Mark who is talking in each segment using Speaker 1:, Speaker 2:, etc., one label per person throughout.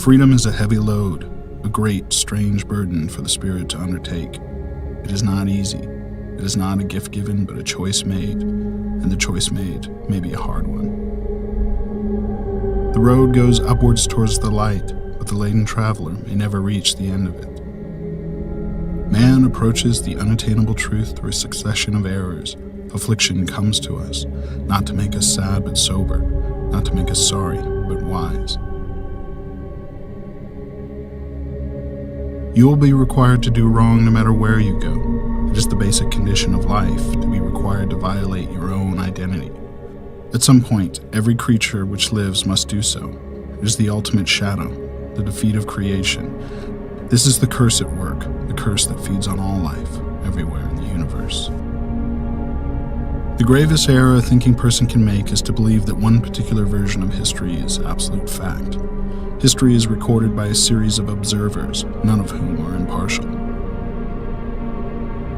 Speaker 1: Freedom is a heavy load, a great, strange burden for the spirit to undertake. It is not easy. It is not a gift given, but a choice made, and the choice made may be a hard one. The road goes upwards towards the light, but the laden traveler may never reach the end of it. Man approaches the unattainable truth through a succession of errors. Affliction comes to us, not to make us sad but sober, not to make us sorry but wise. You will be required to do wrong no matter where you go. It is the basic condition of life to be required to violate your own identity. At some point, every creature which lives must do so. It is the ultimate shadow, the defeat of creation. This is the curse at work, the curse that feeds on all life, everywhere in the universe. The gravest error a thinking person can make is to believe that one particular version of history is absolute fact. History is recorded by a series of observers, none of whom are impartial.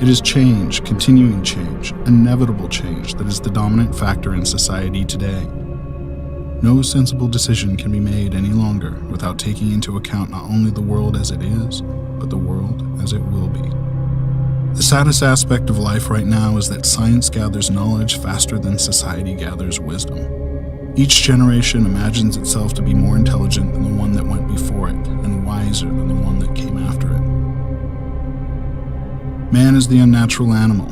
Speaker 1: It is change, continuing change, inevitable change that is the dominant factor in society today. No sensible decision can be made any longer without taking into account not only the world as it is, but the world as it will be. The saddest aspect of life right now is that science gathers knowledge faster than society gathers wisdom. Each generation imagines itself to be more intelligent than the one that went before it, and wiser than the one that came after it. Man is the unnatural animal,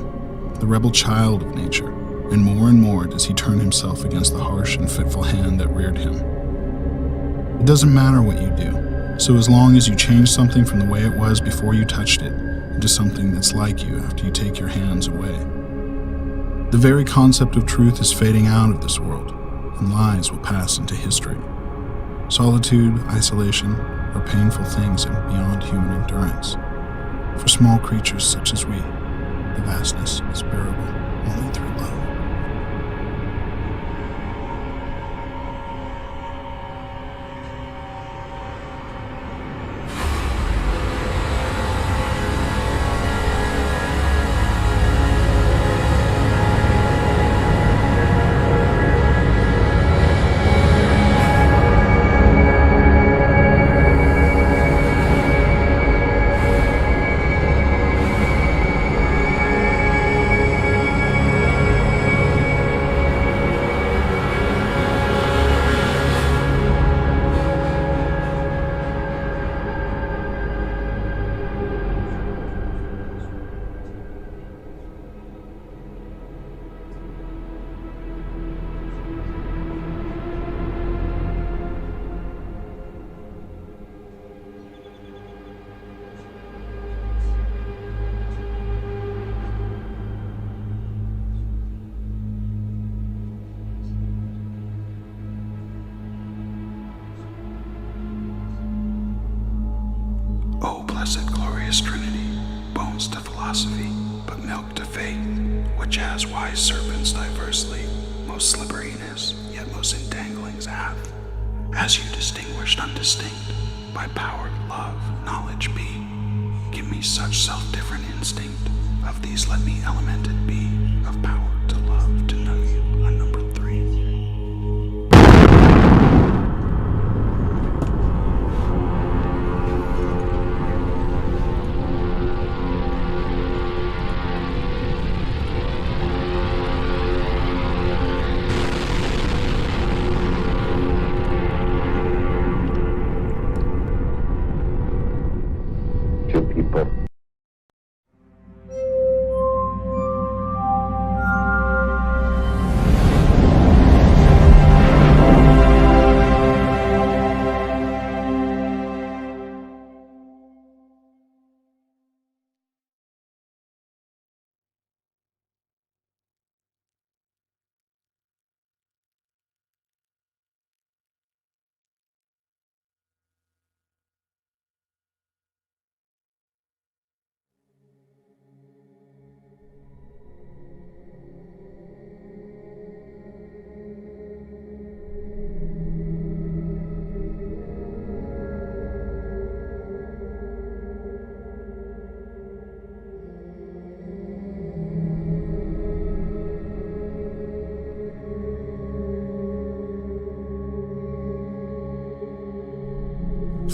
Speaker 1: the rebel child of nature, and more does he turn himself against the harsh and fitful hand that reared him. It doesn't matter what you do, so as long as you change something from the way it was before you touched it, into something that's like you after you take your hands away. The very concept of truth is fading out of this world, and lies will pass into history. Solitude, isolation, are painful things and beyond human endurance. For small creatures such as we, the vastness is bearable only through love.
Speaker 2: O blessed glorious Trinity, bones to philosophy, but milk to faith, which as wise serpents diversely, most slipperiness, yet most entanglings hath, as you distinguished undistinct, by power, love, knowledge be, give me such self-different instinct, of these let me elemented be, of power to love, to know you, unnumbered three.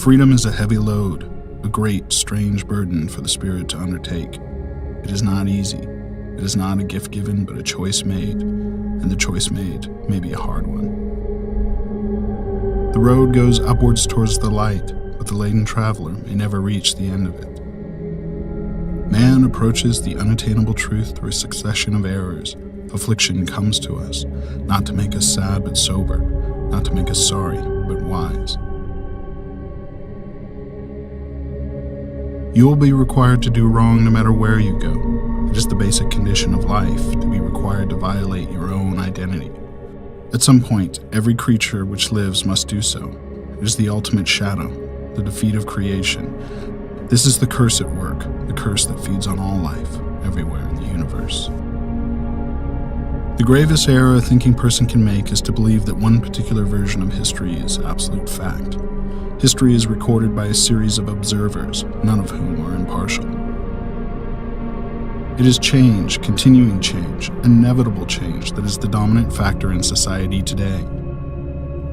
Speaker 1: Freedom is a heavy load, a great, strange burden for the spirit to undertake. It is not easy. It is not a gift given, but a choice made, and the choice made may be a hard one. The road goes upwards towards the light, but the laden traveler may never reach the end of it. Man approaches the unattainable truth through a succession of errors. Affliction comes to us, not to make us sad but sober, not to make us sorry but wise. You will be required to do wrong no matter where you go. It is the basic condition of life to be required to violate your own identity. At some point, every creature which lives must do so. It is the ultimate shadow, the defeat of creation. This is the curse at work, the curse that feeds on all life, everywhere in the universe. The gravest error a thinking person can make is to believe that one particular version of history is absolute fact. History is recorded by a series of observers, none of whom are impartial. It is change, continuing change, inevitable change that is the dominant factor in society today.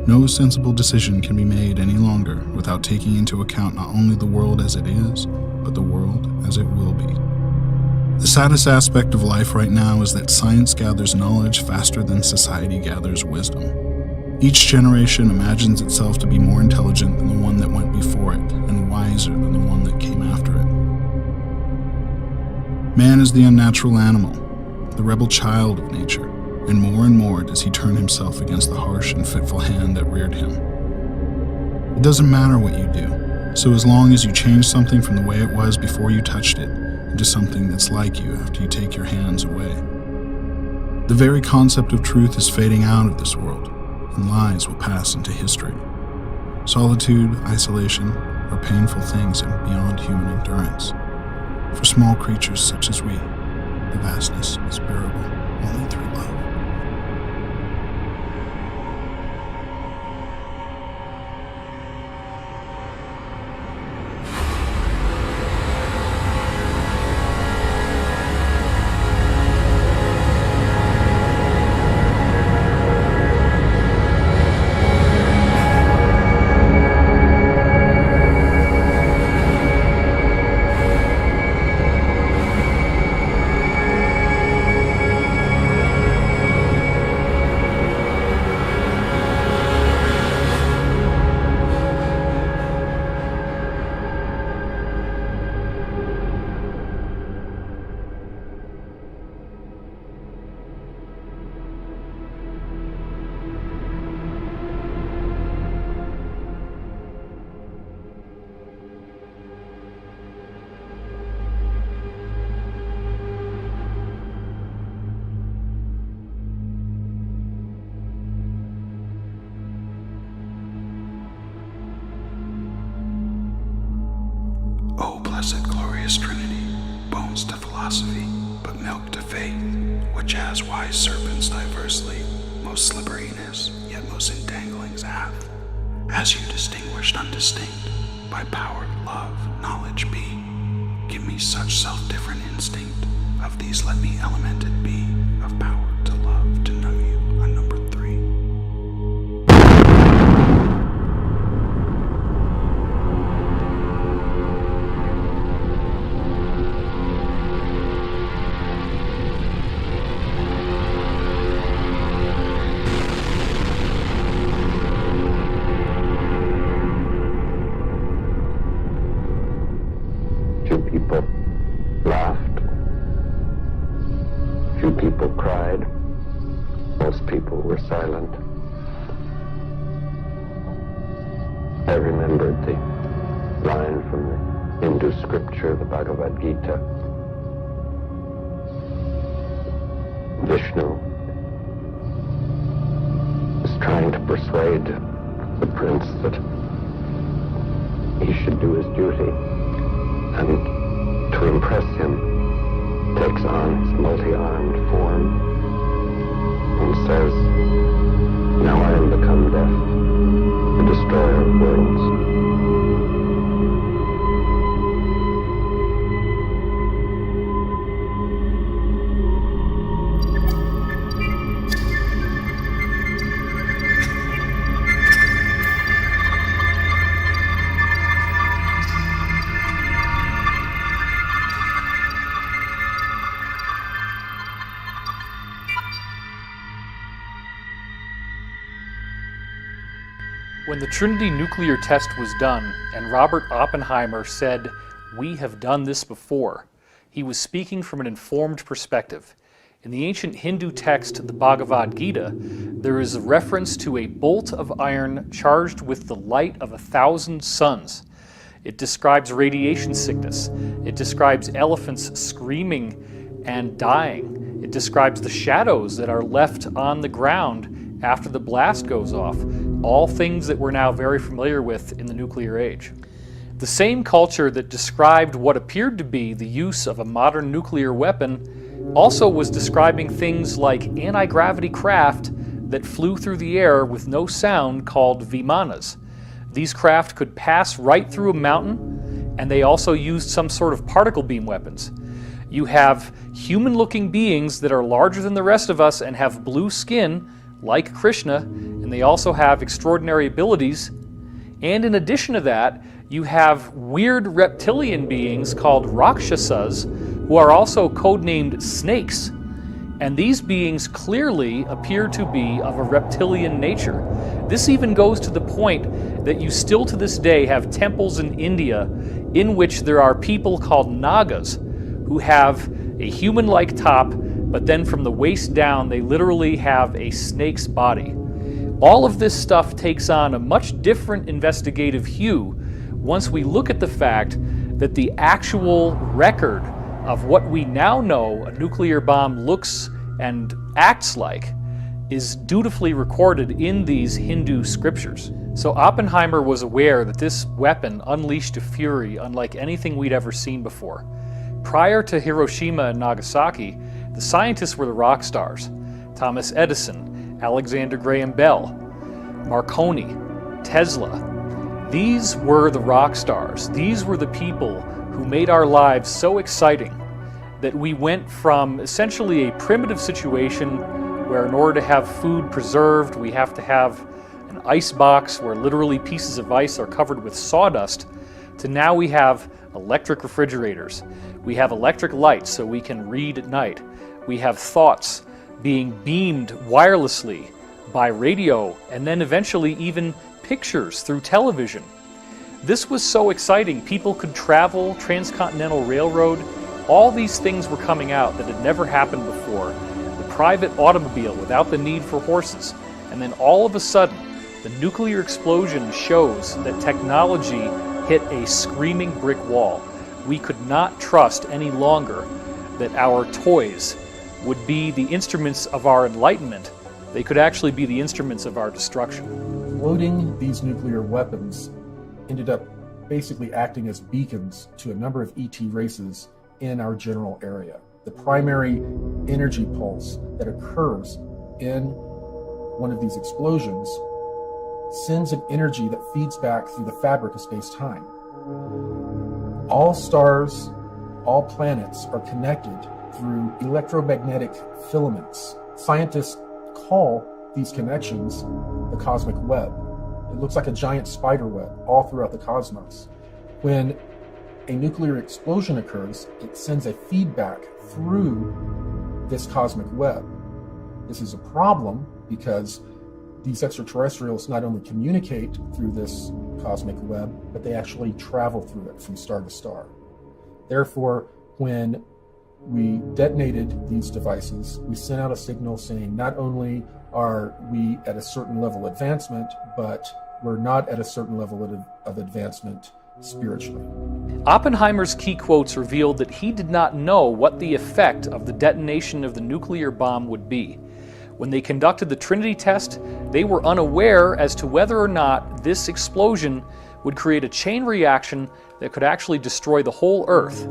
Speaker 1: No sensible decision can be made any longer without taking into account not only the world as it is, but the world as it will be. The saddest aspect of life right now is that science gathers knowledge faster than society gathers wisdom. Each generation imagines itself to be more intelligent than the one that went before it, and wiser than the one that came after it. Man is the unnatural animal, the rebel child of nature, and more does he turn himself against the harsh and fitful hand that reared him. It doesn't matter what you do, so as long as you change something from the way it was before you touched it into something that's like you after you take your hands away. The very concept of truth is fading out of this world, and lies will pass into history. Solitude, isolation, are painful things and beyond human endurance. For small creatures such as we, the vastness is bearable only through love.
Speaker 2: O blessed glorious Trinity, bones to philosophy, but milk to faith, which as wise serpents diversely, most slipperiness, yet most entanglings hath, as you distinguished undistinct, by power, love, knowledge be. Give me such self-different instinct, of these let me elemented be, of power to love, to know you, unnumbered 3.
Speaker 3: Few people laughed. Few people cried. Most people were silent. I remembered the line from the Hindu scripture, the Bhagavad Gita. Vishnu is trying to persuade the prince that he should do his duty. And to impress him, takes on his multi-armed form and says, "Now I am become death, the destroyer of worlds."
Speaker 4: When the Trinity nuclear test was done, and Robert Oppenheimer said, "We have done this before," he was speaking from an informed perspective. In the ancient Hindu text, the Bhagavad Gita, there is a reference to a bolt of iron charged with the light of 1,000 suns. It describes radiation sickness. It describes elephants screaming and dying. It describes the shadows that are left on the ground after the blast goes off, all things that we're now very familiar with in the nuclear age. The same culture that described what appeared to be the use of a modern nuclear weapon also was describing things like anti-gravity craft that flew through the air with no sound called vimanas. These craft could pass right through a mountain, and they also used some sort of particle beam weapons. You have human-looking beings that are larger than the rest of us and have blue skin, like Krishna, and they also have extraordinary abilities. And in addition to that, you have weird reptilian beings called Rakshasas, who are also codenamed snakes. And these beings clearly appear to be of a reptilian nature. This even goes to the point that you still to this day have temples in India in which there are people called Nagas who have a human-like top, but then from the waist down they literally have a snake's body. All of this stuff takes on a much different investigative hue once we look at the fact that the actual record of what we now know a nuclear bomb looks and acts like is dutifully recorded in these Hindu scriptures. So Oppenheimer was aware that this weapon unleashed a fury unlike anything we'd ever seen before. Prior to Hiroshima and Nagasaki, the scientists were the rock stars. Thomas Edison, Alexander Graham Bell, Marconi, Tesla. These were the rock stars. These were the people who made our lives so exciting that we went from essentially a primitive situation where in order to have food preserved, we have to have an ice box where literally pieces of ice are covered with sawdust, to now we have electric refrigerators. We have electric lights so we can read at night. We have thoughts being beamed wirelessly by radio, and then eventually even pictures through television. This was so exciting. People could travel, transcontinental railroad. All these things were coming out that had never happened before. The private automobile without the need for horses. And then all of a sudden, the nuclear explosion shows that technology hit a screaming brick wall. We could not trust any longer that our toys would be the instruments of our enlightenment. They could actually be the instruments of our destruction.
Speaker 5: Loading these nuclear weapons ended up basically acting as beacons to a number of ET races in our general area. The primary energy pulse that occurs in one of these explosions sends an energy that feeds back through the fabric of space-time. All stars, all planets are connected through electromagnetic filaments. Scientists call these connections the cosmic web. It looks like a giant spider web all throughout the cosmos. When a nuclear explosion occurs, it sends a feedback through this cosmic web. This is a problem because these extraterrestrials not only communicate through this cosmic web, but they actually travel through it from star to star. Therefore, when we detonated these devices, we sent out a signal saying not only are we at a certain level of advancement, but we're not at a certain level of advancement spiritually.
Speaker 4: Oppenheimer's key quotes revealed that he did not know what the effect of the detonation of the nuclear bomb would be. When they conducted the Trinity test, they were unaware as to whether or not this explosion would create a chain reaction that could actually destroy the whole Earth.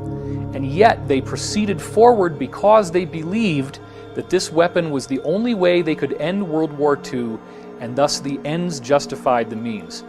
Speaker 4: And yet they proceeded forward because they believed that this weapon was the only way they could end World War II, and thus the ends justified the means.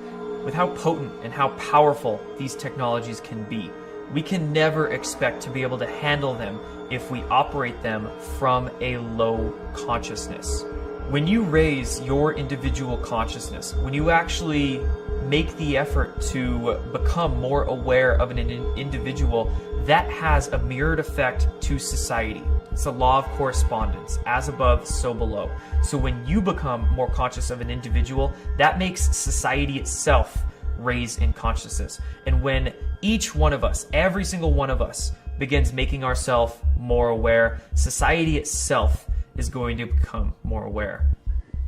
Speaker 6: With how potent and how powerful these technologies can be, we can never expect to be able to handle them if we operate them from a low consciousness. When you raise your individual consciousness, when you actually make the effort to become more aware of an individual, that has a mirrored effect to society. It's a law of correspondence, as above, so below. So when you become more conscious of an individual, that makes society itself raise in consciousness. And when each one of us, every single one of us, begins making ourselves more aware, society itself is going to become more aware.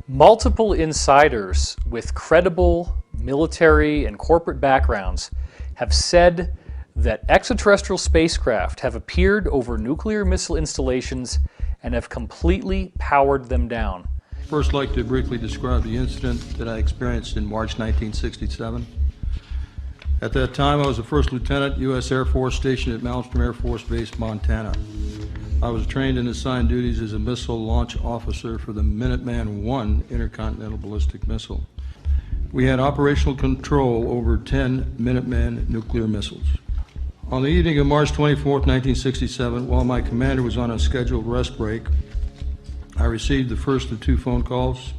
Speaker 4: Multiple insiders with credible military and corporate backgrounds have said that extraterrestrial spacecraft have appeared over nuclear missile installations and have completely powered them down.
Speaker 7: First, I'd like to briefly describe the incident that I experienced in March 1967. At that time, I was a first lieutenant, U.S. Air Force, stationed at Malmstrom Air Force Base, Montana. I was trained and assigned duties as a missile launch officer for the Minuteman I intercontinental ballistic missile. We had operational control over 10 Minuteman nuclear missiles. On the evening of March 24, 1967, while my commander was on a scheduled rest break, I received the first of two phone calls.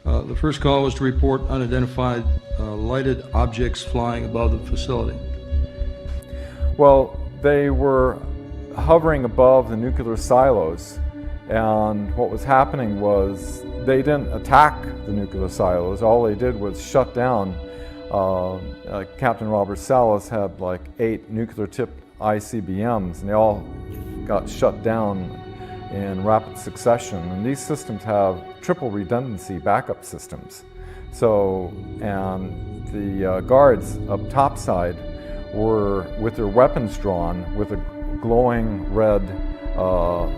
Speaker 7: The first call was to report unidentified lighted objects flying above the facility.
Speaker 8: Well, they were hovering above the nuclear silos, and what was happening was they didn't attack the nuclear silos. All they did was shut down. Captain Robert Salas had like 8 nuclear-tipped ICBMs, and they all got shut down in rapid succession. And these systems have triple redundancy backup systems. So, and the guards up topside were with their weapons drawn with a glowing red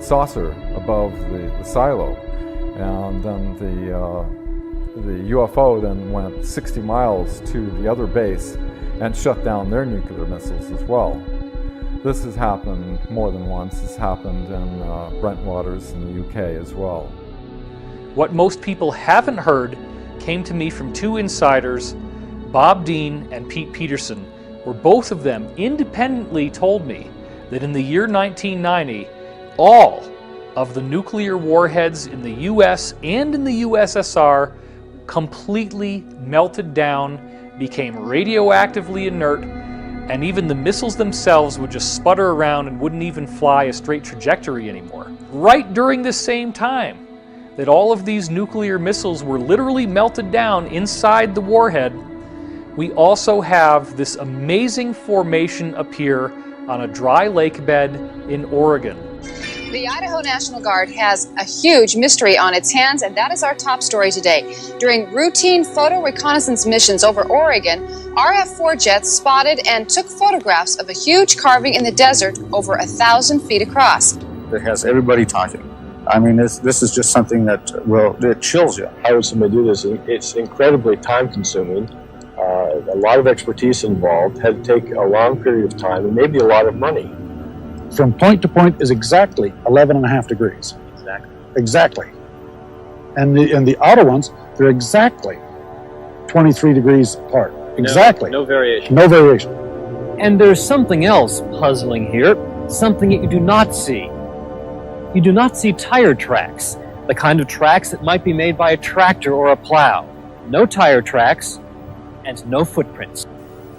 Speaker 8: saucer above the silo. And then the UFO then went 60 miles to the other base and shut down their nuclear missiles as well. This has happened more than once. It's happened in Brentwaters in the UK as well.
Speaker 4: What most people haven't heard came to me from two insiders, Bob Dean and Pete Peterson, where both of them independently told me that in the year 1990, all of the nuclear warheads in the US and in the USSR completely melted down, became radioactively inert, and even the missiles themselves would just sputter around and wouldn't even fly a straight trajectory anymore. Right during this same time that all of these nuclear missiles were literally melted down inside the warhead, we also have this amazing formation appear on a dry lake bed in Oregon.
Speaker 9: The Idaho National Guard has a huge mystery on its hands, and that is our top story today. During routine photo reconnaissance missions over Oregon, RF-4 jets spotted and took photographs of a huge carving in the desert over 1,000 feet across.
Speaker 10: It has everybody talking. I mean, this is just something that, it chills you.
Speaker 11: How would somebody do this? It's incredibly time-consuming. A lot of expertise involved, had to take a long period of time, and maybe a lot of money.
Speaker 10: From point to point is exactly 11.5 degrees. Exactly. And the outer ones, they're exactly 23 degrees apart. Exactly.
Speaker 11: No variation.
Speaker 10: No variation.
Speaker 12: And there's something else puzzling here, something that you do not see. You do not see tire tracks, the kind of tracks that might be made by a tractor or a plow. No tire tracks, and no footprints.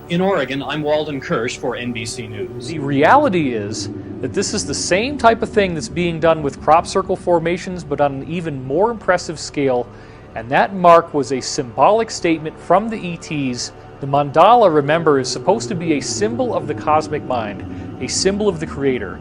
Speaker 12: In Oregon, I'm Walden Kirsch for NBC News.
Speaker 4: The reality is that this is the same type of thing that's being done with crop circle formations, but on an even more impressive scale, and that mark was a symbolic statement from the ETs. The mandala, remember, is supposed to be a symbol of the cosmic mind, a symbol of the creator,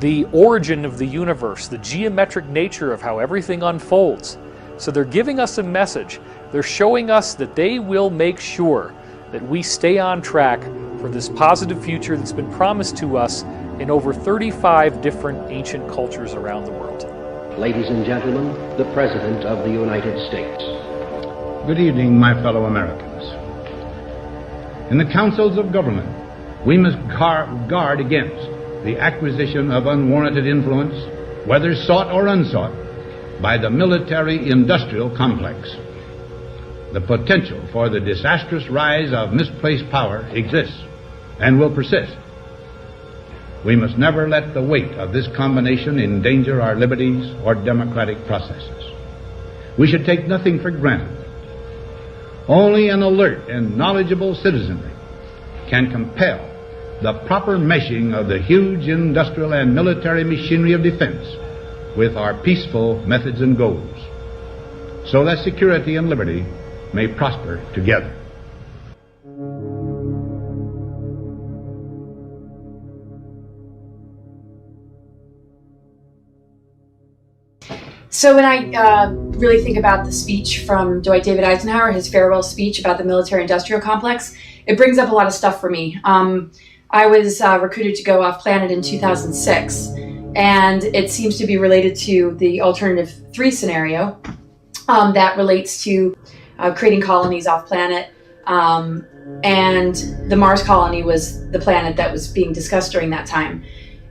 Speaker 4: the origin of the universe, the geometric nature of how everything unfolds. So they're giving us a message. They're showing us that they will make sure that we stay on track for this positive future that's been promised to us in over 35 different ancient cultures around the world.
Speaker 13: Ladies and gentlemen, the President of the United States.
Speaker 14: Good evening, my fellow Americans. In the councils of government, we must guard against the acquisition of unwarranted influence, whether sought or unsought, by the military-industrial complex. The potential for the disastrous rise of misplaced power exists and will persist. We must never let the weight of this combination endanger our liberties or democratic processes. We should take nothing for granted. Only an alert and knowledgeable citizenry can compel the proper meshing of the huge industrial and military machinery of defense with our peaceful methods and goals, so that security and liberty may prosper together.
Speaker 15: So when I really think about the speech from Dwight David Eisenhower, his farewell speech about the military-industrial complex, it brings up a lot of stuff for me. I was recruited to go off planet in 2006, and it seems to be related to the alternative 3 scenario that relates to creating colonies off planet, and the Mars colony was the planet that was being discussed during that time.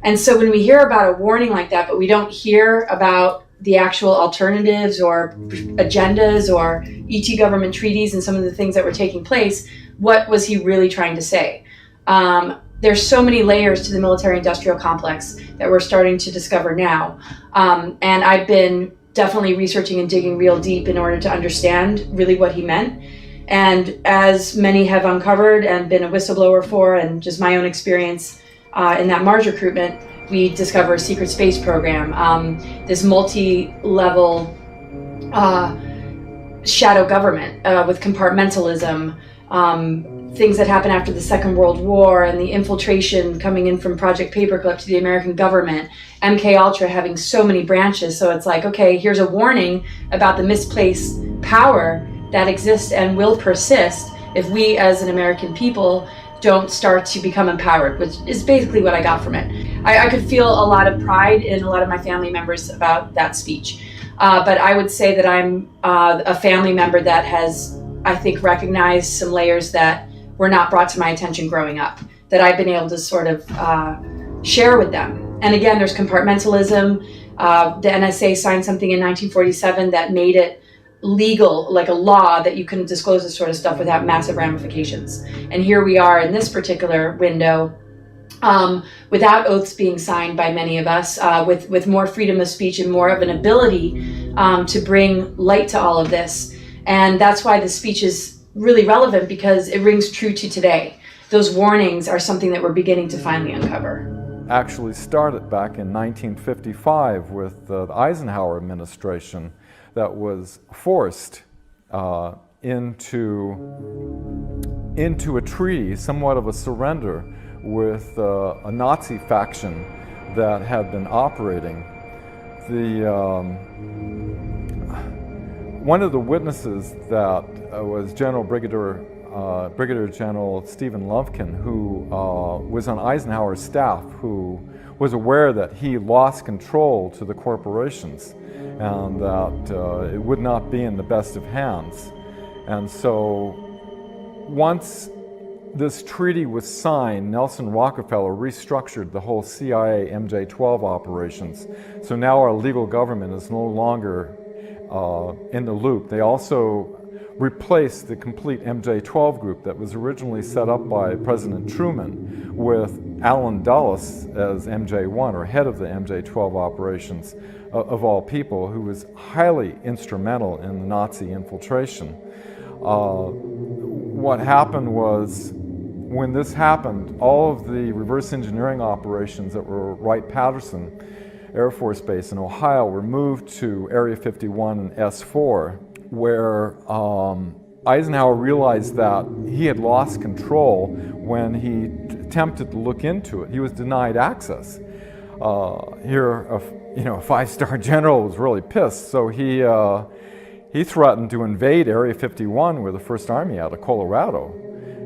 Speaker 15: And so when we hear about a warning like that, but we don't hear about the actual alternatives or agendas or ET government treaties and some of the things that were taking place, what was he really trying to say? There's so many layers to the military-industrial complex that we're starting to discover now. And I've been definitely researching and digging real deep in order to understand really what he meant. And as many have uncovered and been a whistleblower for, and just my own experience in that Mars recruitment, we discover a secret space program, this multi-level shadow government with compartmentalism, things that happened after the Second World War, and the infiltration coming in from Project Paperclip to the American government, MK Ultra having so many branches. So it's like, okay, here's a warning about the misplaced power that exists and will persist if we as an American people don't start to become empowered, which is basically what I got from it. I could feel a lot of pride in a lot of my family members about that speech. But I would say that I'm a family member that has, I think, recognized some layers that were not brought to my attention growing up, that I've been able to sort of share with them. And again, there's compartmentalism. The NSA signed something in 1947 that made it legal, like a law, that you couldn't disclose this sort of stuff without massive ramifications. And here we are in this particular window, without oaths being signed by many of us, with more freedom of speech and more of an ability to bring light to all of this. And that's why the speech is really relevant, because it rings true to today. Those warnings are something that we're beginning to finally uncover.
Speaker 8: Actually started back in 1955 with the Eisenhower administration, that was forced into a treaty, somewhat of a surrender, with a Nazi faction that had been operating. One of the witnesses that was Brigadier General Stephen Lovkin, who was on Eisenhower's staff, who was aware that he lost control to the corporations and that it would not be in the best of hands. And so once this treaty was signed, Nelson Rockefeller restructured the whole CIA MJ-12 operations. So now our legal government is no longer in the loop. They also replaced the complete MJ-12 group that was originally set up by President Truman with Allen Dulles as MJ-1, or head of the MJ-12 operations, of all people, who was highly instrumental in the Nazi infiltration. What happened was, when this happened, all of the reverse engineering operations that were Wright-Patterson Air Force Base in Ohio were moved to Area 51 and S4, where Eisenhower realized that he had lost control when he attempted to look into it. He was denied access. A five-star general was really pissed, so he threatened to invade Area 51 with the First Army out of Colorado.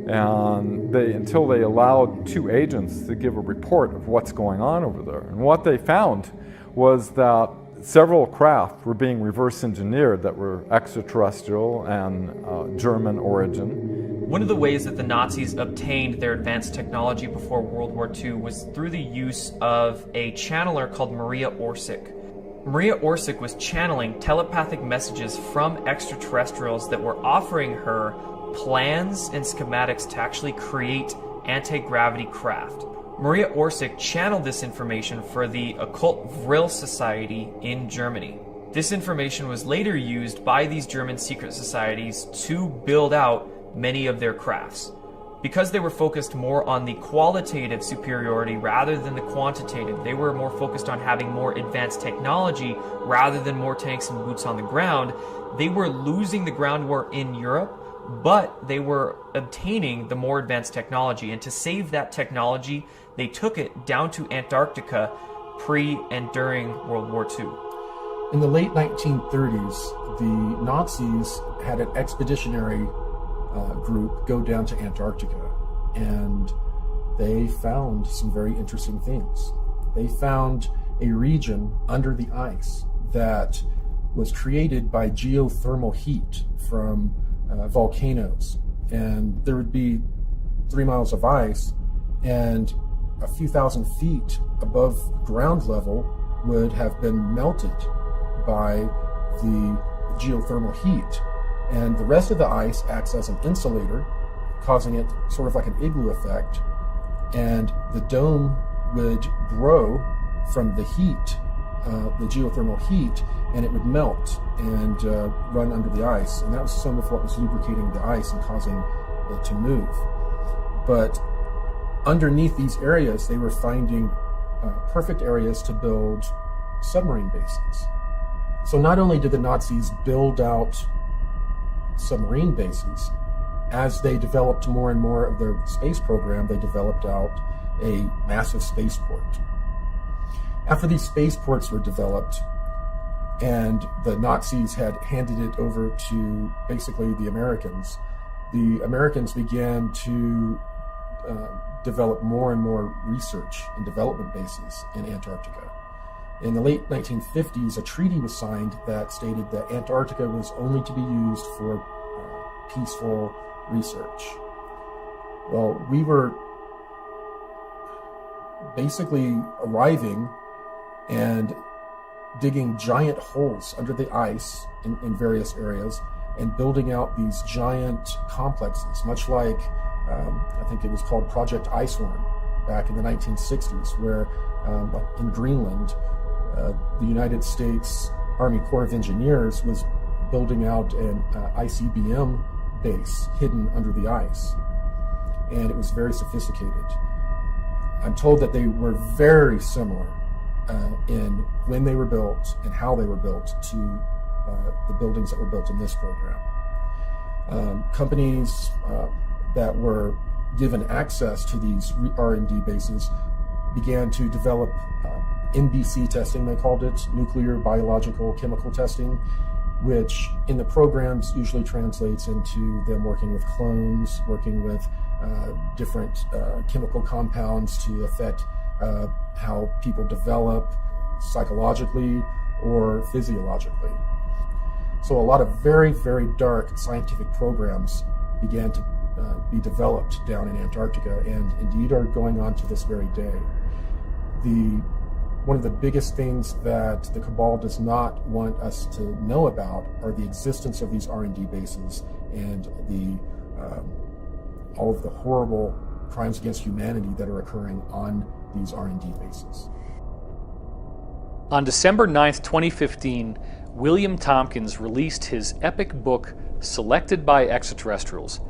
Speaker 8: And until they allowed 2 agents to give a report of what's going on over there. And what they found was that several craft were being reverse engineered that were extraterrestrial and German origin.
Speaker 6: One of the ways that the Nazis obtained their advanced technology before World War II was through the use of a channeler called Maria Orsic. Maria Orsic was channeling telepathic messages from extraterrestrials that were offering her plans and schematics to actually create anti-gravity craft. Maria Orsic channeled this information for the occult Vril Society in Germany. This information was later used by these German secret societies to build out many of their crafts. Because they were focused more on the qualitative superiority rather than the quantitative, they were more focused on having more advanced technology rather than more tanks and boots on the ground, they were losing the ground war in Europe, but they were obtaining the more advanced technology. And to save that technology, they took it down to Antarctica pre and during World War II.
Speaker 5: In the late 1930s, the Nazis had an expeditionary group go down to Antarctica, and they found some very interesting things. They found a region under the ice that was created by geothermal heat from volcanoes, and there would be 3 miles of ice, and a few thousand feet above ground level would have been melted by the geothermal heat. And the rest of the ice acts as an insulator, causing it sort of like an igloo effect. And the dome would grow from the heat, the geothermal heat, and it would melt and run under the ice. And that was some of what was lubricating the ice and causing it to move. But underneath these areas, they were finding perfect areas to build submarine bases. So not only did the Nazis build out submarine bases, as they developed more and more of their space program, they developed out a massive spaceport. After these spaceports were developed and the Nazis had handed it over to basically the Americans began to develop more and more research and development bases in Antarctica. In the late 1950s, a treaty was signed that stated that Antarctica was only to be used for peaceful research. Well, we were basically arriving and digging giant holes under the ice in various areas and building out these giant complexes, much like I think it was called Project Icehorn back in the 1960s, where in Greenland, the United States Army Corps of Engineers was building out an ICBM base hidden under the ice, and it was very sophisticated. I'm told that they were very similar in when they were built and how they were built to the buildings that were built in this program. Companies that were given access to these R&D bases began to develop NBC testing, they called it, nuclear, biological, chemical testing, which in the programs usually translates into them working with clones, working with different chemical compounds to affect how people develop psychologically or physiologically. So a lot of very, very dark scientific programs began to be developed down in Antarctica, and indeed are going on to this very day. One of the biggest things that the cabal does not want us to know about are the existence of these R&D bases and all of the horrible crimes against humanity that are occurring on these R&D bases.
Speaker 4: On December 9th, 2015, William Tompkins released his epic book, Selected by Extraterrestrials.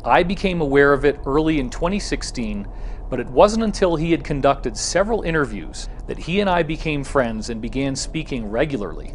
Speaker 4: I became aware of it early in 2016, but it wasn't until he had conducted several interviews that he and I became friends and began speaking regularly.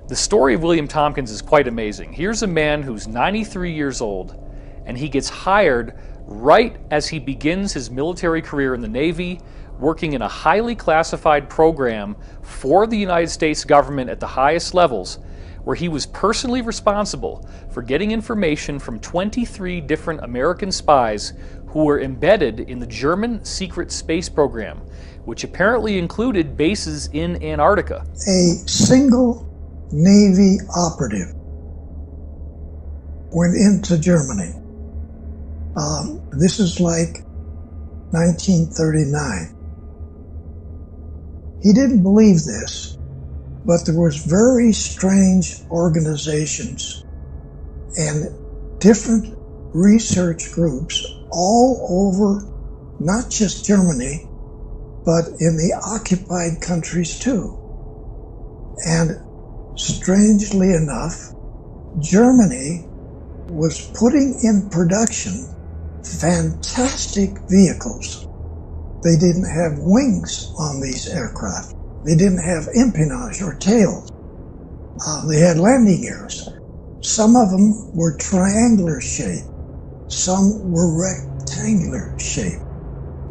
Speaker 4: The story of William Tompkins is quite amazing. Here's a man who's 93 years old, and he gets hired right as he begins his military career in the Navy, working in a highly classified program for the United States government at the highest levels, where he was personally responsible for getting information from 23 different American spies who were embedded in the German secret space program, which apparently included bases in Antarctica.
Speaker 16: A single Navy operative went into Germany. This is like 1939. He didn't believe this, but there was very strange organizations and different research groups all over, not just Germany, but in the occupied countries too. And strangely enough, Germany was putting in production fantastic vehicles. They didn't have wings on these aircraft. They didn't have empennage or tails. They had landing gears. Some of them were triangular shaped. Some were rectangular shaped.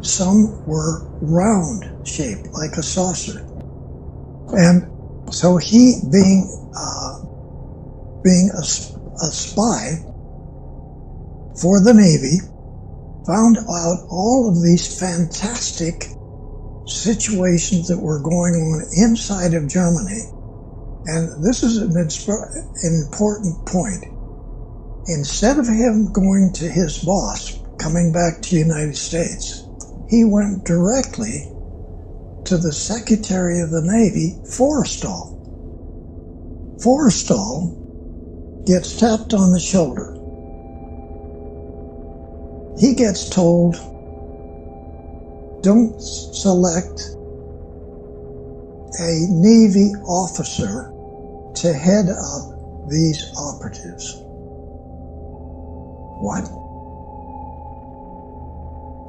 Speaker 16: Some were round shaped, like a saucer. And so he, being a spy for the Navy, found out all of these fantastic situations that were going on inside of Germany. And this is an important point. Instead of him going to his boss, coming back to the United States, he went directly to the Secretary of the Navy, Forrestal. Forrestal gets tapped on the shoulder. He gets told, don't select a Navy officer to head up these operatives. What?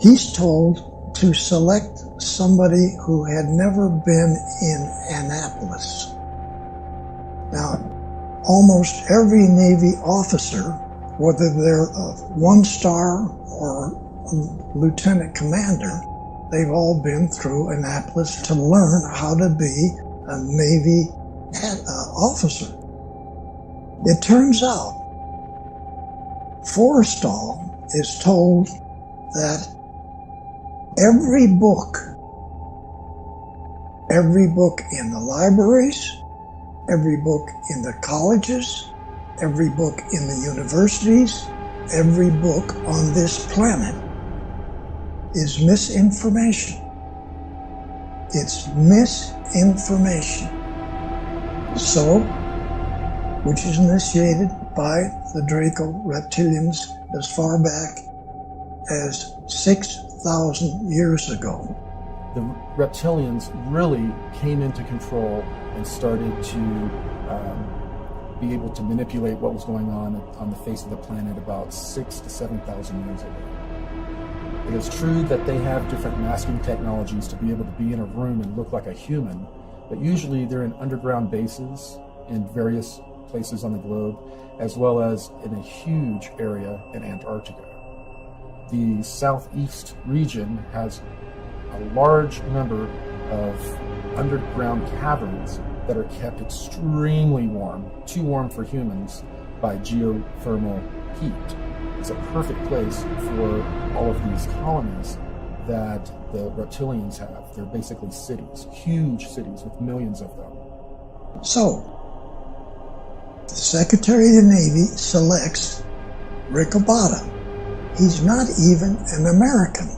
Speaker 16: He's told to select somebody who had never been in Annapolis. Now, almost every Navy officer, whether they're a one-star or lieutenant commander, they've all been through Annapolis to learn how to be a Navy officer. It turns out Forrestal is told that every book in the libraries, every book in the colleges, every book in the universities, every book on this planet is misinformation. It's misinformation. So, which is initiated by the Draco reptilians as far back as 6,000 years ago.
Speaker 5: The reptilians really came into control and started to be able to manipulate what was going on the face of the planet about 6,000 to 7,000 years ago. It is true that they have different masking technologies to be able to be in a room and look like a human, but usually they're in underground bases in various places on the globe, as well as in a huge area in Antarctica. The southeast region has a large number of underground caverns that are kept extremely warm, too warm for humans, by geothermal heat. It's a perfect place for all of these colonies that the reptilians have. They're basically cities, huge cities with millions of them.
Speaker 16: So, the Secretary of the Navy selects Rick Obata. He's not even an American.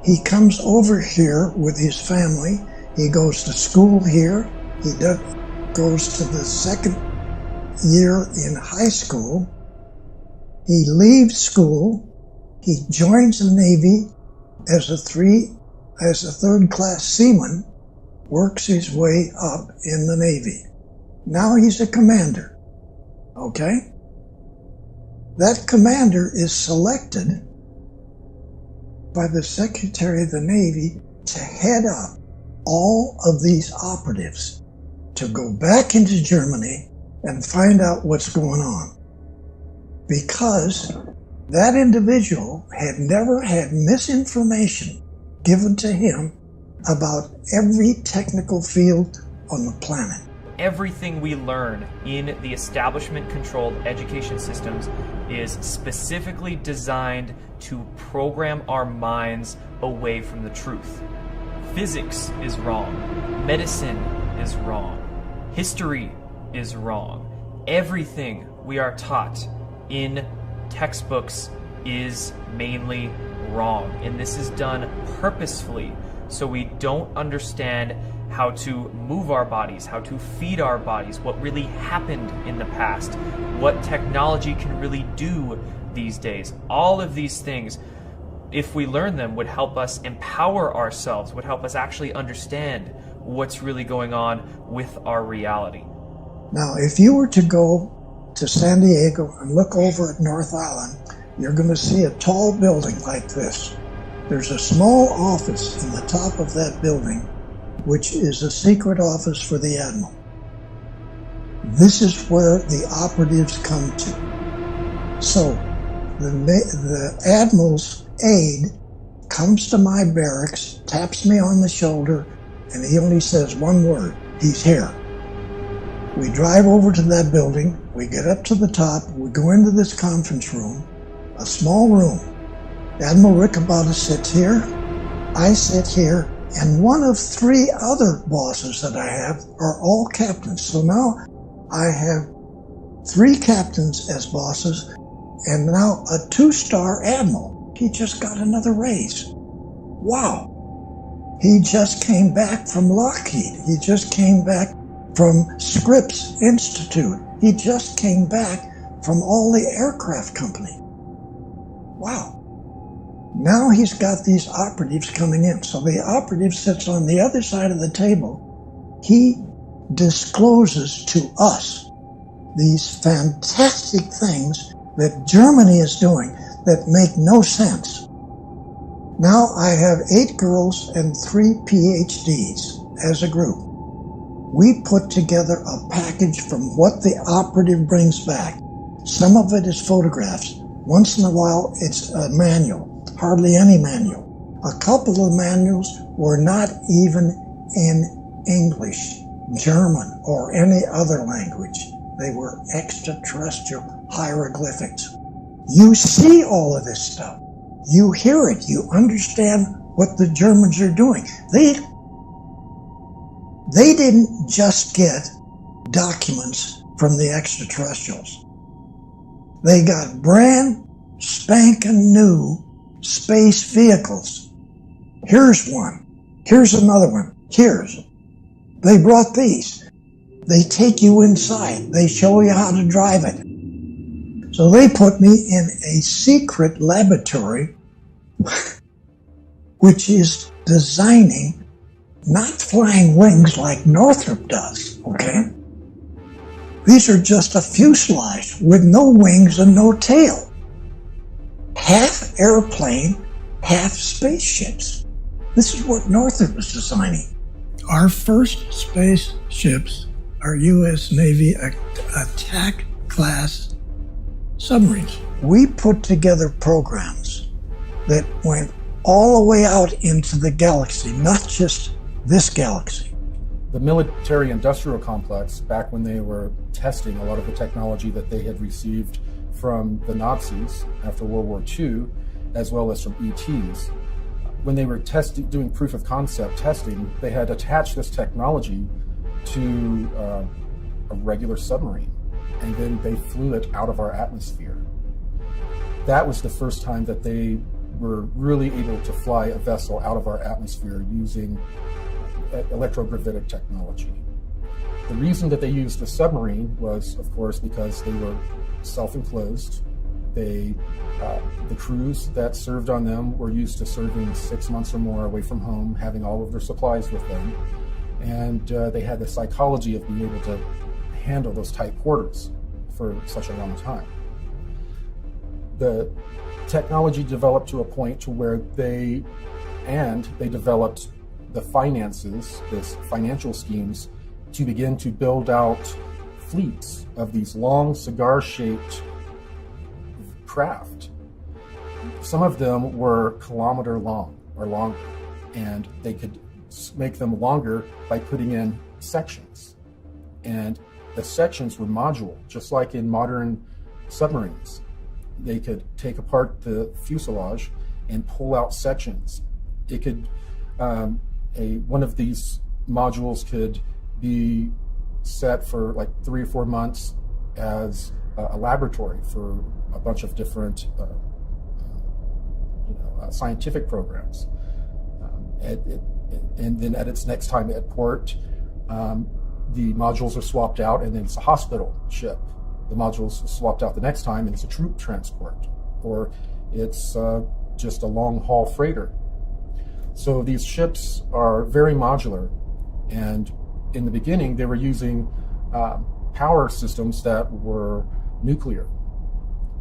Speaker 16: He comes over here with his family. He goes to school here. He goes to the second year in high school. He leaves school. He joins the Navy as a third-class seaman, works his way up in the Navy. Now he's a commander. Okay? That commander is selected by the Secretary of the Navy to head up all of these operatives, to go back into Germany and find out what's going on. Because that individual had never had misinformation given to him about every technical field on the planet.
Speaker 6: Everything we learn in the establishment-controlled education systems is specifically designed to program our minds away from the truth. Physics is wrong. Medicine is wrong. History is wrong. Everything we are taught in textbooks is mainly wrong. And this is done purposefully so we don't understand how to move our bodies, how to feed our bodies, what really happened in the past, what technology can really do these days. All of these things, if we learn them, would help us empower ourselves, would help us actually understand what's really going on with our reality.
Speaker 16: Now, if you were to go to San Diego and look over at North Island you're going to see a tall building like this. There's a small office in the top of that building, which is a secret office for the admiral. This is where the operatives come to. So the admiral's aide comes to my barracks, taps me on the shoulder, and he only says one word: he's here. We drive over to that building, we get up to the top, we go into this conference room, a small room. Admiral Riccabata sits here, I sit here, and one of 3 other bosses that I have are all captains. So now I have 3 captains as bosses, and now a 2-star admiral. He just got another raise. Wow. He just came back from Lockheed. He just came back from Scripps Institute. He just came back from all the aircraft company. Wow. Now he's got these operatives coming in. So the operative sits on the other side of the table. He discloses to us these fantastic things that Germany is doing that make no sense. Now I have 8 girls and 3 PhDs as a group. We put together a package from what the operative brings back. Some of it is photographs. Once in a while, it's a manual, hardly any manual. A couple of manuals were not even in English, German, or any other language. They were extraterrestrial hieroglyphics. You see all of this stuff. You hear it. You understand what the Germans are doing. They didn't just get documents from the extraterrestrials. They got brand spanking new space vehicles. Here's one. Here's another one. They brought these. They take you inside. They show you how to drive it. So they put me in a secret laboratory which is designing not flying wings like Northrop does, okay? These are just a fuselage with no wings and no tail. Half airplane, half spaceships. This is what Northrop was designing. Our first spaceships are U.S. Navy attack class submarines. We put together programs that went all the way out into the galaxy, not just this galaxy.
Speaker 5: The military-industrial complex, back when they were testing a lot of the technology that they had received from the Nazis after World War II, as well as from ETs, when they were doing proof of concept testing, they had attached this technology to a regular submarine, and then they flew it out of our atmosphere. That was the first time that they were really able to fly a vessel out of our atmosphere using electrogravitic technology. The reason that they used the submarine was, of course, because they were self-enclosed. The crews that served on them were used to serving 6 months or more away from home, having all of their supplies with them, and they had the psychology of being able to handle those tight quarters for such a long time. The technology developed to a point to where they developed the finances, this financial schemes, to begin to build out fleets of these long cigar-shaped craft. Some of them were kilometer long or longer, and they could make them longer by putting in sections. And the sections were modular, just like in modern submarines. They could take apart the fuselage and pull out sections. It could one of these modules could be set for like 3 or 4 months as a laboratory for a bunch of different scientific programs. And then at its next time at port, the modules are swapped out, and then it's a hospital ship. The modules are swapped out the next time, and it's a troop transport, or it's just a long-haul freighter. So these ships are very modular, and in the beginning they were using power systems that were nuclear.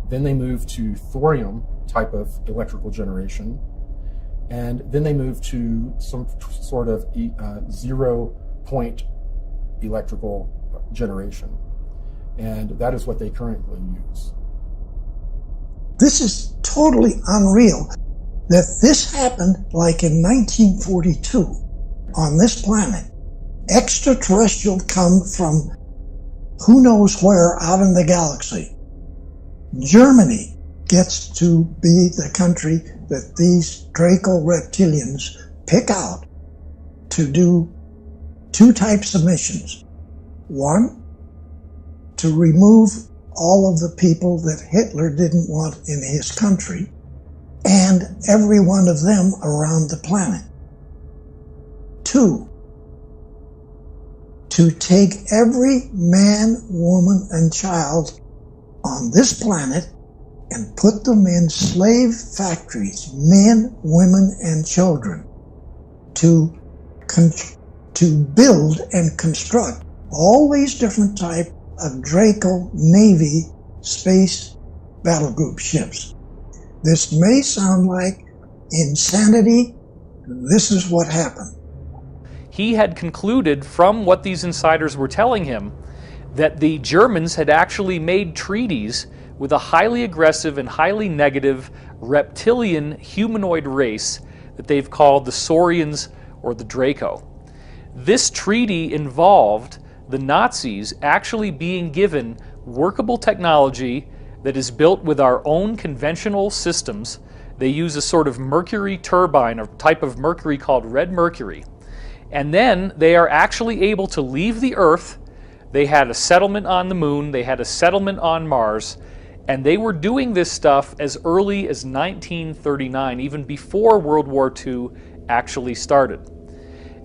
Speaker 5: Then they moved to thorium type of electrical generation. And then they moved to some sort of 0 point electrical generation. And that is what they currently use.
Speaker 16: This is totally unreal that this happened like in 1942 on this planet. Extraterrestrial come from who knows where out in the galaxy. Germany gets to be the country that these Draco reptilians pick out to do 2 types of missions. One, to remove all of the people that Hitler didn't want in his country, and every one of them around the planet. 2, to take every man, woman, and child on this planet and put them in slave factories, men, women, and children, to build and construct all these different types of Draco Navy space battle group ships. This may sound like insanity. This is what happened.
Speaker 4: He had concluded from what these insiders were telling him that the Germans had actually made treaties with a highly aggressive and highly negative reptilian humanoid race that they've called the Saurians or the Draco. This treaty involved the Nazis actually being given workable technology that is built with our own conventional systems. They use a sort of mercury turbine, a type of mercury called red mercury. And then they are actually able to leave the Earth. They had a settlement on the moon, they had a settlement on Mars, and they were doing this stuff as early as 1939, even before World War II actually started.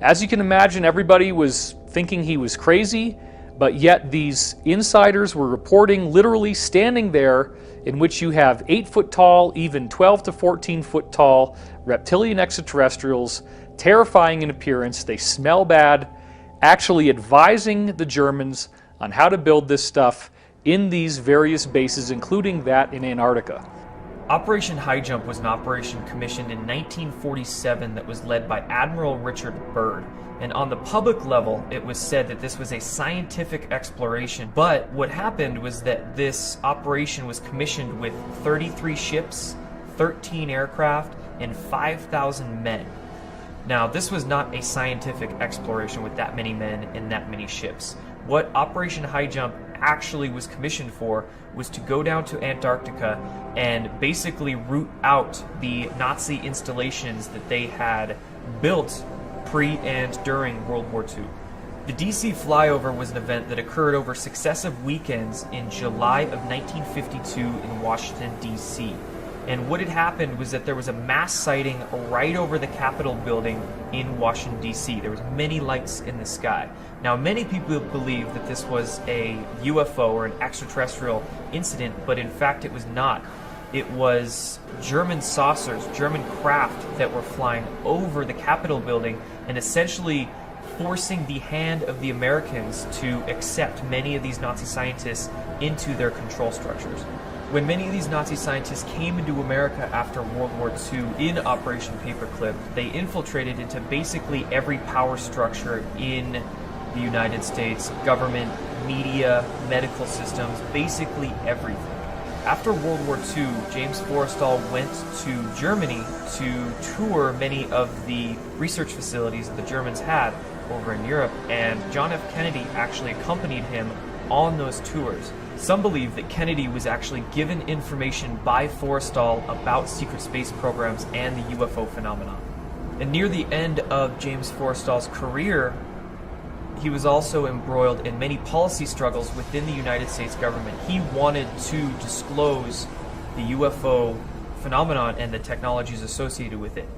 Speaker 4: As you can imagine, everybody was thinking he was crazy, but yet these insiders were reporting literally standing there, in which you have 8 foot tall, even 12 to 14 foot tall reptilian extraterrestrials, terrifying in appearance, they smell bad, actually advising the Germans on how to build this stuff in these various bases, including that in Antarctica.
Speaker 6: Operation Highjump was an operation commissioned in 1947 that was led by Admiral Richard Byrd. And on the public level, it was said that this was a scientific exploration. But what happened was that this operation was commissioned with 33 ships, 13 aircraft, and 5,000 men. Now, this was not a scientific exploration with that many men and that many ships. What Operation Highjump actually was commissioned for was to go down to Antarctica and basically root out the Nazi installations that they had built pre and during World War II. The DC flyover was an event that occurred over successive weekends in July of 1952 in Washington, D.C. And what had happened was that there was a mass sighting right over the Capitol building in Washington, D.C. There was many lights in the sky. Now, many people believe that this was a UFO or an extraterrestrial incident, but in fact it was not. It was German saucers, German craft that were flying over the Capitol building and essentially forcing the hand of the Americans to accept many of these Nazi scientists into their control structures. When many of these Nazi scientists came into America after World War II in Operation Paperclip, they infiltrated into basically every power structure in the United States, government, media, medical systems, basically everything. After World War II, James Forrestal went to Germany to tour many of the research facilities that the Germans had over in Europe, and John F. Kennedy actually accompanied him on those tours. Some believe that Kennedy was actually given information by Forrestal about secret space programs and the UFO phenomenon. And near the end of James Forrestal's career, he was also embroiled in many policy struggles within the United States government. He wanted to disclose the UFO phenomenon and the technologies associated with it.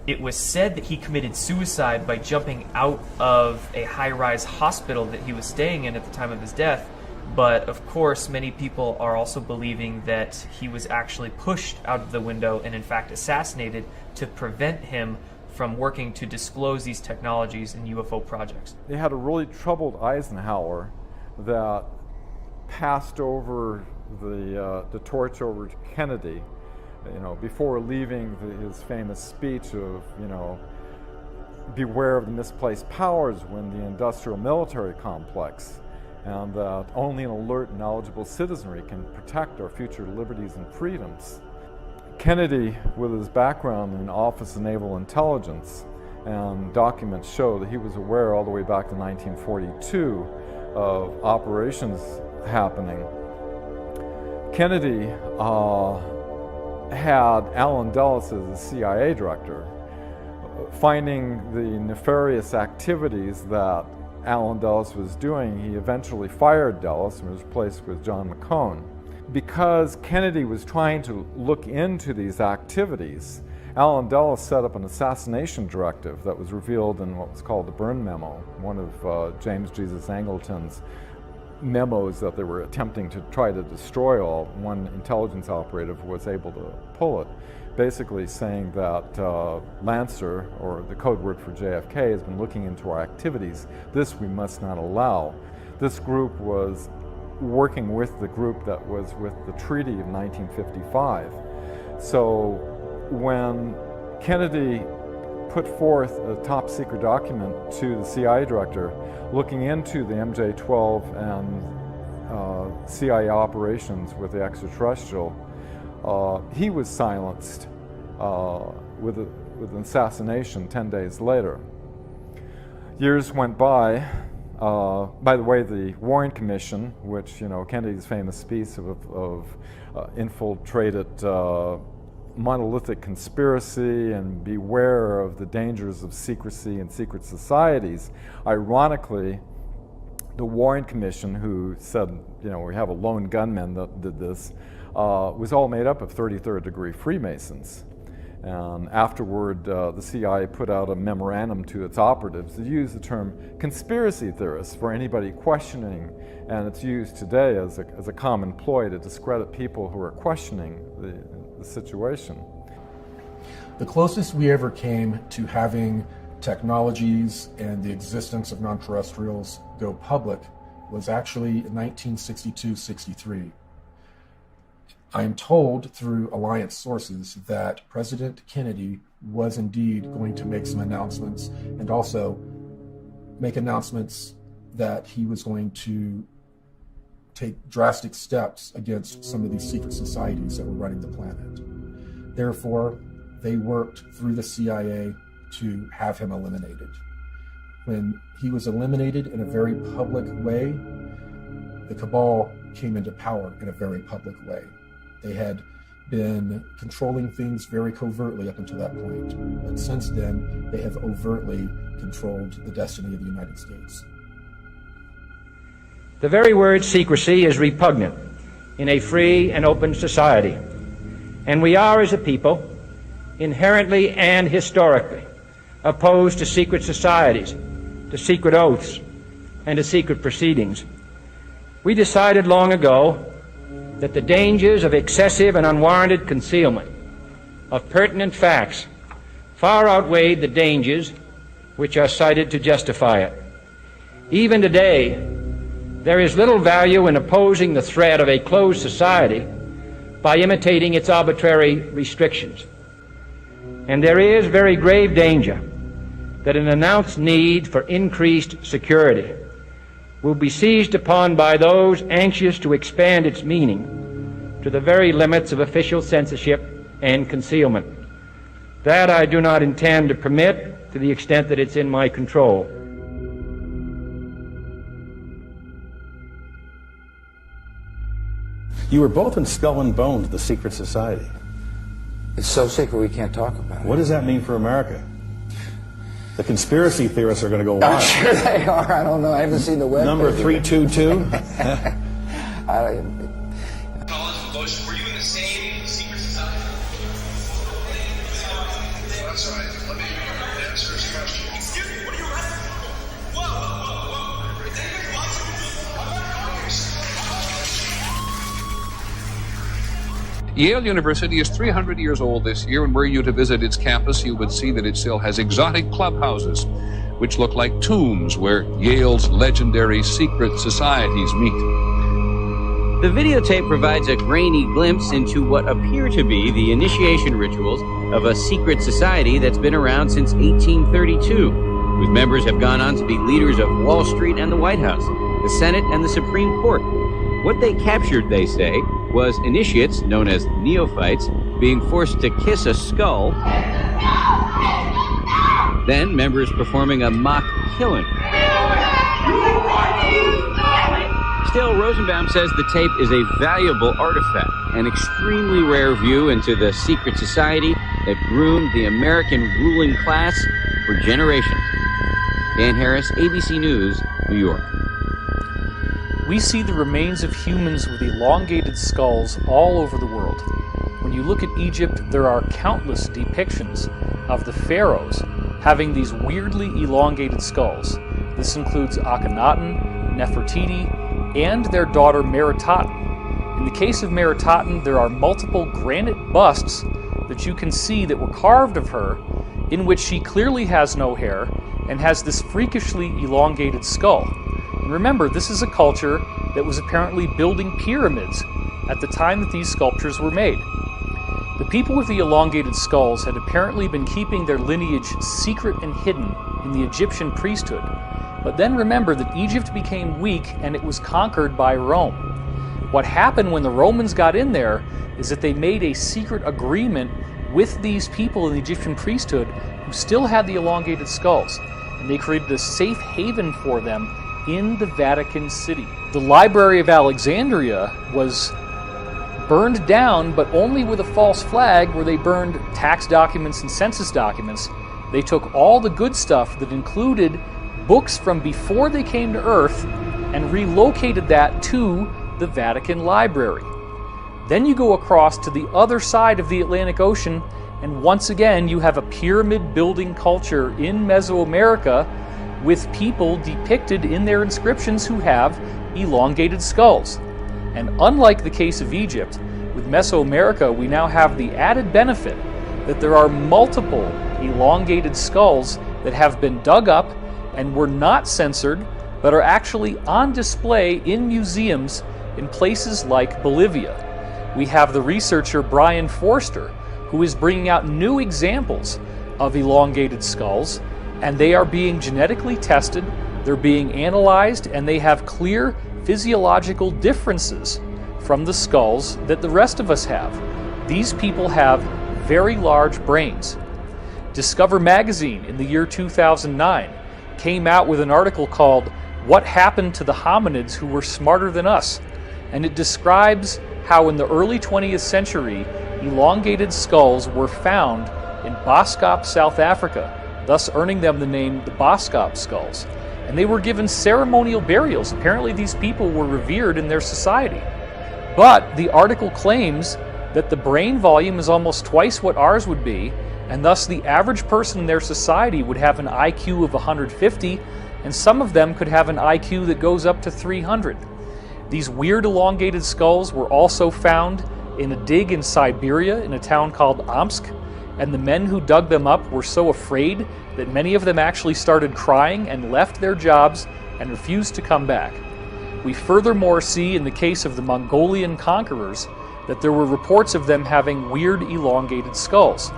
Speaker 6: It was said that he committed suicide by jumping out of a high-rise hospital that he was staying in at the time of his death, but of course many people are also believing that he was actually pushed out of the window and in fact assassinated to prevent him from working to disclose these technologies in UFO projects.
Speaker 8: They had a really troubled Eisenhower that passed over the torch over to Kennedy, before leaving his famous speech of, beware of the misplaced powers when the industrial military complex, and that only an alert and knowledgeable citizenry can protect our future liberties and freedoms. Kennedy, with his background in Office of Naval Intelligence, and documents show that he was aware all the way back to 1942 of operations happening. Kennedy had Allen Dulles as the CIA director. Finding the nefarious activities that Allen Dulles was doing, he eventually fired Dulles and was replaced with John McCone. Because Kennedy was trying to look into these activities, Allen Dulles set up an assassination directive that was revealed in what was called the Byrne Memo, one of James Jesus Angleton's memos that they were attempting to try to destroy all. One intelligence operative was able to pull it, basically saying that Lancer, or the code word for JFK, has been looking into our activities. This we must not allow. This group was working with the group that was with the Treaty of 1955. So when Kennedy put forth a top secret document to the CIA director looking into the MJ-12 and CIA operations with the extraterrestrial, he was silenced with an assassination 10 days later. Years went by. By the way, the Warren Commission, which, Kennedy's famous piece of infiltrated monolithic conspiracy and beware of the dangers of secrecy and secret societies, ironically, the Warren Commission, who said, we have a lone gunman that did this, was all made up of 33rd degree Freemasons. And afterward, the CIA put out a memorandum to its operatives to use the term conspiracy theorists for anybody questioning, and it's used today as a common ploy to discredit people who are questioning the situation.
Speaker 5: The closest we ever came to having technologies and the existence of non-terrestrials go public was actually in 1962-63. I am told through Alliance sources that President Kennedy was indeed going to make some announcements, and also make announcements that he was going to take drastic steps against some of these secret societies that were running the planet. Therefore, they worked through the CIA to have him eliminated. When he was eliminated in a very public way, the cabal came into power in a very public way. They had been controlling things very covertly up until that point, but since then, they have overtly controlled the destiny of the United States.
Speaker 17: The very word secrecy is repugnant in a free and open society, and we are, as a people, inherently and historically opposed to secret societies, to secret oaths, and to secret proceedings. We decided long ago that the dangers of excessive and unwarranted concealment of pertinent facts far outweighed the dangers which are cited to justify it. Even today, there is little value in opposing the threat of a closed society by imitating its arbitrary restrictions. And there is very grave danger that an announced need for increased security will be seized upon by those anxious to expand its meaning to the very limits of official censorship and concealment. That I do not intend to permit to the extent that it's in my control.
Speaker 18: You were both in Skull and Bones, the secret society.
Speaker 19: It's so secret we can't talk about it.
Speaker 18: What does that mean for America? The conspiracy theorists are going to go wild.
Speaker 19: I'm sure they are. I don't know. I haven't seen the web.
Speaker 18: Number 322?
Speaker 19: Were
Speaker 20: you in the same secret society? That's right. Let me answer his question. Excuse me, what are you arresting? Whoa, whoa, whoa, whoa. Is anybody watching?
Speaker 21: Yale University is 300 years old this year, and were you to visit its campus, you would see that it still has exotic clubhouses, which look like tombs where Yale's legendary secret societies meet.
Speaker 1: The videotape provides a grainy glimpse into what appear to be the initiation rituals of a secret society that's been around since 1832, whose members have gone on to be leaders of Wall Street and the White House, the Senate and the Supreme Court. What they captured, they say, was initiates, known as neophytes, being forced to kiss a skull, then members performing a mock killing. Still, Rosenbaum says the tape is a valuable artifact, an extremely rare view into the secret society that groomed the American ruling class for generations. Dan Harris, ABC News, New York.
Speaker 4: We see the remains of humans with elongated skulls all over the world. When you look at Egypt, there are countless depictions of the pharaohs having these weirdly elongated skulls. This includes Akhenaten, Nefertiti, and their daughter Meritaten. In the case of Meritaten, there are multiple granite busts that you can see that were carved of her, in which she clearly has no hair and has this freakishly elongated skull. And remember, this is a culture that was apparently building pyramids at the time that these sculptures were made. The people with the elongated skulls had apparently been keeping their lineage secret and hidden in the Egyptian priesthood. But then remember that Egypt became weak and it was conquered by Rome. What happened when the Romans got in there is that they made a secret agreement with these people in the Egyptian priesthood who still had the elongated skulls, and they created a safe haven for them in the Vatican City. The Library of Alexandria was burned down, but only with a false flag, where they burned tax documents and census documents. They took all the good stuff that included books from before they came to Earth and relocated that to the Vatican Library. Then you go across to the other side of the Atlantic Ocean, and once again you have a pyramid building culture in Mesoamerica with people depicted in their inscriptions who have elongated skulls. And unlike the case of Egypt, with Mesoamerica we now have the added benefit that there are multiple elongated skulls that have been dug up and were not censored, but are actually on display in museums in places like Bolivia. We have the researcher Brian Forster, who is bringing out new examples of elongated skulls, and they are being genetically tested, they're being analyzed, and they have clear physiological differences from the skulls that the rest of us have. These people have very large brains. Discover magazine in the year 2009 came out with an article called "What Happened to the Hominids Who Were Smarter Than Us?" And it describes how in the early 20th century elongated skulls were found in Boskop, South Africa, thus earning them the name the Boskop skulls. And they were given ceremonial burials. Apparently these people were revered in their society. But the article claims that the brain volume is almost twice what ours would be, and thus the average person in their society would have an IQ of 150, and some of them could have an IQ that goes up to 300. These weird elongated skulls were also found in a dig in Siberia in a town called Omsk, and the men who dug them up were so afraid that many of them actually started crying and left their jobs and refused to come back. We furthermore see in the case of the Mongolian conquerors that there were reports of them having weird elongated skulls.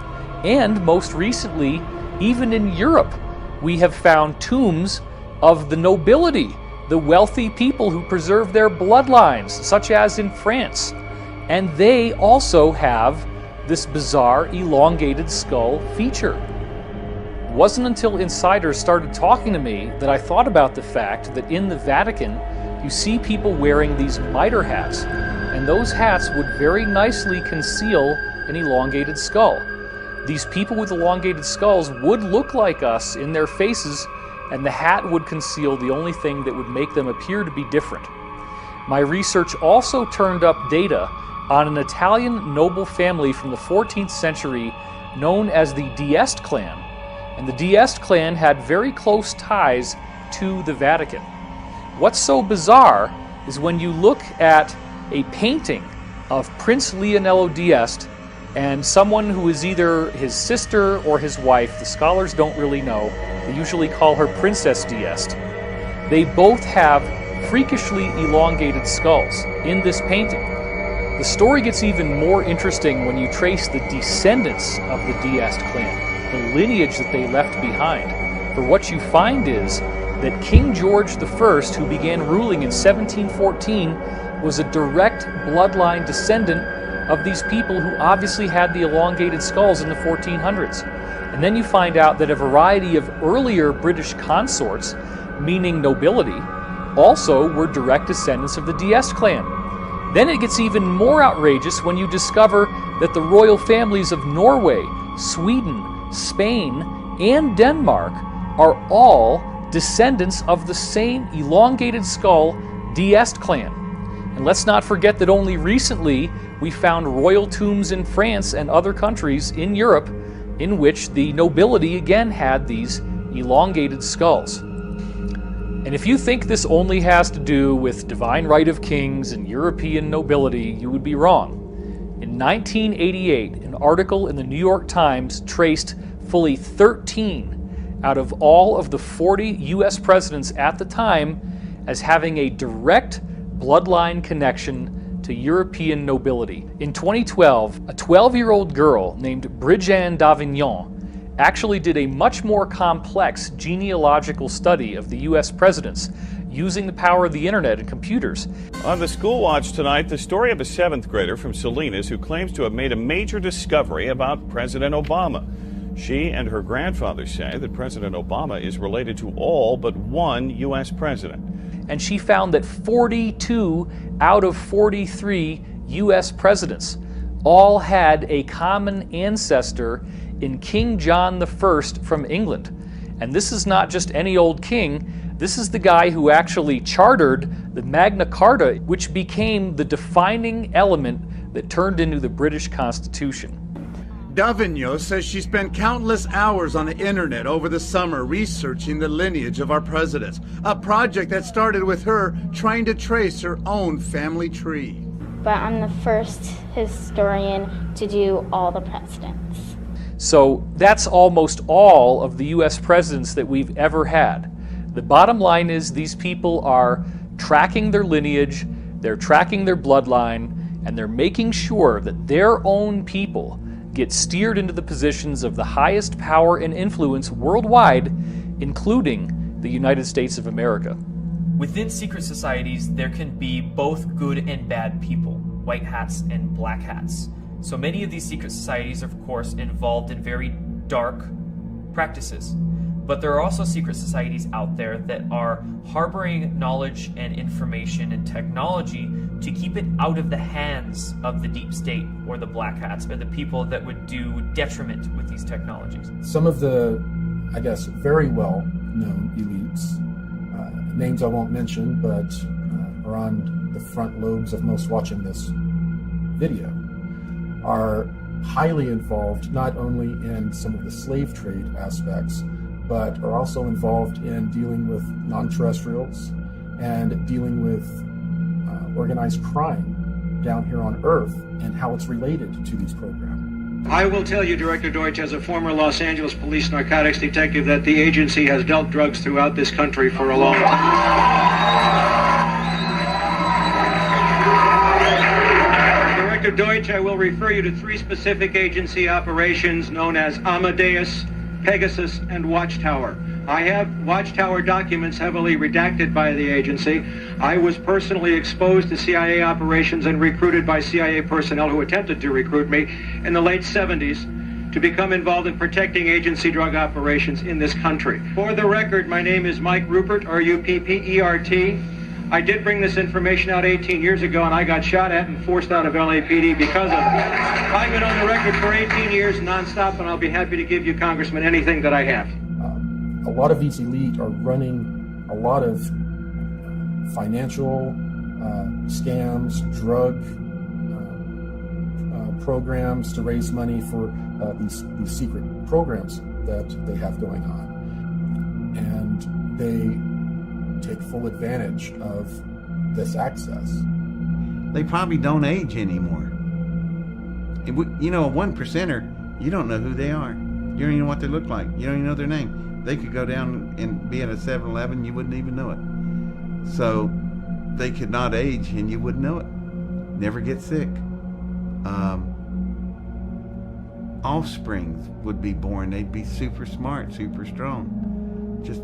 Speaker 4: And most recently, even in Europe, we have found tombs of the nobility, the wealthy people who preserve their bloodlines, such as in France. And they also have this bizarre elongated skull feature. It wasn't until insiders started talking to me that I thought about the fact that in the Vatican, you see people wearing these mitre hats, and those hats would very nicely conceal an elongated skull. These people with elongated skulls would look like us in their faces, and the hat would conceal the only thing that would make them appear to be different. My research also turned up data on an Italian noble family from the 14th century known as the d'Este clan. And the d'Este clan had very close ties to the Vatican. What's so bizarre is when you look at a painting of Prince Leonello d'Este and someone who is either his sister or his wife, the scholars don't really know, they usually call her Princess d'Este. They both have freakishly elongated skulls in this painting. The story gets even more interesting when you trace the descendants of the Diaz clan, the lineage that they left behind. For what you find is that King George I, who began ruling in 1714, was a direct bloodline descendant of these people who obviously had the elongated skulls in the 1400s. And then you find out that a variety of earlier British consorts, meaning nobility, also were direct descendants of the Diaz clan. Then it gets even more outrageous when you discover that the royal families of Norway, Sweden, Spain, and Denmark are all descendants of the same elongated skull Diaz clan. And let's not forget that only recently we found royal tombs in France and other countries in Europe in which the nobility again had these elongated skulls. And if you think this only has to do with divine right of kings and European nobility, you would be wrong. In 1988, an article in the New York Times traced fully 13 out of all of the 40 US presidents at the time as having a direct bloodline connection to European nobility. In 2012, a 12-year-old girl named Brigitte d'Avignon actually did a much more complex genealogical study of the US presidents using the power of the internet and computers.
Speaker 2: On the School Watch tonight, the story of a 7th grader from Salinas who claims to have made a major discovery about President Obama. She and her grandfather say that President Obama is related to all but one US president.
Speaker 4: And she found that 42 out of 43 US presidents all had a common ancestor in King John I from England. And this is not just any old king. This is the guy who actually chartered the Magna Carta, which became the defining element that turned into the British Constitution.
Speaker 22: D'Avignon says she spent countless hours on the internet over the summer researching the lineage of our presidents, a project that started with her trying to trace her own family tree.
Speaker 23: But I'm the first historian to do all the presidents.
Speaker 4: So that's almost all of the US presidents that we've ever had. The bottom line is these people are tracking their lineage, they're tracking their bloodline, and they're making sure that their own people get steered into the positions of the highest power and influence worldwide, including the United States of America.
Speaker 6: Within secret societies, there can be both good and bad people, white hats and black hats. So many of these secret societies are, of course, involved in very dark practices. But there are also secret societies out there that are harboring knowledge and information and technology to keep it out of the hands of the deep state or the black hats or the people that would do detriment with these technologies.
Speaker 5: Some of the, I guess, very well-known elites, names I won't mention, but are on the front lobes of most watching this video, are highly involved not only in some of the slave trade aspects, but are also involved in dealing with non-terrestrials and dealing with organized crime down here on Earth and how it's related to these programs.
Speaker 24: I will tell you, Director Deutsch, as a former Los Angeles police narcotics detective, that the agency has dealt drugs throughout this country for a long time. Director Deutsch, I will refer you to 3 specific agency operations known as Amadeus, Pegasus, and Watchtower. I have Watchtower documents heavily redacted by the agency. I was personally exposed to CIA operations and recruited by CIA personnel who attempted to recruit me in the late 70s to become involved in protecting agency drug operations in this country. For the record, my name is Mike Ruppert, R-U-P-P-E-R-T. I did bring this information out 18 years ago, and I got shot at and forced out of LAPD because of it. I've been on the record for 18 years nonstop, and I'll be happy to give you, Congressman, anything that I have.
Speaker 5: A lot of these elite are running a lot of financial scams, drug programs to raise money for these secret programs that they have going on. And they take full advantage of this access.
Speaker 25: They probably don't age anymore. You know, a 1%er, you don't know who they are. You don't even know what they look like. You don't even know their name. They could go down and be at a 7-Eleven, you wouldn't even know it. So they could not age and you wouldn't know it. Never get sick. Offsprings would be born. They'd be super smart, super strong. Just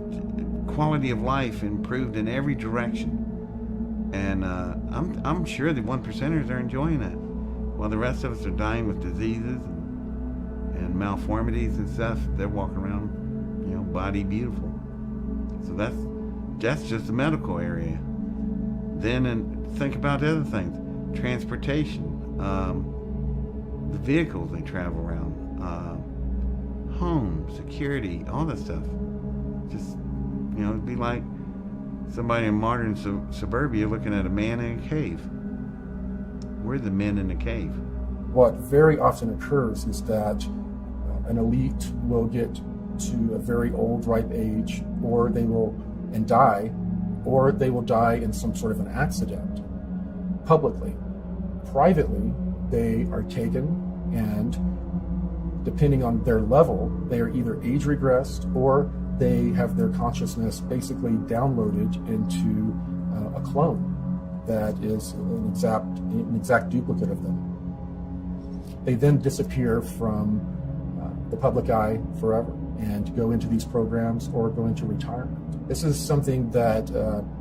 Speaker 25: quality of life improved in every direction. And I'm sure the 1%ers are enjoying that, while the rest of us are dying with diseases and malformities and stuff. They're walking around, body beautiful. So that's just the medical area. Then think about the other things: transportation, the vehicles they travel around, home, security, all that stuff. Just, it'd be like somebody in modern suburbia looking at a man in a cave. We're the men in the cave.
Speaker 5: What very often occurs is that an elite will get to a very old, ripe age, or they will die in some sort of an accident, publicly. Privately, they are taken, and depending on their level, they are either age regressed or they have their consciousness basically downloaded into a clone that is an exact duplicate of them. They then disappear from the public eye forever and go into these programs or go into retirement. This is something that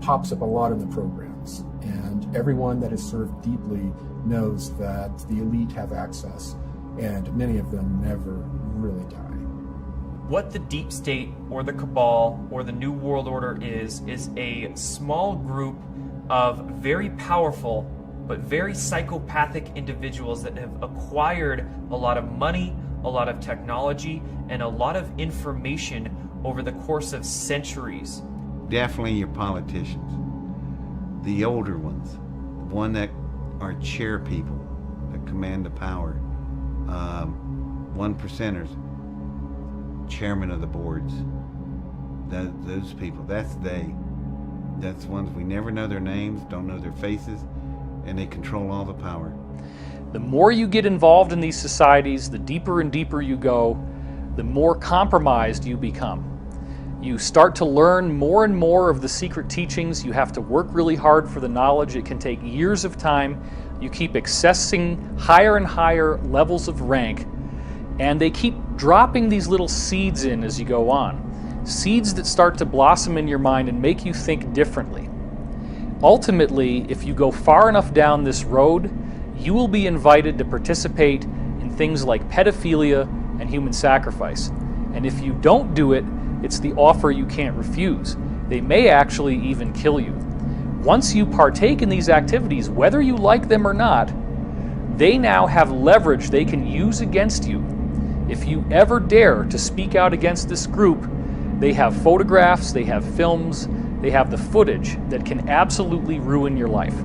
Speaker 5: pops up a lot in the programs, and everyone that is served deeply knows that the elite have access, and many of them never really die.
Speaker 6: What the deep state or the cabal or the New World Order is a small group of very powerful but very psychopathic individuals that have acquired a lot of money, a lot of technology, and a lot of information over the course of centuries.
Speaker 25: Definitely your politicians, the older ones, the one that are chair people that command the power, 1%ers, chairman of the boards, those people, that's ones we never know their names, don't know their faces, and they control all the power.
Speaker 4: The more you get involved in these societies, the deeper and deeper you go, the more compromised you become. You start to learn more and more of the secret teachings. You have to work really hard for the knowledge. It can take years of time. You keep accessing higher and higher levels of rank, and they keep dropping these little seeds in as you go on. Seeds that start to blossom in your mind and make you think differently. Ultimately, if you go far enough down this road, you will be invited to participate in things like pedophilia and human sacrifice. And if you don't do it, it's the offer you can't refuse. They may actually even kill you. Once you partake in these activities, whether you like them or not, they now have leverage they can use against you. If you ever dare to speak out against this group, they have photographs, they have films, they have the footage that can absolutely ruin your life.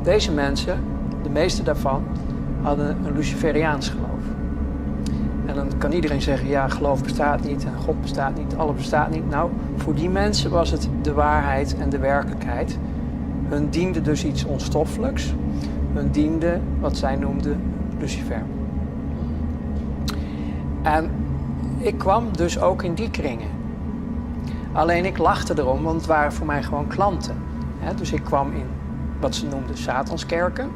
Speaker 3: Deze mensen, de meeste daarvan, hadden een Luciferiaans geloof. En dan kan iedereen zeggen, ja, geloof bestaat niet en God bestaat niet, alles bestaat niet. Nou, voor die mensen was het de waarheid en de werkelijkheid. Hun diende dus iets onstoffelijks. Hun diende wat zij noemden Lucifer. En ik kwam dus ook in die kringen. Alleen ik lachte erom, want het waren voor mij gewoon klanten. Dus ik kwam in wat ze noemden Satanskerken.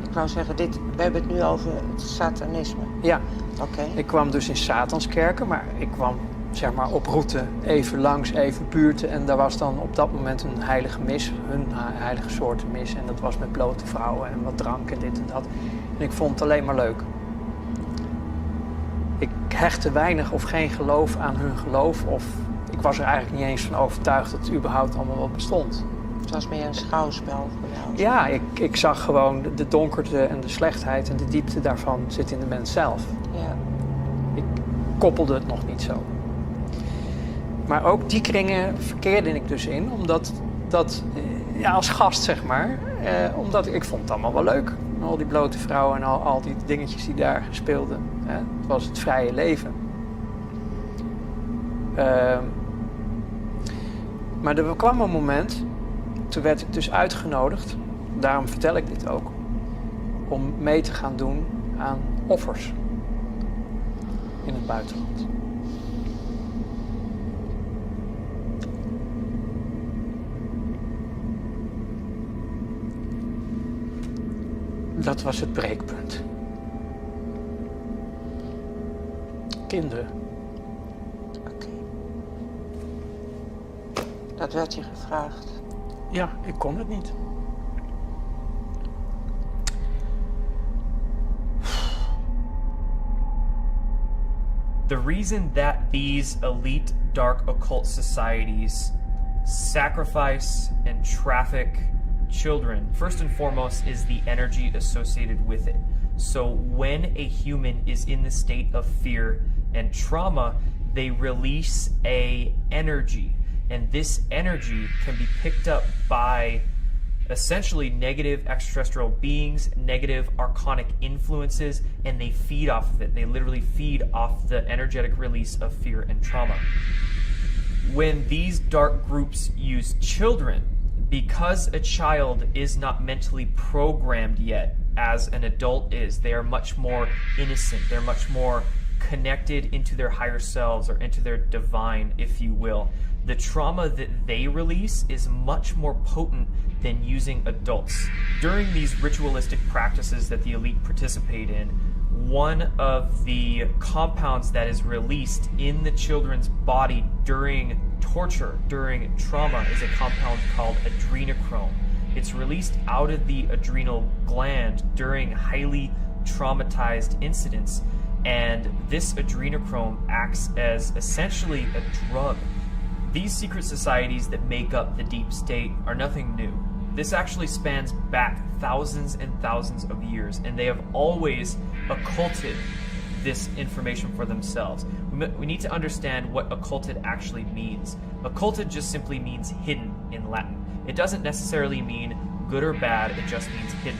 Speaker 7: Ik wou zeggen, we hebben het nu over het satanisme.
Speaker 3: Ja,
Speaker 7: oké.
Speaker 3: Ik kwam dus in Satanskerken, maar ik kwam zeg maar op route even langs, even buurten. En daar was dan op dat moment een heilige mis, een heilige soort mis. En dat was met blote vrouwen en wat drank en dit en dat. En ik vond het alleen maar leuk. Ik hechtte weinig of geen geloof aan hun geloof. Of ik was er eigenlijk niet eens van overtuigd dat het überhaupt allemaal wat bestond.
Speaker 7: Het was meer een schouwspel voor jou.
Speaker 3: Ja, ik zag gewoon de donkerte en de slechtheid en de diepte daarvan zit in de mens zelf.
Speaker 7: Ja.
Speaker 3: Ik koppelde het nog niet zo. Maar ook die kringen verkeerde ik dus in, omdat ja, als gast zeg maar, omdat ik vond het allemaal wel leuk. Al die blote vrouwen en al die dingetjes die daar speelden. Het was het vrije leven. Maar er kwam een moment, toen werd ik dus uitgenodigd, daarom vertel ik dit ook, om mee te gaan doen aan offers in het buitenland. Dat was het breekpunt. Kinderen.
Speaker 7: Oké. Dat werd je gevraagd.
Speaker 3: Ja, ik kon het niet.
Speaker 6: The reason that these elite dark occult societies sacrifice and traffic children, first and foremost, is the energy associated with it. So when a human is in the state of fear and trauma, they release a energy, and this energy can be picked up by essentially negative extraterrestrial beings, negative archonic influences, and they feed off of it. They literally feed off the energetic release of fear and trauma. When these dark groups use children, because a child is not mentally programmed yet as an adult is, they are much more innocent, they're much more connected into their higher selves or into their divine, if you will. The trauma that they release is much more potent than using adults. During these ritualistic practices that the elite participate in, one of the compounds that is released in the children's body during torture, during trauma, is a compound called adrenochrome. It's released out of the adrenal gland during highly traumatized incidents, and this adrenochrome acts as essentially a drug. These secret societies that make up the deep state are nothing new. This actually spans back thousands and thousands of years, and they have always occulted this information for themselves. We need to understand what occulted actually means. Occulted just simply means hidden in Latin. It doesn't necessarily mean good or bad, it just means hidden.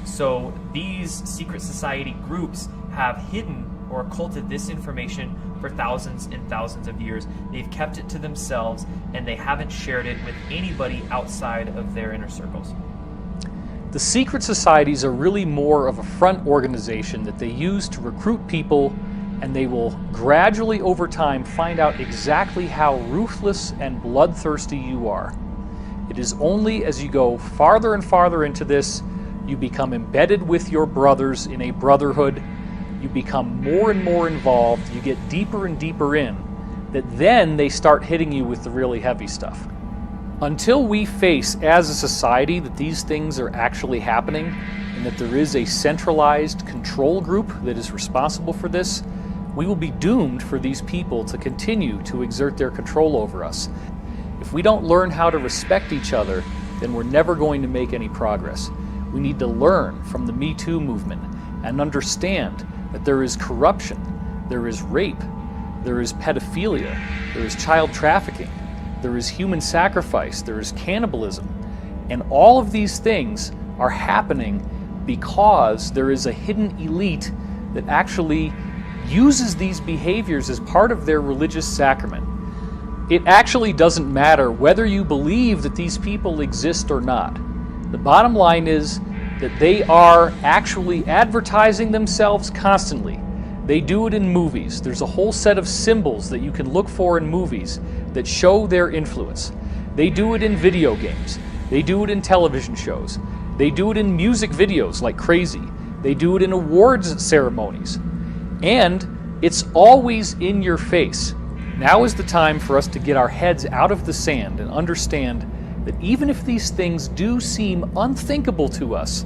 Speaker 6: So these secret society groups have hidden or occulted this information for thousands and thousands of years. They've kept it to themselves, and they haven't shared it with anybody outside of their inner circles.
Speaker 4: The secret societies are really more of a front organization that they use to recruit people, and they will gradually over time find out exactly how ruthless and bloodthirsty you are. It is only as you go farther and farther into this, you become embedded with your brothers in a brotherhood, you become more and more involved, you get deeper and deeper in, that then they start hitting you with the really heavy stuff. Until we face as a society that these things are actually happening and that there is a centralized control group that is responsible for this, we will be doomed for these people to continue to exert their control over us. If we don't learn how to respect each other, then we're never going to make any progress. We need to learn from the Me Too movement and understand that there is corruption, there is rape, there is pedophilia, there is child trafficking, there is human sacrifice, there is cannibalism. And all of these things are happening because there is a hidden elite that actually uses these behaviors as part of their religious sacrament. It actually doesn't matter whether you believe that these people exist or not. The bottom line is that they are actually advertising themselves constantly. They do it in movies. There's a whole set of symbols that you can look for in movies that show their influence. They do it in video games. They do it in television shows. They do it in music videos like crazy. They do it in awards ceremonies. And it's always in your face. Now is the time for us to get our heads out of the sand and understand that even if these things do seem unthinkable to us,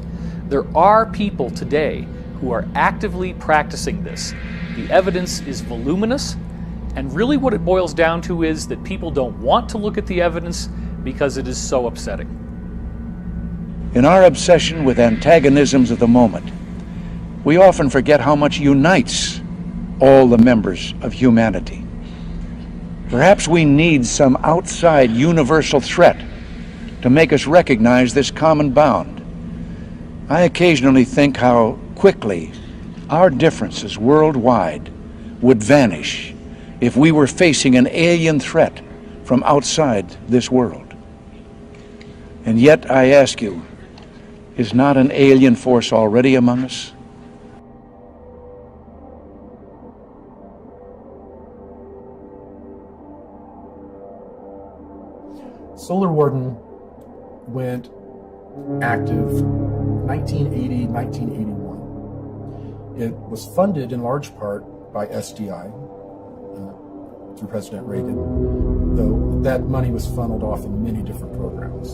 Speaker 4: there are people today who are actively practicing this. The evidence is voluminous, and really what it boils down to is that people don't want to look at the evidence because it is so upsetting.
Speaker 9: In our obsession with antagonisms of the moment, we often forget how much unites all the members of humanity. Perhaps we need some outside universal threat to make us recognize this common bound. I occasionally think how quickly our differences worldwide would vanish if we were facing an alien threat from outside this world. And yet, I ask you, is not an alien force already among us?
Speaker 5: Solar Warden went active 1980, 1981. It was funded in large part by SDI through President Reagan, though that money was funneled off in many different programs.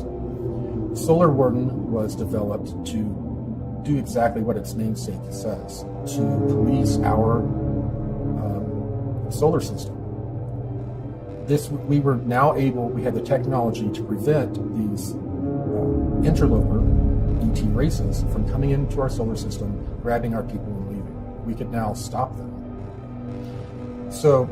Speaker 5: Solar Warden was developed to do exactly what its namesake says, to police our solar system. We were now able, we had the technology to prevent these interloper ET races from coming into our solar system, grabbing our people and leaving. We could now stop them. So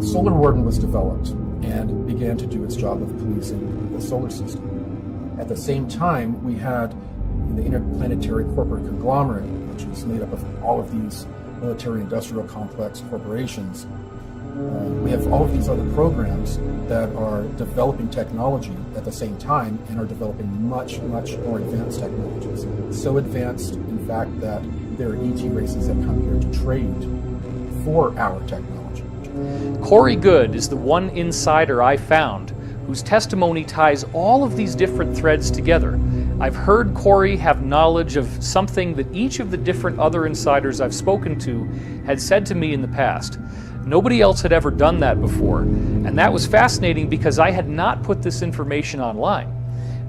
Speaker 5: Solar Warden was developed and began to do its job of policing the solar system. At the same time, we had the Interplanetary Corporate Conglomerate, which is made up of all of these military-industrial complex corporations. We have all of these other programs that are developing technology at the same time and are developing much, much more advanced technologies. So advanced, in fact, that there are ET races that come here to trade for our technology.
Speaker 4: Corey Good is the one insider I found whose testimony ties all of these different threads together. I've heard Corey have knowledge of something that each of the different other insiders I've spoken to had said to me in the past. Nobody else had ever done that before, and that was fascinating because I had not put this information online.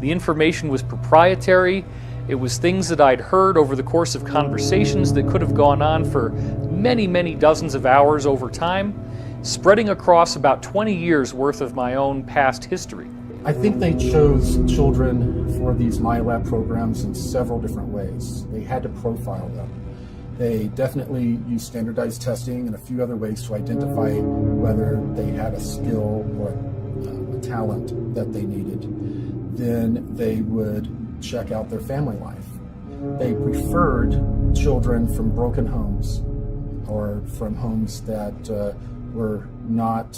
Speaker 4: The information was proprietary. It was things that I'd heard over the course of conversations that could have gone on for many, many dozens of hours over time, spreading across about 20 years worth of my own past history.
Speaker 5: I think they chose children for these MyLab programs in several different ways. They had to profile them. They definitely used standardized testing and a few other ways to identify whether they had a skill or a talent that they needed. Then they would check out their family life. They preferred children from broken homes or from homes that were not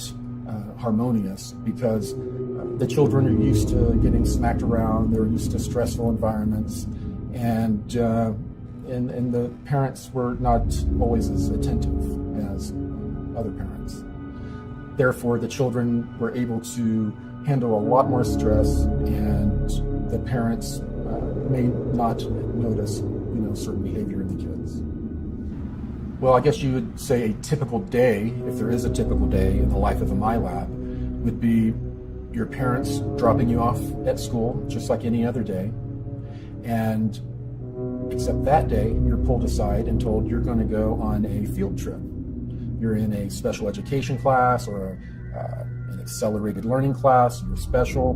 Speaker 5: harmonious because the children are used to getting smacked around, they're used to stressful environments, and the parents were not always as attentive as other parents. Therefore, the children were able to handle a lot more stress, and the parents may not notice, certain behavior in the kids. Well, I guess you would say a typical day, if there is a typical day in the life of a MyLab, would be your parents dropping you off at school, just like any other day, and except that day, you're pulled aside and told you're going to go on a field trip. You're in a special education class or an accelerated learning class, you're special.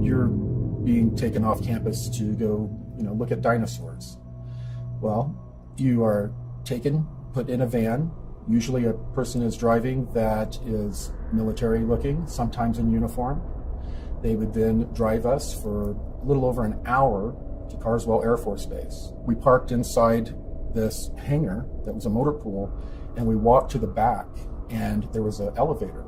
Speaker 5: You're being taken off campus to go, look at dinosaurs. Well, you are taken, put in a van. Usually a person is driving that is military looking, sometimes in uniform. They would then drive us for a little over an hour to Carswell Air Force Base. We parked inside this hangar that was a motor pool, and we walked to the back, and there was an elevator.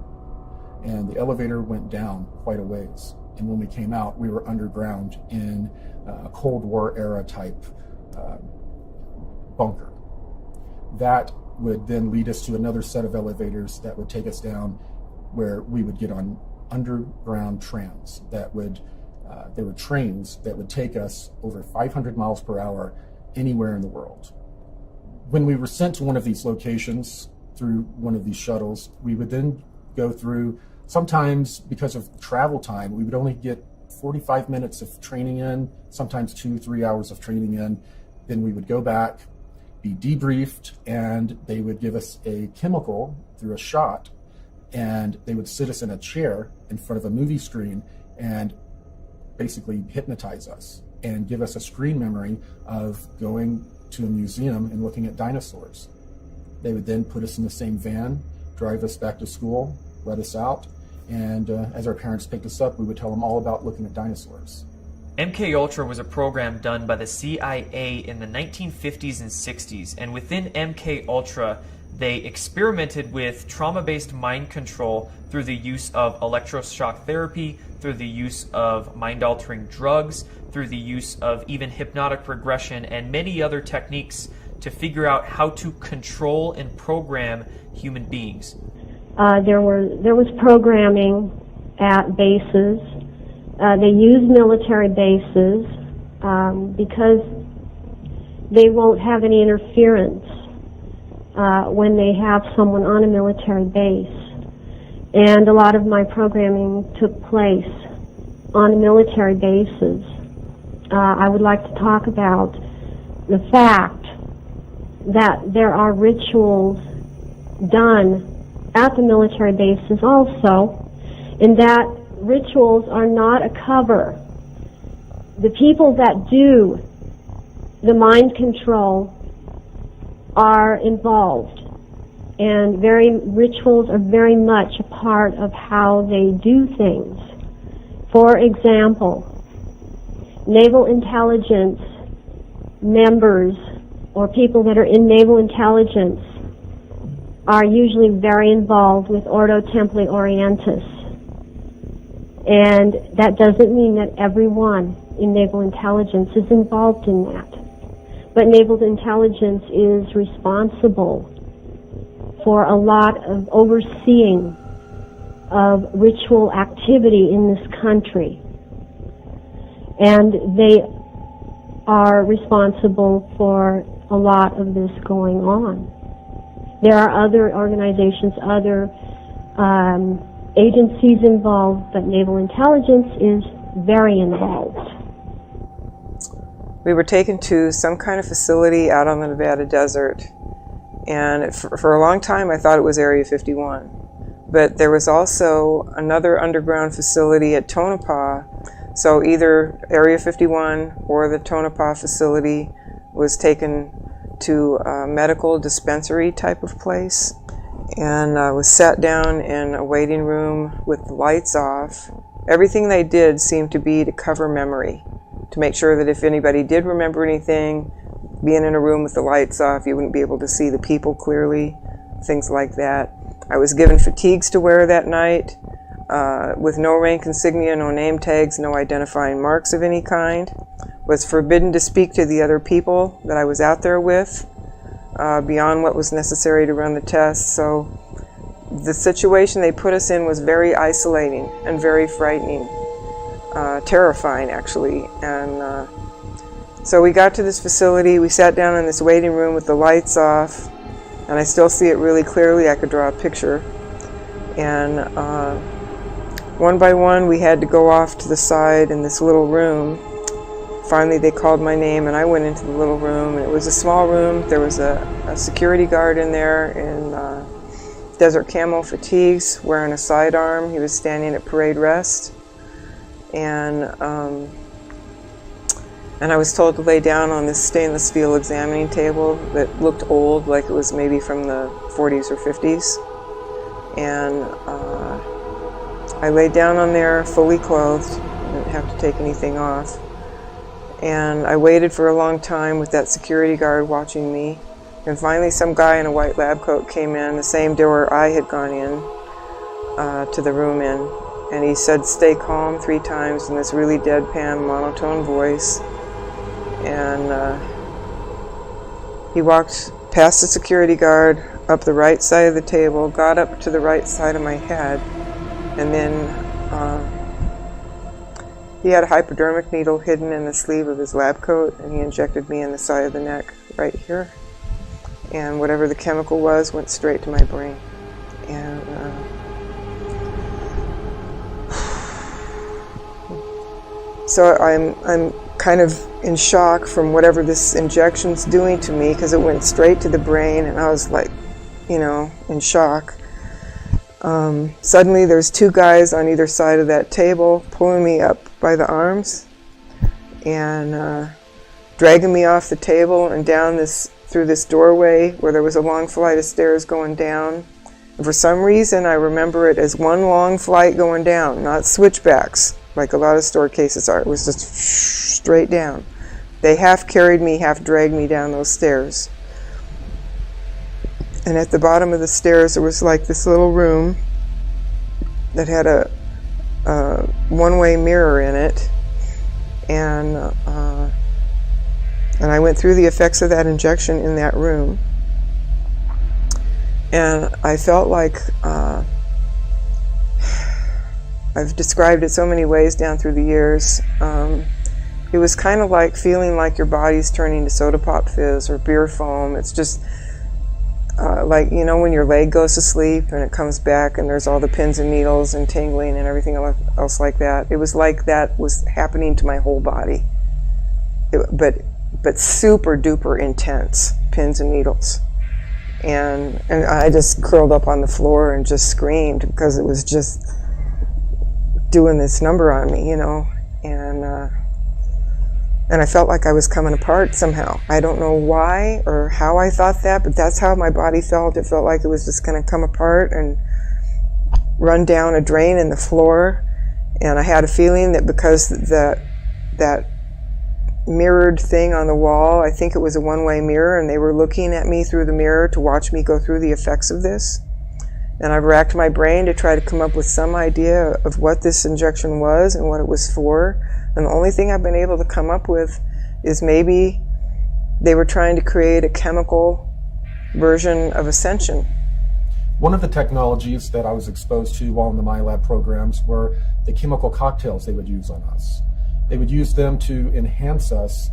Speaker 5: And the elevator went down quite a ways. And when we came out, we were underground in a Cold War era type bunker. That would then lead us to another set of elevators that would take us down where we would get on underground trams that would, there were trains that would take us over 500 miles per hour anywhere in the world. When we were sent to one of these locations through one of these shuttles, we would then go through, sometimes because of travel time, we would only get 45 minutes of training in, sometimes 2-3 hours of training in. Then we would go back, be debriefed, and they would give us a chemical through a shot, and they would sit us in a chair in front of a movie screen and basically hypnotize us and give us a screen memory of going to a museum and looking at dinosaurs. They would then put us in the same van, drive us back to school, let us out, and as our parents picked us up, we would tell them all about looking at dinosaurs.
Speaker 6: MKUltra was a program done by the CIA in the 1950s and 60s, and within MKUltra, they experimented with trauma-based mind control through the use of electroshock therapy, through the use of mind-altering drugs, through the use of even hypnotic regression and many other techniques to figure out how to control and program human beings.
Speaker 10: There was programming at bases. They used military bases because they won't have any interference when they have someone on a military base. And a lot of my programming took place on military bases. I would like to talk about the fact that there are rituals done at the military bases also, and that rituals are not a cover. The people that do the mind control are involved, and rituals are very much a part of how they do things. For example, naval intelligence members or people that are in naval intelligence are usually very involved with Ordo Templi Orientis. And that doesn't mean that everyone in naval intelligence is involved in that. But naval intelligence is responsible for a lot of overseeing of ritual activity in this country. And they are responsible for a lot of this going on. There are other organizations, other agencies involved, but naval intelligence is very involved.
Speaker 11: We were taken to some kind of facility out on the Nevada desert, and for a long time I thought it was Area 51. But there was also another underground facility at Tonopah, so either Area 51 or the Tonopah facility was taken to a medical dispensary type of place, and was sat down in a waiting room with the lights off. Everything they did seemed to be to cover memory, to make sure that if anybody did remember anything, being in a room with the lights off, you wouldn't be able to see the people clearly, things like that. I was given fatigues to wear that night, with no rank insignia, no name tags, no identifying marks of any kind. Was forbidden to speak to the other people that I was out there with, beyond what was necessary to run the test. So the situation they put us in was very isolating and very frightening, terrifying actually. And so we got to this facility, we sat down in this waiting room with the lights off, and I still see it really clearly. I could draw a picture. And one by one we had to go off to the side in this little room. Finally they called my name and I went into the little room, and it was a small room. There was a security guard in there in desert camo fatigues wearing a sidearm. He was standing at parade rest, and I was told to lay down on this stainless steel examining table that looked old, like it was maybe from the 40s or 50s. And I laid down on there fully clothed, didn't have to take anything off. And I waited for a long time with that security guard watching me. And finally some guy in a white lab coat came in, the same door I had gone in to the room in. And he said, "Stay calm," 3 times in this really deadpan, monotone voice. And he walked past the security guard, up the right side of the table, got up to the right side of my head, and then he had a hypodermic needle hidden in the sleeve of his lab coat, and he injected me in the side of the neck right here. And whatever the chemical was went straight to my brain. And so I'm kind of in shock from whatever this injection's doing to me, because it went straight to the brain, and I was like, you know, in shock. Suddenly there's 2 guys on either side of that table pulling me up by the arms and dragging me off the table and down through this doorway where there was a long flight of stairs going down. And for some reason I remember it as one long flight going down, not switchbacks like a lot of store cases are. It was just straight down. They half carried me, half dragged me down those stairs. And at the bottom of the stairs there was like this little room that had a one-way mirror in it, and I went through the effects of that injection in that room, and I felt like I've described it so many ways down through the years. It It was kind of like feeling like your body's turning to soda pop fizz or beer foam. It's just like, you know, when your leg goes to sleep and it comes back and there's all the pins and needles and tingling and everything else like that. It was like that was happening to my whole body. But super duper intense, pins and needles. And I just curled up on the floor and just screamed because it was just doing this number on me, you know. And I felt like I was coming apart somehow. I don't know why or how I thought that, but that's how my body felt. It felt like it was just going to come apart and run down a drain in the floor. And I had a feeling that because that mirrored thing on the wall, I think it was a one-way mirror, and they were looking at me through the mirror to watch me go through the effects of this. And I've racked my brain to try to come up with some idea of what this injection was and what it was for. And the only thing I've been able to come up with is maybe they were trying to create a chemical version of ascension.
Speaker 5: One of the technologies that I was exposed to while in the MyLab programs were the chemical cocktails they would use on us. They would use them to enhance us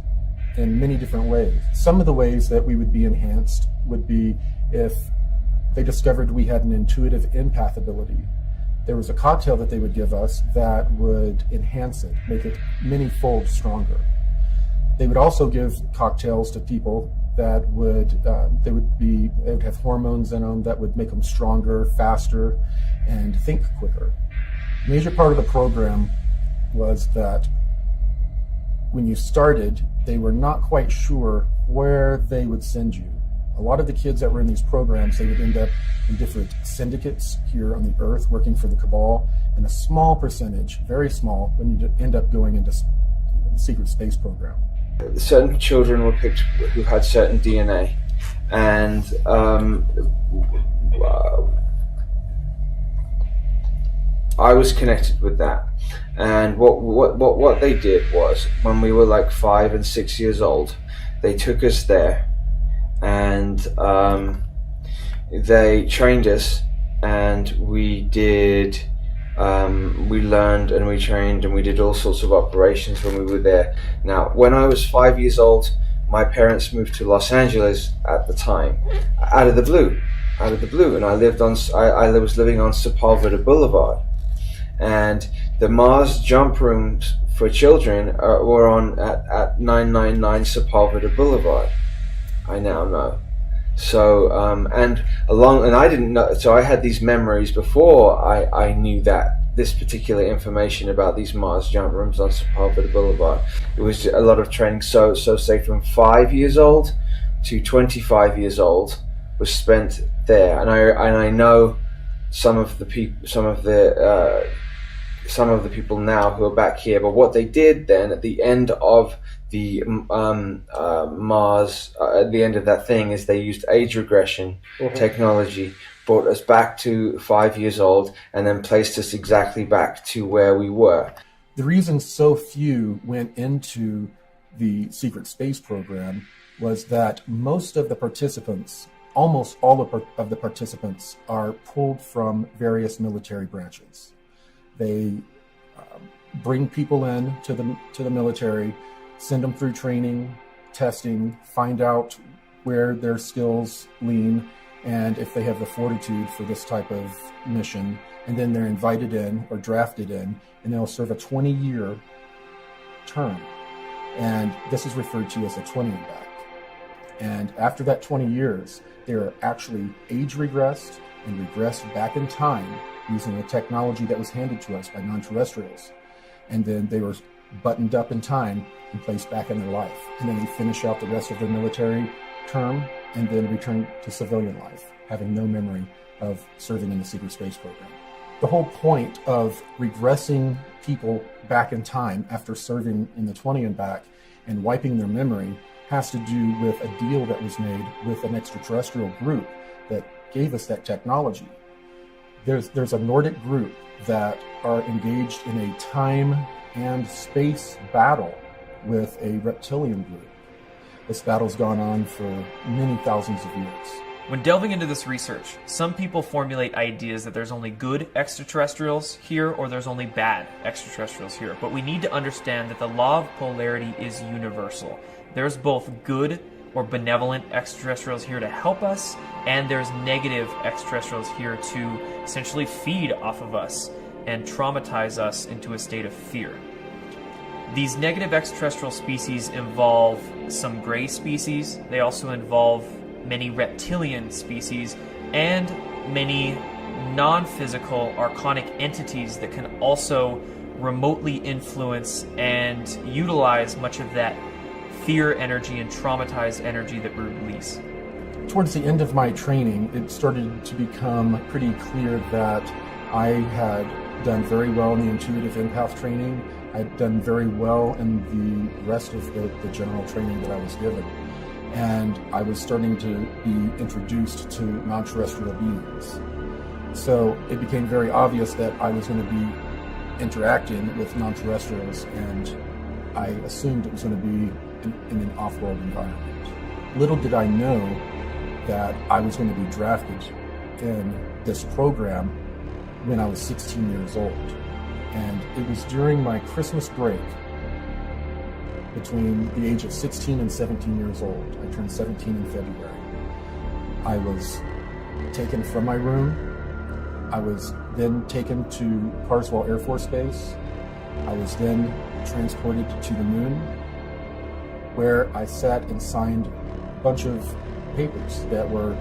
Speaker 5: in many different ways. Some of the ways that we would be enhanced would be if they discovered we had an intuitive empath ability. There was a cocktail that they would give us that would enhance it, make it many-fold stronger. They would also give cocktails to people that would have hormones in them that would make them stronger, faster, and think quicker. A major part of the program was that when you started, they were not quite sure where they would send you. A lot of the kids that were in these programs, they would end up in different syndicates here on the Earth working for the Cabal, and a small percentage, very small, when you end up going into the secret space program.
Speaker 12: Certain children were picked who had certain DNA, and I was connected with that. And what they did was, when we were like 5 and 6 years old, they took us there, and they trained us, and we did. We learned and we trained and we did all sorts of operations when we were there. Now, when I was 5 years old, my parents moved to Los Angeles at the time, out of the blue, and I was living on Sepulveda Boulevard, and the Mars jump rooms for children were on at 999 Sepulveda Boulevard. I now know. So and I didn't know, so I had these memories before I knew that this particular information about these Mars jump rooms on Sepulveda Boulevard. It was a lot of training. So say from 5 years old to 25 years old was spent there, and I know some of the people now who are back here. But what they did then at the end of the Mars, at the end of that thing, is they used age regression technology, brought us back to 5 years old, and then placed us exactly back to where we were.
Speaker 5: The reason so few went into the secret space program was that most of the participants, almost all of the participants, are pulled from various military branches. They bring people in to the military, send them through training, testing, find out where their skills lean, and if they have the fortitude for this type of mission, and then they're invited in or drafted in, and they'll serve a 20-year term. And this is referred to as a 20 and back. And after that 20 years, they're actually age regressed and regressed back in time using a technology that was handed to us by non-terrestrials. And then they were buttoned up in time and placed back in their life. And then they finish out the rest of their military term and then return to civilian life, having no memory of serving in the secret space program. The whole point of regressing people back in time after serving in the 20 and back and wiping their memory has to do with a deal that was made with an extraterrestrial group that gave us that technology. There's a Nordic group that are engaged in a time and space battle with a reptilian group. This battle's gone on for many thousands of years.
Speaker 6: When delving into this research, some people formulate ideas that there's only good extraterrestrials here or there's only bad extraterrestrials here. But we need to understand that the law of polarity is universal. There's both good or benevolent extraterrestrials here to help us, and there's negative extraterrestrials here to essentially feed off of us and traumatize us into a state of fear. These negative extraterrestrial species involve some gray species. They also involve many reptilian species and many non-physical archonic entities that can also remotely influence and utilize much of that fear energy and traumatized energy that we release.
Speaker 5: Towards the end of my training, it started to become pretty clear that I had done very well in the intuitive empath training. I'd done very well in the rest of the general training that I was given. And I was starting to be introduced to non-terrestrial beings. So it became very obvious that I was going to be interacting with non-terrestrials, and I assumed it was going to be in an off-world environment. Little did I know that I was going to be drafted in this program when I was 16 years old. And it was during my Christmas break, between the age of 16 and 17 years old. I turned 17 in February. I was taken from my room. I was then taken to Carswell Air Force Base. I was then transported to the moon, where I sat and signed a bunch of papers that were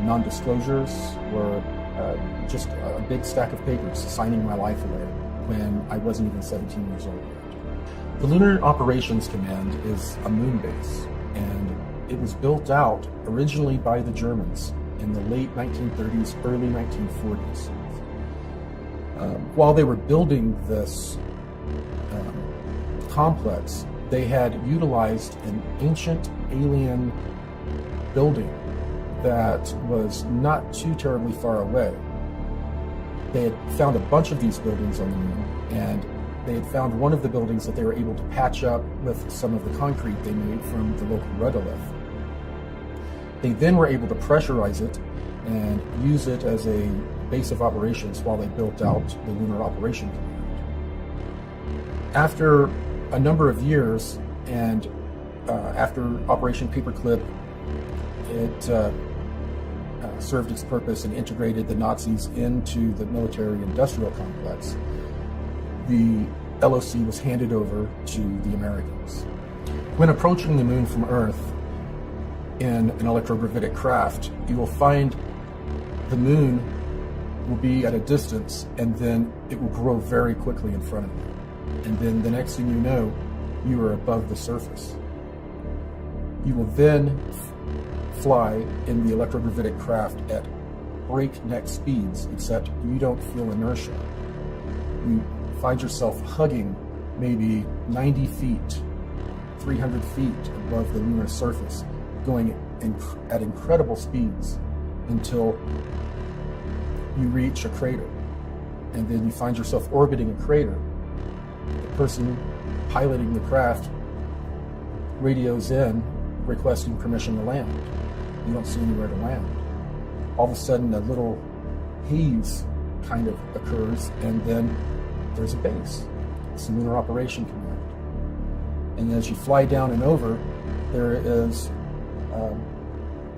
Speaker 5: non-disclosures, were just a big stack of papers signing my life away when I wasn't even 17 years old yet. The Lunar Operations Command is a moon base, and it was built out originally by the Germans in the late 1930s, early 1940s. While they were building this complex, they had utilized an ancient alien building that was not too terribly far away. They had found a bunch of these buildings on the moon, and they had found one of the buildings that they were able to patch up with some of the concrete they made from the local regolith. They then were able to pressurize it and use it as a base of operations while they built out the Lunar Operation Command. After a number of years, and after Operation Paperclip, it served its purpose and integrated the Nazis into the military-industrial complex, the LOC was handed over to the Americans. When approaching the moon from Earth in an electrogravitic craft, you will find the moon will be at a distance, and then it will grow very quickly in front of you. And then the next thing you know, you are above the surface. You will then fly in the electrogravitic craft at breakneck speeds, except you don't feel inertia. You find yourself hugging maybe 90 feet, 300 feet above the lunar surface, going at incredible speeds until you reach a crater. And then you find yourself orbiting a crater. The person piloting the craft radios in, requesting permission to land. You don't see anywhere to land. All of a sudden, a little haze kind of occurs, and then there's a base. It's the Lunar Operation Command. And as you fly down and over, there is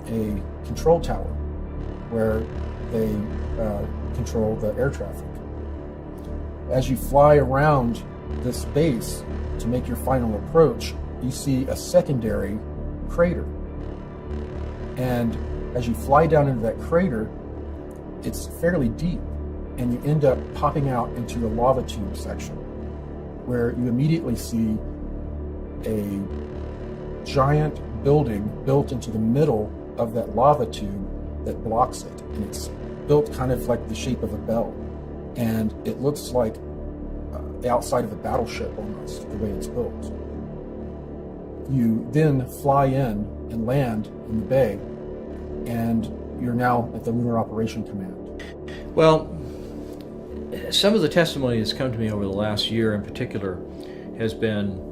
Speaker 5: a control tower where they control the air traffic. As you fly around this base to make your final approach, you see a secondary crater. And as you fly down into that crater, it's fairly deep, and you end up popping out into the lava tube section, where you immediately see a giant building built into the middle of that lava tube that blocks it. And it's built kind of like the shape of a bell. And it looks like the outside of a battleship almost, the way it's built. You then fly in and land in the bay, and you're now at the Lunar Operation Command.
Speaker 8: Well, some of the testimony that's come to me over the last year in particular has been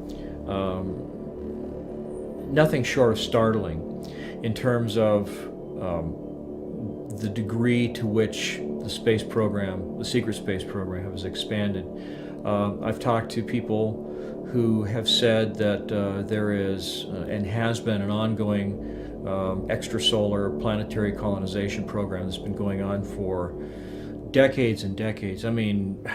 Speaker 8: nothing short of startling in terms of the degree to which the space program, the secret space program, has expanded. I've talked to people who have said that there is and has been an ongoing extrasolar planetary colonization program that's been going on for decades and decades. I mean,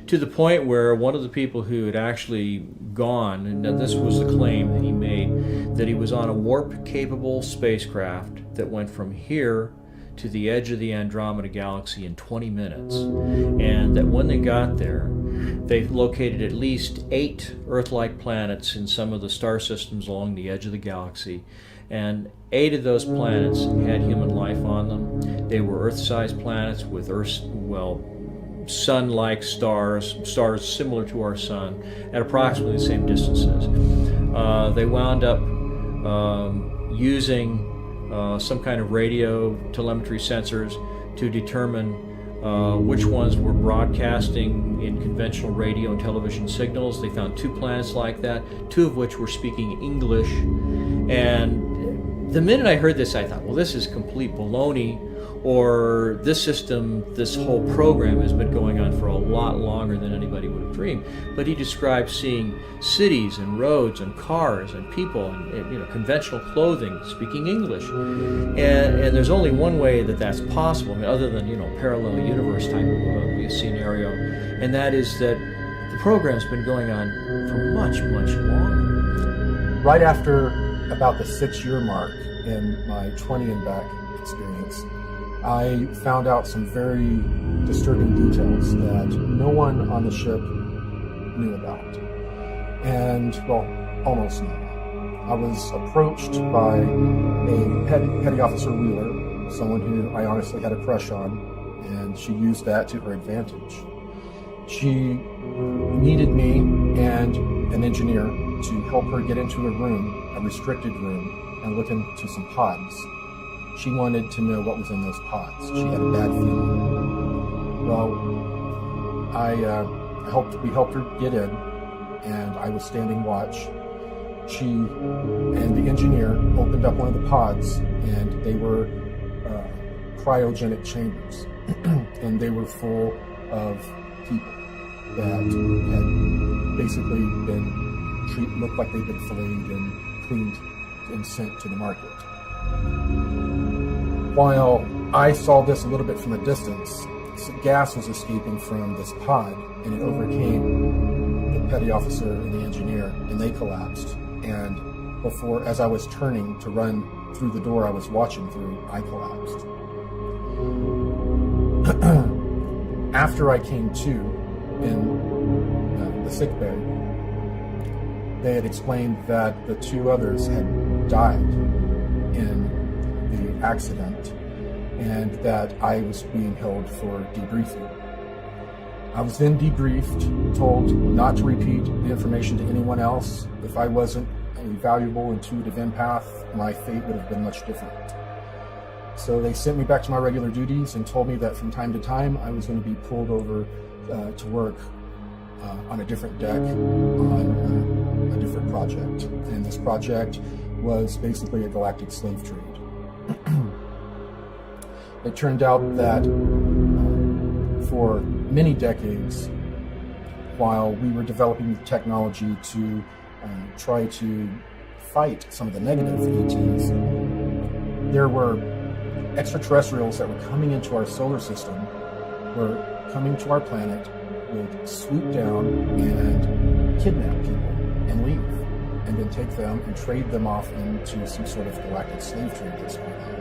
Speaker 8: to the point where one of the people who had actually gone, and this was the claim that he made, that he was on a warp-capable spacecraft that went from here to the edge of the Andromeda Galaxy in 20 minutes, and that when they got there, they located at least 8 Earth-like planets in some of the star systems along the edge of the galaxy, and 8 of those planets had human life on them. They were Earth-sized planets with sun-like stars similar to our sun, at approximately the same distances. They wound up using some kind of radio telemetry sensors to determine which ones were broadcasting in conventional radio and television signals. They found 2 planets like that, 2 of which were speaking English. And the minute I heard this, I thought, well, this is complete baloney, or this system, this whole program has been going on for a lot longer than anybody would have dreamed. But he described seeing cities and roads and cars and people and conventional clothing speaking English. And there's only one way that that's possible, I mean, other than parallel universe type of a scenario, and that is that the program's been going on for much, much longer.
Speaker 5: Right after about the 6-year mark in my 20 and back experience, I found out some very disturbing details that no one on the ship knew about. And, well, almost no one. I was approached by a petty officer Wheeler, someone who I honestly had a crush on, and she used that to her advantage. She needed me and an engineer to help her get into a room, a restricted room, and look into some pods. She wanted to know what was in those pods. She had a bad feeling. Well, we helped her get in, and I was standing watch. She and the engineer opened up one of the pods, and they were cryogenic chambers, and they were full of people that had basically looked like they'd been filleted and cleaned and sent to the market. While I saw this a little bit from a distance, gas was escaping from this pod, and it overcame the petty officer and the engineer, and they collapsed. And as I was turning to run through the door I was watching through, I collapsed. After I came to in the sick bay, they had explained that the 2 others had died in the accident, and that I was being held for debriefing. I was then debriefed, told not to repeat the information to anyone else. If I wasn't a valuable intuitive empath, my fate would have been much different. So they sent me back to my regular duties and told me that from time to time I was going to be pulled over to work on a different deck on a different project. And this project was basically a galactic slave trade. It turned out that for many decades, while we were developing the technology to try to fight some of the negative ETs, there were extraterrestrials that were coming into our solar system, were coming to our planet, would swoop down and kidnap people and leave, and then take them and trade them off into some sort of galactic slave trade that's going on.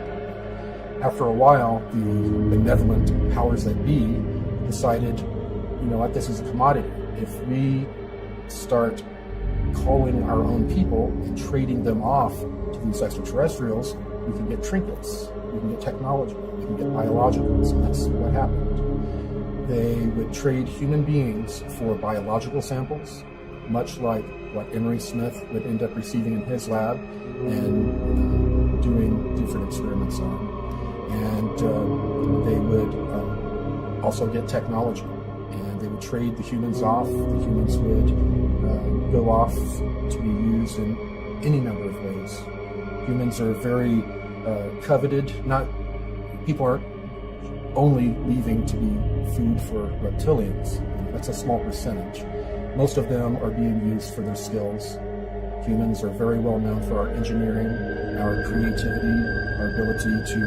Speaker 5: After a while, the benevolent powers that be decided, you know what, this is a commodity. If we start calling our own people and trading them off to these extraterrestrials, we can get trinkets, we can get technology, we can get biologicals, and that's what happened. They would trade human beings for biological samples, much like what Emery Smith would end up receiving in his lab and doing different experiments on. And they would also get technology, and they would trade the humans off. The humans would go off to be used in any number of ways. Humans are very coveted, not people aren't only leaving to be food for reptilians. That's a small percentage. Most of them are being used for their skills. Humans are very well known for our engineering, our creativity, our ability to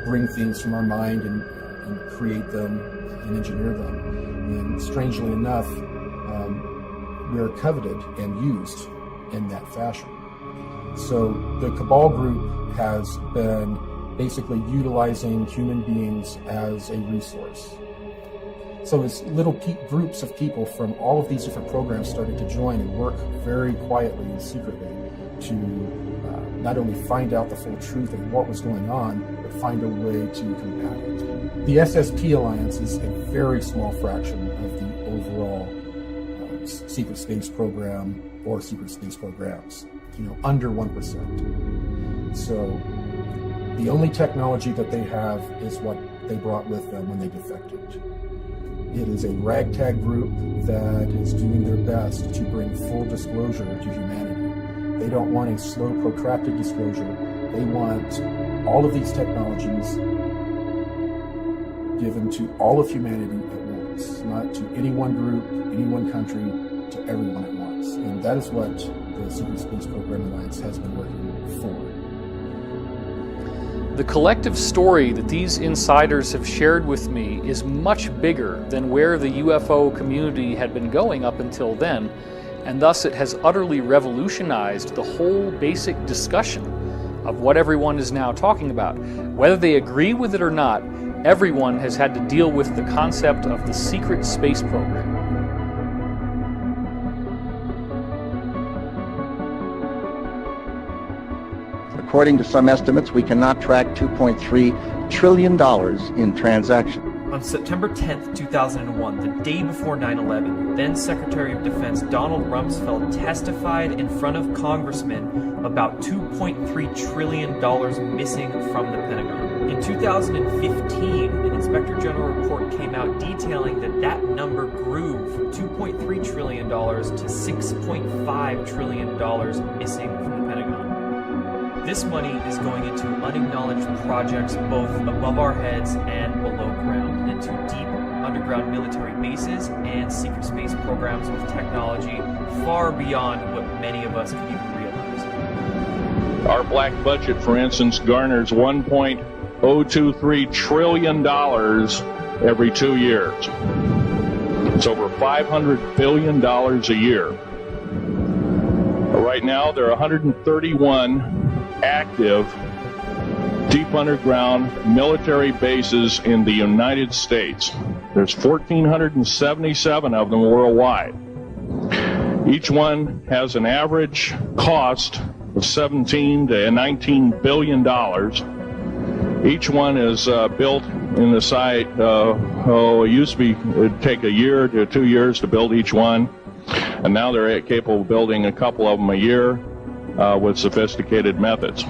Speaker 5: bring things from our mind and create them and engineer them. And strangely enough, we're coveted and used in that fashion. So the Cabal group has been basically utilizing human beings as a resource. So as little groups of people from all of these different programs started to join and work very quietly and secretly to not only find out the full truth of what was going on, but find a way to combat it. The SSP Alliance is a very small fraction of the overall secret space program or secret space programs, under 1%. So the only technology that they have is what they brought with them when they defected. It is a ragtag group that is doing their best to bring full disclosure to humanity. They don't want a slow, protracted disclosure. They want all of these technologies given to all of humanity at once, not to any one group, any one country, to everyone at once. And that is what the Secret Space Program Alliance has been working for.
Speaker 4: The collective story that these insiders have shared with me is much bigger than where the UFO community had been going up until then, and thus it has utterly revolutionized the whole basic discussion of what everyone is now talking about. Whether they agree with it or not, everyone has had to deal with the concept of the secret space program.
Speaker 13: According to some estimates, we cannot track $2.3 trillion in transactions.
Speaker 6: On September 10th, 2001, the day before 9/11, then Secretary of Defense Donald Rumsfeld testified in front of congressmen about $2.3 trillion missing from the Pentagon. In 2015, an Inspector General report came out detailing that number grew from $2.3 trillion to $6.5 trillion missing from the Pentagon. This money is going into unacknowledged projects both above our heads and below ground, into deep underground military bases and secret space programs with technology far beyond what many of us can even realize.
Speaker 14: Our black budget, for instance, garners $1.023 trillion every 2 years. It's over $500 billion a year. Right now, there are 131 active deep underground military bases in the United States. There's 1,477 of them worldwide. Each one has an average cost of 17 to 19 billion dollars. Each one is built in the site. It used to be it would take a year to 2 years to build each one, and now they're capable of building a couple of them a year. With sophisticated methods.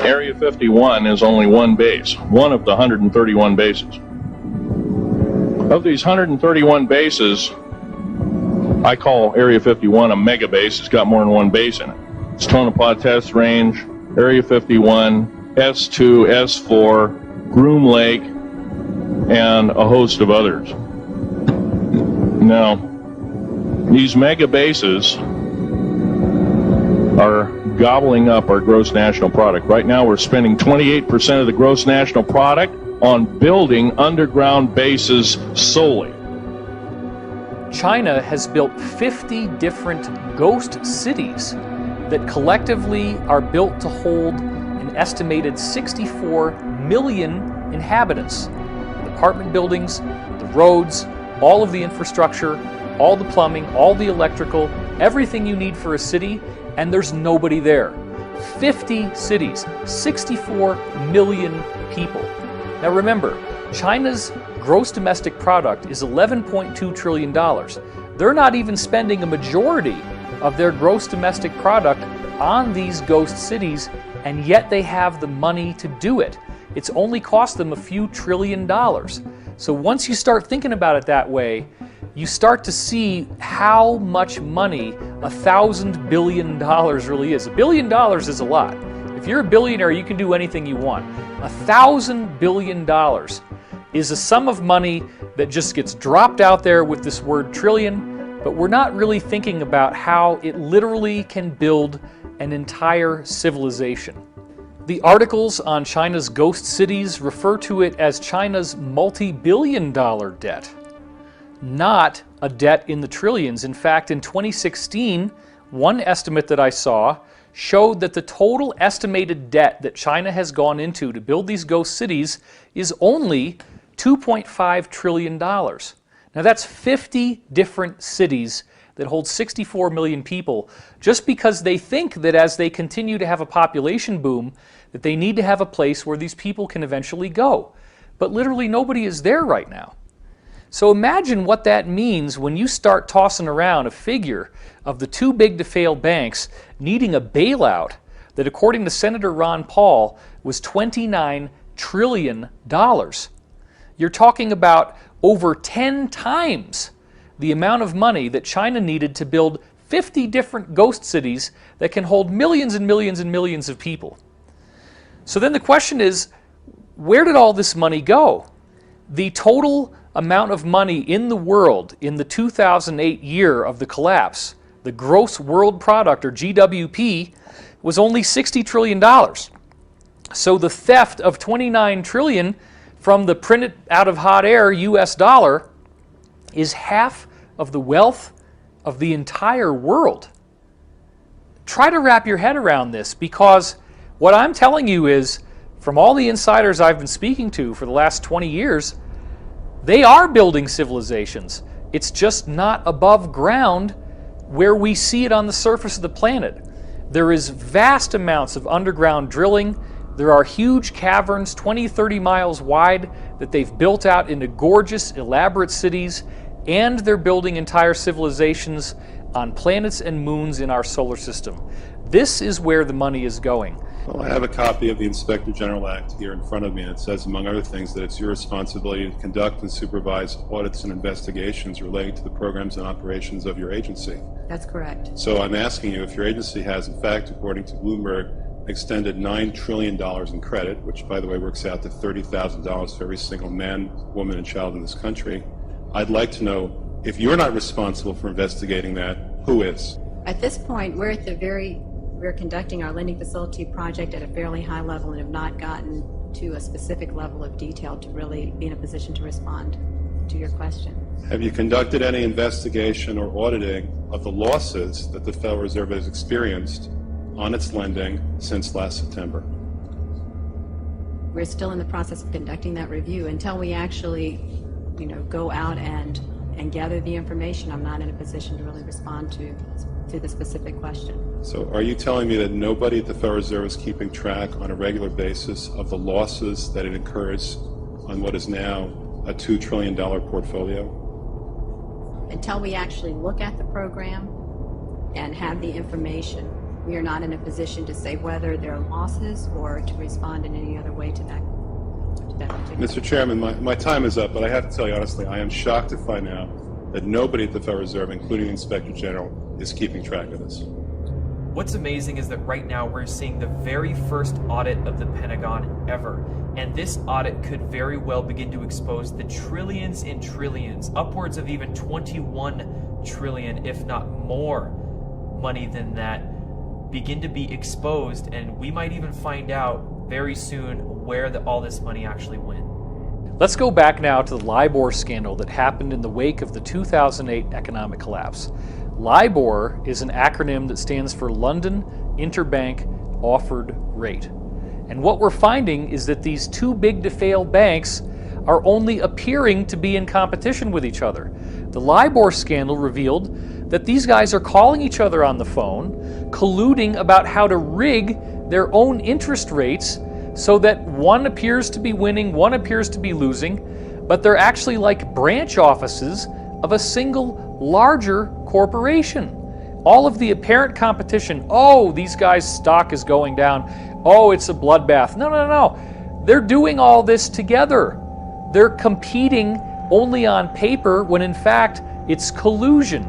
Speaker 14: Area 51 is only one base, one of the 131 bases. Of these 131 bases, I call Area 51 a mega base. It's got more than one base in it. It's Tonopah Test Range, Area 51, S2, S4, Groom Lake, and a host of others. Now, these mega bases are gobbling up our gross national product. Right now we're spending 28% of the gross national product on building underground bases solely.
Speaker 4: China has built 50 different ghost cities that collectively are built to hold an estimated 64 million inhabitants. The apartment buildings, the roads, all of the infrastructure, all the plumbing, all the electrical, everything you need for a city, and there's nobody there. 50 cities, 64 million people. Now remember, China's gross domestic product is $11.2 trillion. They're not even spending a majority of their gross domestic product on these ghost cities, and yet they have the money to do it. It's only cost them a few $1 trillion. So once you start thinking about it that way, you start to see how much money $1,000 billion really is. $1 billion is a lot. If you're a billionaire, you can do anything you want. $1,000 billion is a sum of money that just gets dropped out there with this word trillion, but we're not really thinking about how it literally can build an entire civilization. The articles on China's ghost cities refer to it as China's multi-billion-dollar debt, not a debt in the trillions. In fact, in 2016, one estimate that I saw showed that the total estimated debt that China has gone into to build these ghost cities is only $2.5 trillion. Now that's 50 different cities that hold 64 million people, just because they think that as they continue to have a population boom, that they need to have a place where these people can eventually go. But literally nobody is there right now. So imagine what that means when you start tossing around a figure of the too big to fail banks needing a bailout that, according to Senator Ron Paul, was $29 trillion. You're talking about over 10 times the amount of money that China needed to build 50 different ghost cities that can hold millions and millions and millions of people. So then the question is, where did all this money go? The total amount of money in the world in the 2008 year of the collapse, the gross world product, or GWP, was only $60 trillion. So the theft of $29 trillion from the printed out of hot air US dollar is half of the wealth of the entire world. Try to wrap your head around this, because what I'm telling you is, from all the insiders I've been speaking to for the last 20 years, they are building civilizations. It's just not above ground where we see it on the surface of the planet. There is vast amounts of underground drilling. There are huge caverns, 20, 30 miles wide, that they've built out into gorgeous, elaborate cities, and they're building entire civilizations on planets and moons in our solar system. This is where the money is going.
Speaker 15: Well, I have a copy of the Inspector General Act here in front of me, and it says, among other things, that it's your responsibility to conduct and supervise audits and investigations relating to the programs and operations of your agency.
Speaker 16: That's correct.
Speaker 15: So I'm asking you if your agency has, in fact, according to Bloomberg, extended $9 trillion in credit, which, by the way, works out to $30,000 for every single man, woman, and child in this country. I'd like to know, if you're not responsible for investigating that, who is?
Speaker 16: At this point, we're conducting our lending facility project at a fairly high level and have not gotten to a specific level of detail to really be in a position to respond to your question.
Speaker 15: Have you conducted any investigation or auditing of the losses that the Federal Reserve has experienced on its lending since last September?
Speaker 16: We're still in the process of conducting that review. Until we actually, go out and gather the information, I'm not in a position to really respond to the specific question.
Speaker 15: So are you telling me that nobody at the Federal Reserve is keeping track on a regular basis of the losses that it incurs on what is now a $2 trillion portfolio?
Speaker 16: Until we actually look at the program and have the information, we are not in a position to say whether there are losses or to respond in any other way to that.
Speaker 15: Mr. Chairman, my time is up, but I have to tell you honestly, I am shocked to find out that nobody at the Federal Reserve, including the Inspector General, is keeping track of this.
Speaker 6: What's amazing is that right now we're seeing the very first audit of the Pentagon ever. And this audit could very well begin to expose the trillions and trillions, upwards of even 21 trillion, if not more money than that, begin to be exposed. And we might even find out very soon where all this money actually went.
Speaker 4: Let's go back now to the LIBOR scandal that happened in the wake of the 2008 economic collapse. LIBOR is an acronym that stands for London Interbank Offered Rate. And what we're finding is that these too big to fail banks are only appearing to be in competition with each other. The LIBOR scandal revealed that these guys are calling each other on the phone, colluding about how to rig their own interest rates so that one appears to be winning, one appears to be losing, but they're actually like branch offices of a single larger corporation. All of the apparent competition, oh, these guys' stock is going down, oh, it's a bloodbath. No. They're doing all this together. They're competing only on paper when in fact it's collusion.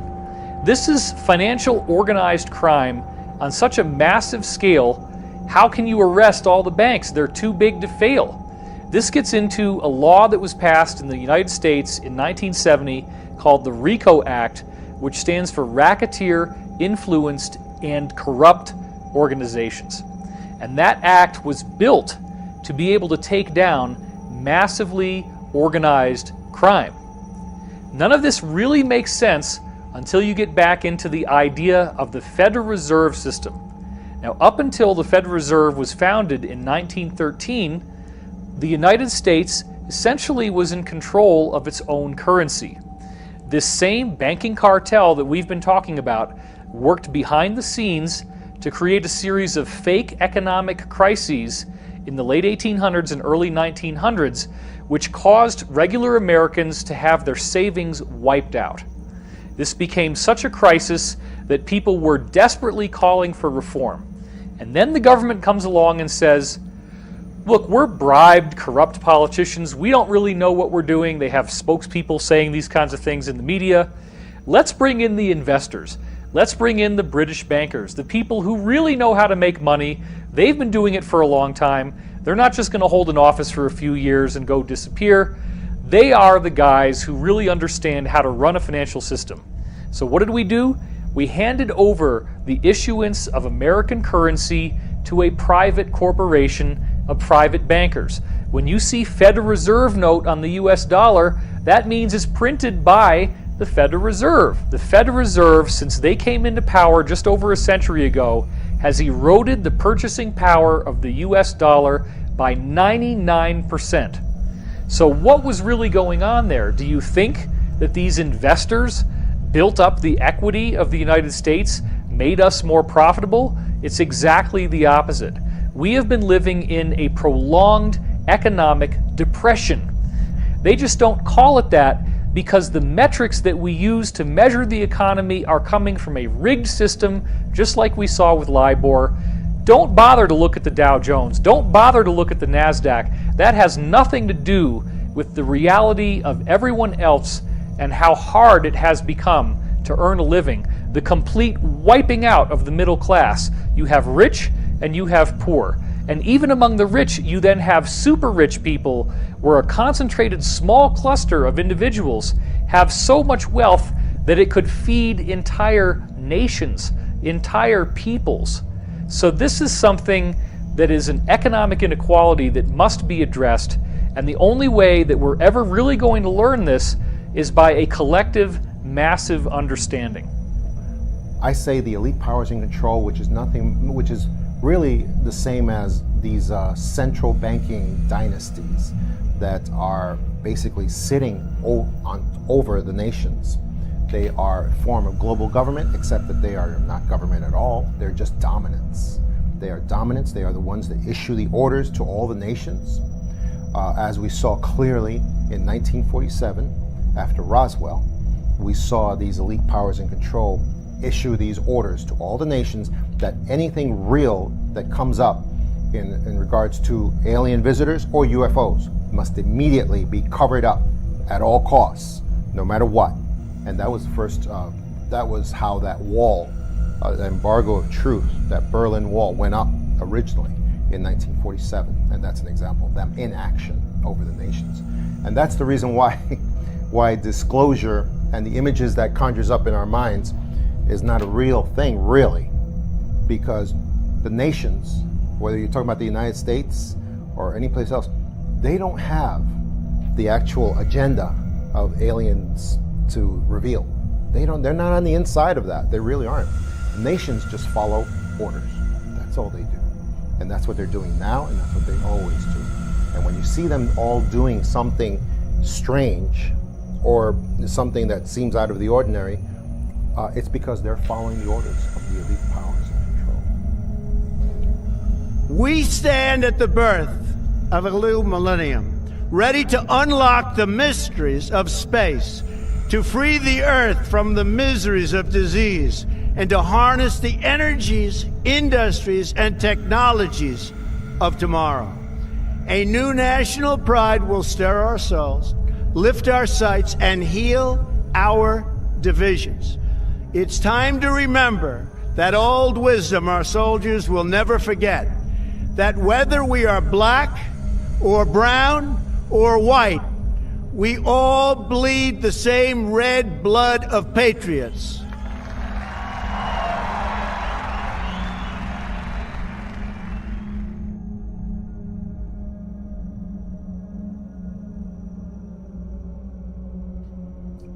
Speaker 4: This is financial organized crime on such a massive scale. How can you arrest all the banks? They're too big to fail. This gets into a law that was passed in the United States in 1970 called the RICO Act, which stands for Racketeer, Influenced, and Corrupt Organizations. And that act was built to be able to take down massively organized crime. None of this really makes sense until you get back into the idea of the Federal Reserve System. Now, up until the Federal Reserve was founded in 1913, the United States essentially was in control of its own currency. This same banking cartel that we've been talking about worked behind the scenes to create a series of fake economic crises in the late 1800s and early 1900s, which caused regular Americans to have their savings wiped out. This became such a crisis that people were desperately calling for reform. And then the government comes along and says, look, we're bribed, corrupt politicians. We don't really know what we're doing. They have spokespeople saying these kinds of things in the media. Let's bring in the investors. Let's bring in the British bankers, the people who really know how to make money. They've been doing it for a long time. They're not just going to hold an office for a few years and go disappear. They are the guys who really understand how to run a financial system. So what did we do? We handed over the issuance of American currency to a private corporation of private bankers. When you see Federal Reserve note on the US dollar, that means it's printed by the Federal Reserve. The Federal Reserve, since they came into power just over a century ago, has eroded the purchasing power of the US dollar by 99%. So what was really going on there? Do you think that these investors built up the equity of the United States, made us more profitable? It's exactly the opposite. We have been living in a prolonged economic depression. They just don't call it that because the metrics that we use to measure the economy are coming from a rigged system, just like we saw with LIBOR. Don't bother to look at the Dow Jones. Don't bother to look at the NASDAQ. That has nothing to do with the reality of everyone else and how hard it has become to earn a living. The complete wiping out of the middle class. You have rich and you have poor. And even among the rich, you then have super rich people where a concentrated small cluster of individuals have so much wealth that it could feed entire nations, entire peoples. So this is something that is an economic inequality that must be addressed. And the only way that we're ever really going to learn this is by a collective, massive understanding.
Speaker 17: I say the elite powers in control, which is really the same as these central banking dynasties that are basically sitting over the nations. They are a form of global government, except that they are not government at all. They're just dominants. They are dominants. They are the ones that issue the orders to all the nations. As we saw clearly in 1947, after Roswell, we saw these elite powers in control issue these orders to all the nations that anything real that comes up in regards to alien visitors or UFOs must immediately be covered up at all costs, no matter what. And that was the first, that was how that wall, the embargo of truth, that Berlin Wall went up originally in 1947. And that's an example of them in action over the nations. And that's the reason why disclosure and the images that conjures up in our minds is not a real thing, really, because the nations, whether you're talking about the United States or any place else, they don't have the actual agenda of aliens to reveal. They're not on the inside of that. They really aren't. Nations just follow orders. That's all they do. And that's what they're doing now, and that's what they always do. And when you see them all doing something strange or something that seems out of the ordinary, it's because they're following the orders of the elite powers in control.
Speaker 22: We stand at the birth of a new millennium, ready to unlock the mysteries of space, to free the Earth from the miseries of disease, and to harness the energies, industries, and technologies of tomorrow. A new national pride will stir our souls, lift our sights, and heal our divisions. It's time to remember that old wisdom our soldiers will never forget.
Speaker 1: that whether we are black or brown or white, we all bleed the same red blood of patriots.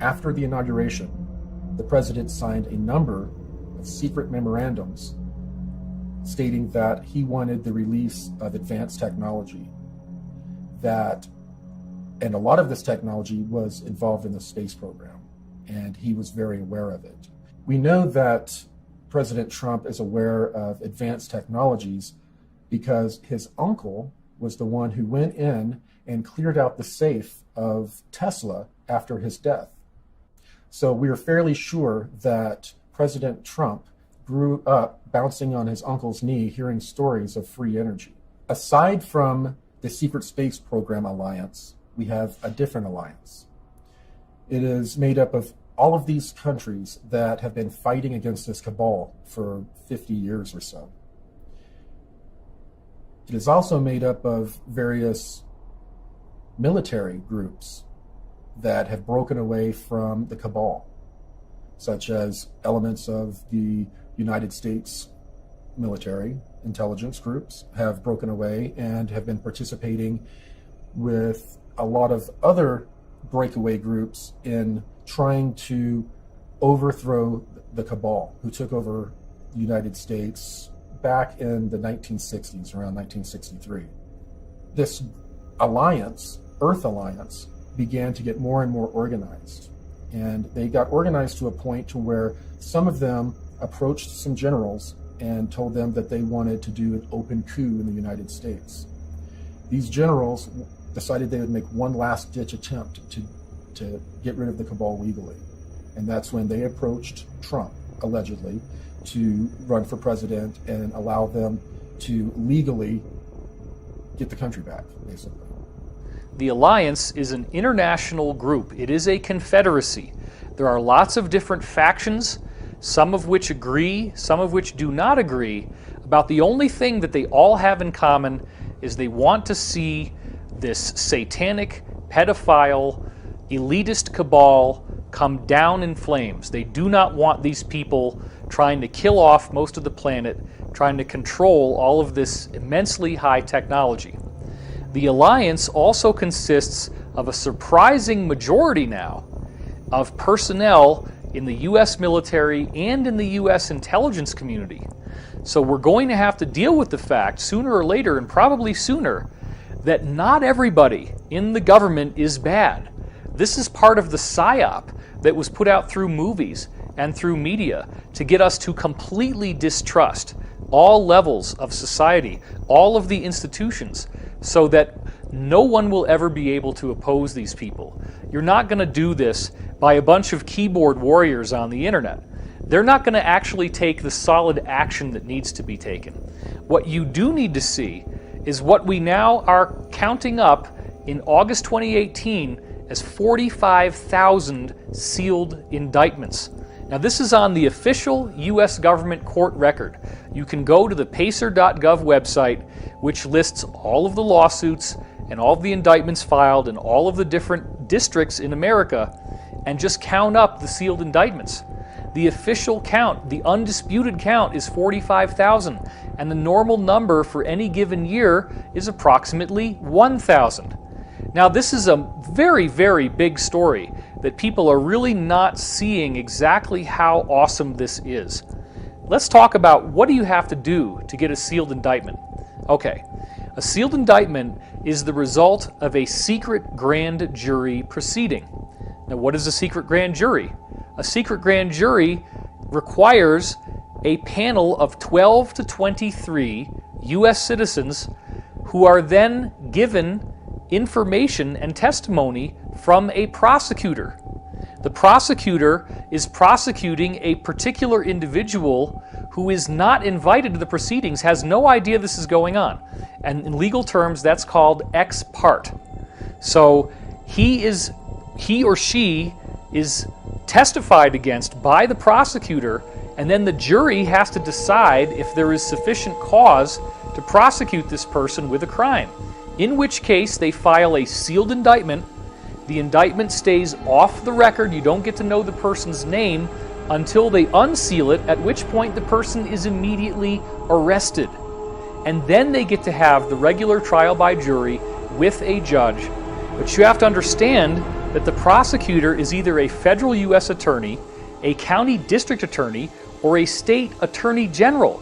Speaker 5: After the inauguration, the president signed a number of secret memorandums stating that he wanted the release of advanced technology, and a lot of this technology was involved in the space program, and he was very aware of it. We know that President Trump is aware of advanced technologies because his uncle was the one who went in and cleared out the safe of Tesla after his death. So we are fairly sure that President Trump grew up bouncing on his uncle's knee, hearing stories of free energy. Aside from the Secret Space Program Alliance, we have a different alliance. It is made up of all of these countries that have been fighting against this cabal for 50 years or so. It is also made up of various military groups that have broken away from the cabal, such as elements of the United States military intelligence groups have broken away and have been participating with a lot of other breakaway groups in trying to overthrow the cabal who took over the United States back in the 1960s, around 1963. This alliance, Earth Alliance, began to get more and more organized. And they got organized to a point to where some of them approached some generals and told them that they wanted to do an open coup in the United States. These generals decided they would make one last ditch attempt to get rid of the cabal legally. And that's when they approached Trump, allegedly, to run for president and allow them to legally get the country back, basically.
Speaker 4: The Alliance is an international group. It is a confederacy. There are lots of different factions, some of which agree, some of which do not agree, about the only thing that they all have in common is they want to see this satanic, pedophile, elitist cabal come down in flames. They do not want these people trying to kill off most of the planet, trying to control all of this immensely high technology. The Alliance also consists of a surprising majority now of personnel in the U.S. military and in the U.S. intelligence community. So we're going to have to deal with the fact, sooner or later, and probably sooner, that not everybody in the government is bad. This is part of the psyop that was put out through movies and through media to get us to completely distrust all levels of society, all of the institutions, so that no one will ever be able to oppose these people. You're not going to do this by a bunch of keyboard warriors on the internet. They're not going to actually take the solid action that needs to be taken. What you do need to see is what we now are counting up in August 2018 as 45,000 sealed indictments. Now this is on the official U.S. government court record. You can go to the pacer.gov website, which lists all of the lawsuits and all of the indictments filed in all of the different districts in America, and just count up the sealed indictments. The official count, the undisputed count, is 45,000, and the normal number for any given year is approximately 1,000. Now this is a very, very big story that people are really not seeing exactly how awesome this is. Let's talk about what do you have to do to get a sealed indictment. Okay, a sealed indictment is the result of a secret grand jury proceeding. Now what is a secret grand jury? A secret grand jury requires a panel of 12 to 23 U.S. citizens who are then given information and testimony from a prosecutor. The prosecutor is prosecuting a particular individual who is not invited to the proceedings, has no idea this is going on. And in legal terms, that's called ex parte. So he or she is testified against by the prosecutor, and then the jury has to decide if there is sufficient cause to prosecute this person with a crime, in which case they file a sealed indictment. The indictment stays off the record. You don't get to know the person's name until they unseal it, at which point the person is immediately arrested. And then they get to have the regular trial by jury with a judge. But you have to understand that the prosecutor is either a federal U.S. attorney, a county district attorney, or a state attorney general.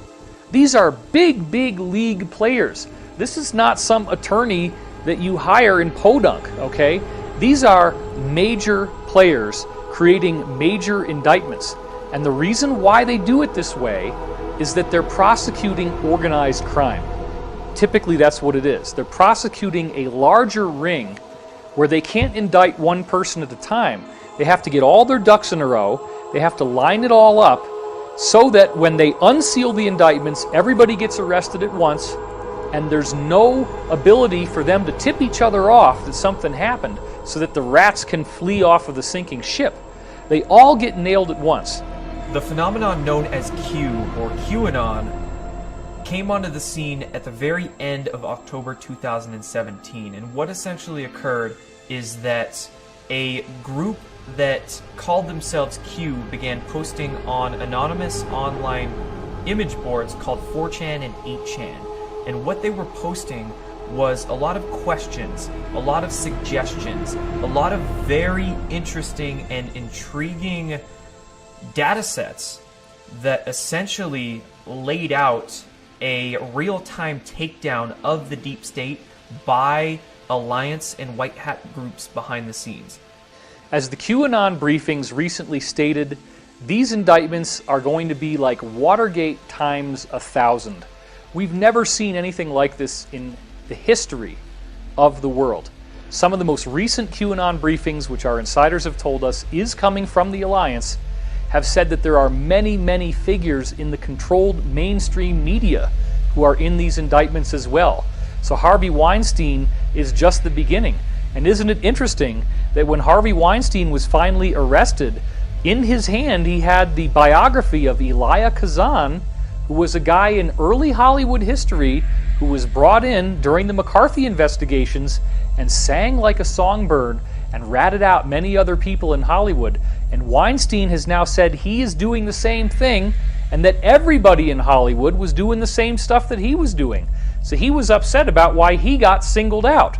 Speaker 4: These are big, big league players. This is not some attorney that you hire in Podunk, okay? These are major players creating major indictments. And the reason why they do it this way is that they're prosecuting organized crime. Typically that's what it is. They're prosecuting a larger ring where they can't indict one person at a time. They have to get all their ducks in a row. They have to line it all up so that when they unseal the indictments, everybody gets arrested at once, and there's no ability for them to tip each other off that something happened so that the rats can flee off of the sinking ship. They all get nailed at once.
Speaker 6: The phenomenon known as Q, or QAnon, came onto the scene at the very end of October 2017, and what essentially occurred is that a group that called themselves Q began posting on anonymous online image boards called 4chan and 8chan. And what they were posting was a lot of questions, a lot of suggestions, a lot of very interesting and intriguing data sets that essentially laid out a real-time takedown of the deep state by alliance and white hat groups behind the scenes.
Speaker 4: As the QAnon briefings recently stated, these indictments are going to be like Watergate times 1,000. We've never seen anything like this in the history of the world. Some of the most recent QAnon briefings, which our insiders have told us is coming from the Alliance, have said that there are many, many figures in the controlled mainstream media who are in these indictments as well. So Harvey Weinstein is just the beginning. And isn't it interesting that when Harvey Weinstein was finally arrested, in his hand he had the biography of Elia Kazan, who was a guy in early Hollywood history who was brought in during the McCarthy investigations and sang like a songbird and ratted out many other people in Hollywood. And Weinstein has now said he is doing the same thing, and that everybody in Hollywood was doing the same stuff that he was doing. So he was upset about why he got singled out.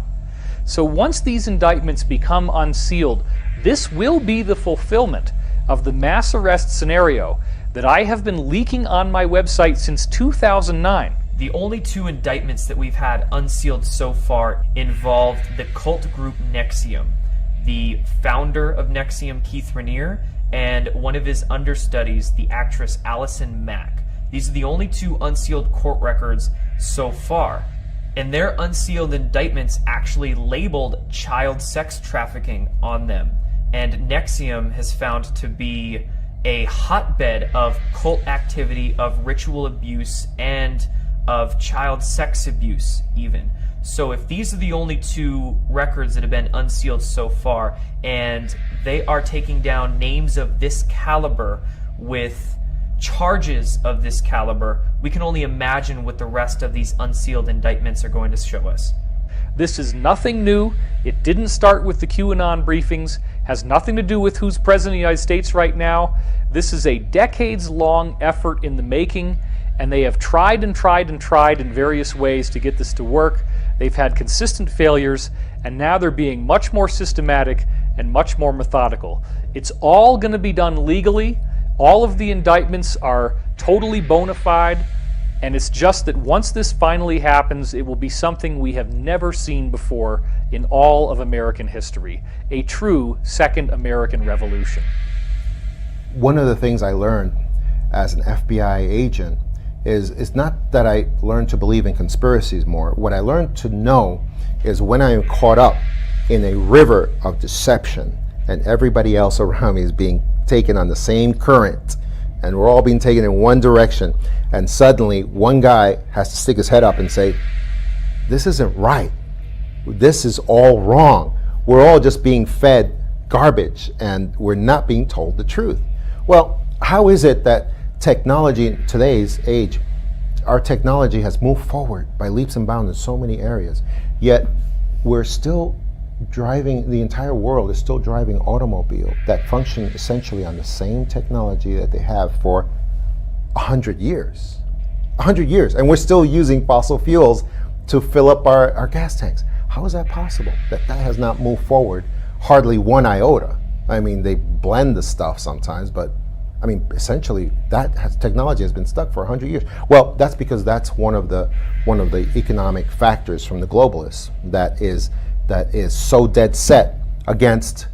Speaker 4: So once these indictments become unsealed, this will be the fulfillment of the mass arrest scenario that I have been leaking on my website since 2009.
Speaker 6: The only two indictments that we've had unsealed so far involved the cult group NXIVM, the founder of NXIVM, Keith Raniere, and one of his understudies, the actress Allison Mack. These are the only two unsealed court records so far. And their unsealed indictments actually labeled child sex trafficking on them. And NXIVM has found to be a hotbed of cult activity, of ritual abuse, and of child sex abuse even. So if these are the only two records that have been unsealed so far, and they are taking down names of this caliber with charges of this caliber, we can only imagine what the rest of these unsealed indictments are going to show us.
Speaker 4: This is nothing new. It didn't start with the QAnon briefings, has nothing to do with who's president of the United States right now. This is a decades-long effort in the making, and they have tried and tried and tried in various ways to get this to work. They've had consistent failures, and now they're being much more systematic and much more methodical. It's all going to be done legally. All of the indictments are totally bona fide, and it's just that once this finally happens, it will be something we have never seen before in all of American history. A true second American Revolution.
Speaker 17: One of the things I learned as an FBI agent is not that I learned to believe in conspiracies more. What I learned to know is when I am caught up in a river of deception and everybody else around me is being taken on the same current and we're all being taken in one direction, and suddenly one guy has to stick his head up and say, this isn't right. This is all wrong. We're all just being fed garbage and we're not being told the truth. Well, how is it that technology in today's age our technology has moved forward by leaps and bounds in so many areas, yet we're still driving, the entire world is still driving automobile that function essentially on the same technology that they have for 100 years. 100 years, and we're still using fossil fuels to fill up our gas tanks. How is that possible? That has not moved forward hardly one iota. I mean, they blend the stuff sometimes, but I mean, essentially, technology has been stuck for 100 years. Well, that's because that's one of the economic factors from the globalists that is so dead set against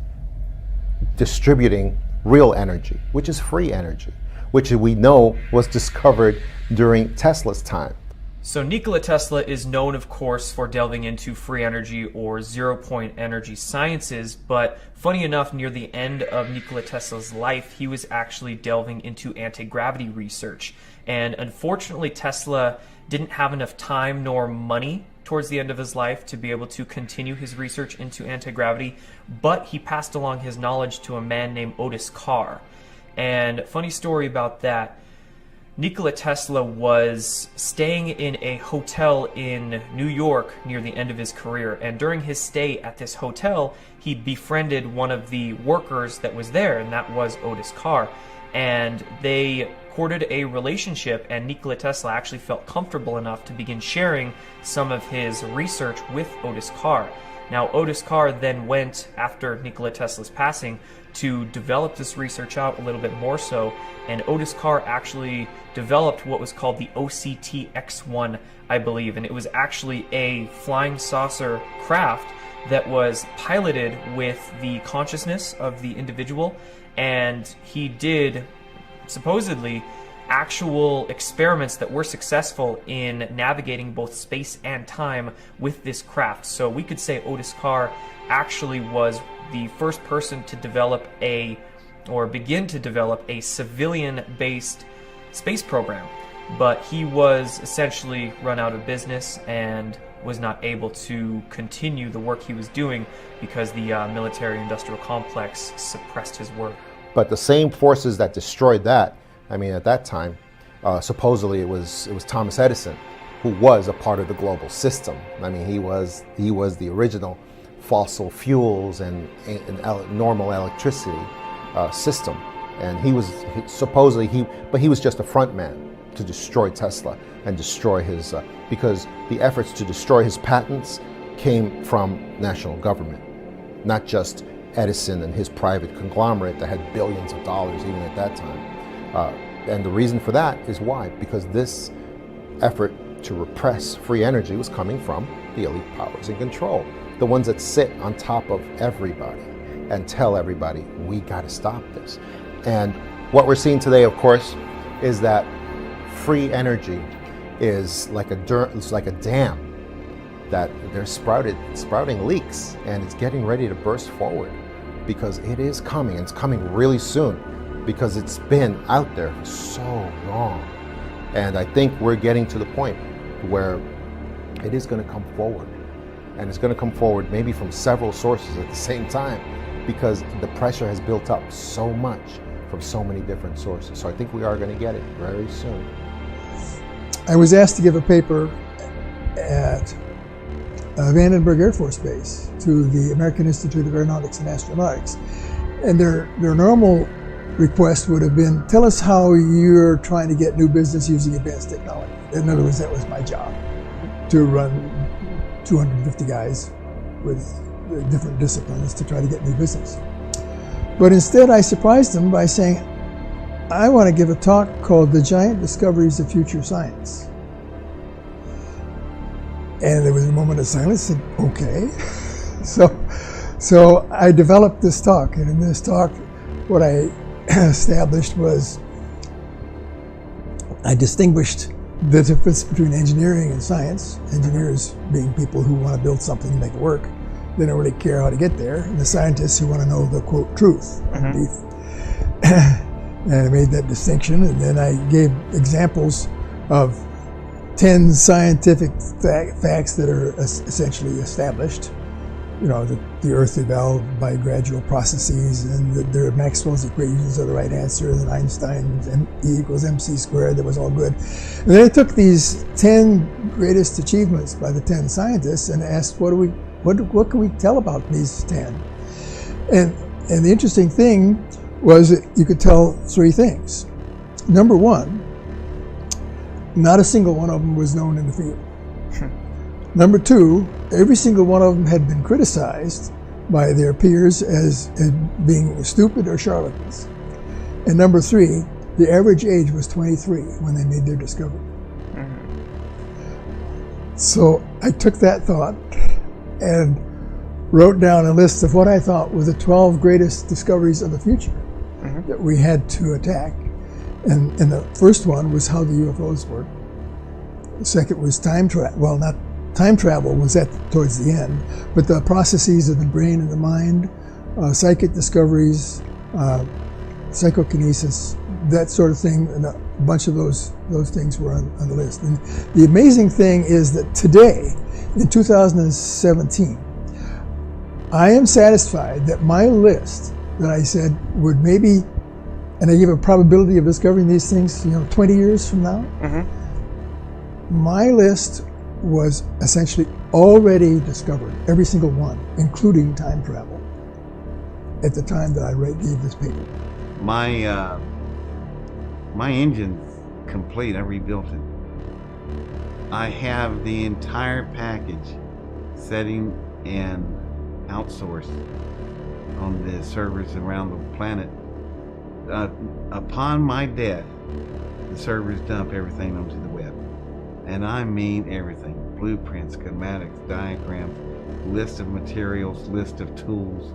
Speaker 17: distributing real energy, which is free energy, which we know was discovered during Tesla's time.
Speaker 6: So Nikola Tesla is known, of course, for delving into free energy or zero-point energy sciences, but funny enough, near the end of Nikola Tesla's life, he was actually delving into anti-gravity research. And unfortunately, Tesla didn't have enough time nor money towards the end of his life to be able to continue his research into anti-gravity, but he passed along his knowledge to a man named Otis Carr. And funny story about that, Nikola Tesla was staying in a hotel in New York near the end of his career, and during his stay at this hotel, he befriended one of the workers that was there, and that was Otis Carr. And they courted a relationship, and Nikola Tesla actually felt comfortable enough to begin sharing some of his research with Otis Carr. Now, Otis Carr then went, after Nikola Tesla's passing, to develop this research out a little bit more so, and Otis Carr actually developed what was called the OCT-X1, I believe, and it was actually a flying saucer craft that was piloted with the consciousness of the individual, and he did, supposedly, actual experiments that were successful in navigating both space and time with this craft. So we could say Otis Carr actually was the first person to develop begin to develop a civilian-based space program. But he was essentially run out of business and was not able to continue the work he was doing because the military-industrial complex suppressed his work.
Speaker 17: But the same forces that destroyed that, I mean, at that time, supposedly it was Thomas Edison, who was a part of the global system. I mean, he was the original fossil fuels and normal electricity system, and he was just a front man to destroy Tesla and destroy his because the efforts to destroy his patents came from national government, not just Edison and his private conglomerate that had billions of dollars even at that time. And the reason for that is why? Because this effort to repress free energy was coming from the elite powers in control, the ones that sit on top of everybody and tell everybody, we got to stop this. And what we're seeing today, of course, is that free energy is like a dam that they're sprouting leaks, and it's getting ready to burst forward because it is coming. It's coming really soon because it's been out there for so long. And I think we're getting to the point where it is going to come forward, and it's going to come forward maybe from several sources at the same time because the pressure has built up so much from so many different sources. So I think we are going to get it very soon.
Speaker 2: I was asked to give a paper at Vandenberg Air Force Base to the American Institute of Aeronautics and Astronautics. And their normal request would have been, tell us how you're trying to get new business using advanced technology. In other words, that was my job, to run 250 guys with different disciplines to try to get new business. But instead, I surprised them by saying, I want to give a talk called The Giant Discoveries of Future Science. And there was a moment of silence, and okay. So I developed this talk, and in this talk, what I established was I distinguished the difference between engineering and science. Engineers being people who want to build something and make it work. They don't really care how to get there. And the scientists who want to know the, quote, truth underneath. And I made that distinction, and then I gave examples of 10 scientific facts that are essentially established the Earth evolved by gradual processes, and that there are Maxwell's equations are the right answer, and then Einstein's E equals mc squared, that was all good. And then I took these 10 greatest achievements by the 10 scientists and asked, what can we tell about these 10? And the interesting thing was that you could tell 3 things. Number 1, not a single one of them was known in the field. Number 2, every single one of them had been criticized by their peers as being stupid or charlatans. And number 3, the average age was 23 when they made their discovery. So I took that thought and wrote down a list of what I thought were the 12 greatest discoveries of the future that we had to attack. And the first one was how the UFOs work. The second was time travel. Well, not time travel was towards the end, but the processes of the brain and the mind, psychic discoveries, psychokinesis, that sort of thing, and a bunch of those things were on the list. And the amazing thing is that today, in 2017, I am satisfied that my list that I said would maybe, and I give a probability of discovering these things, 20 years from now, my list was essentially already discovered, every single one, including time travel, at the time that I gave this paper.
Speaker 25: My engine's complete. I rebuilt it. I have the entire package setting and outsourced on the servers around the planet. Upon my death, the servers dump everything onto the web. And I mean everything. Blueprints, schematics, diagrams, list of materials, list of tools,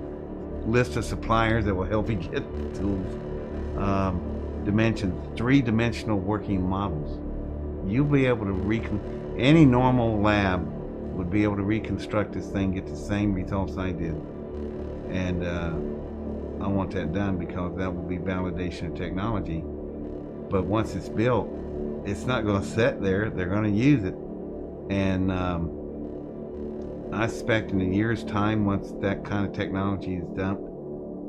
Speaker 25: list of suppliers that will help you get the tools, dimensions, 3-dimensional working models. You'll be able to any normal lab would be able to reconstruct this thing, get the same results I did. And I want that done because that will be validation of technology. But once it's built, it's not going to sit there. They're going to use it. And I expect in a year's time, once that kind of technology is dumped,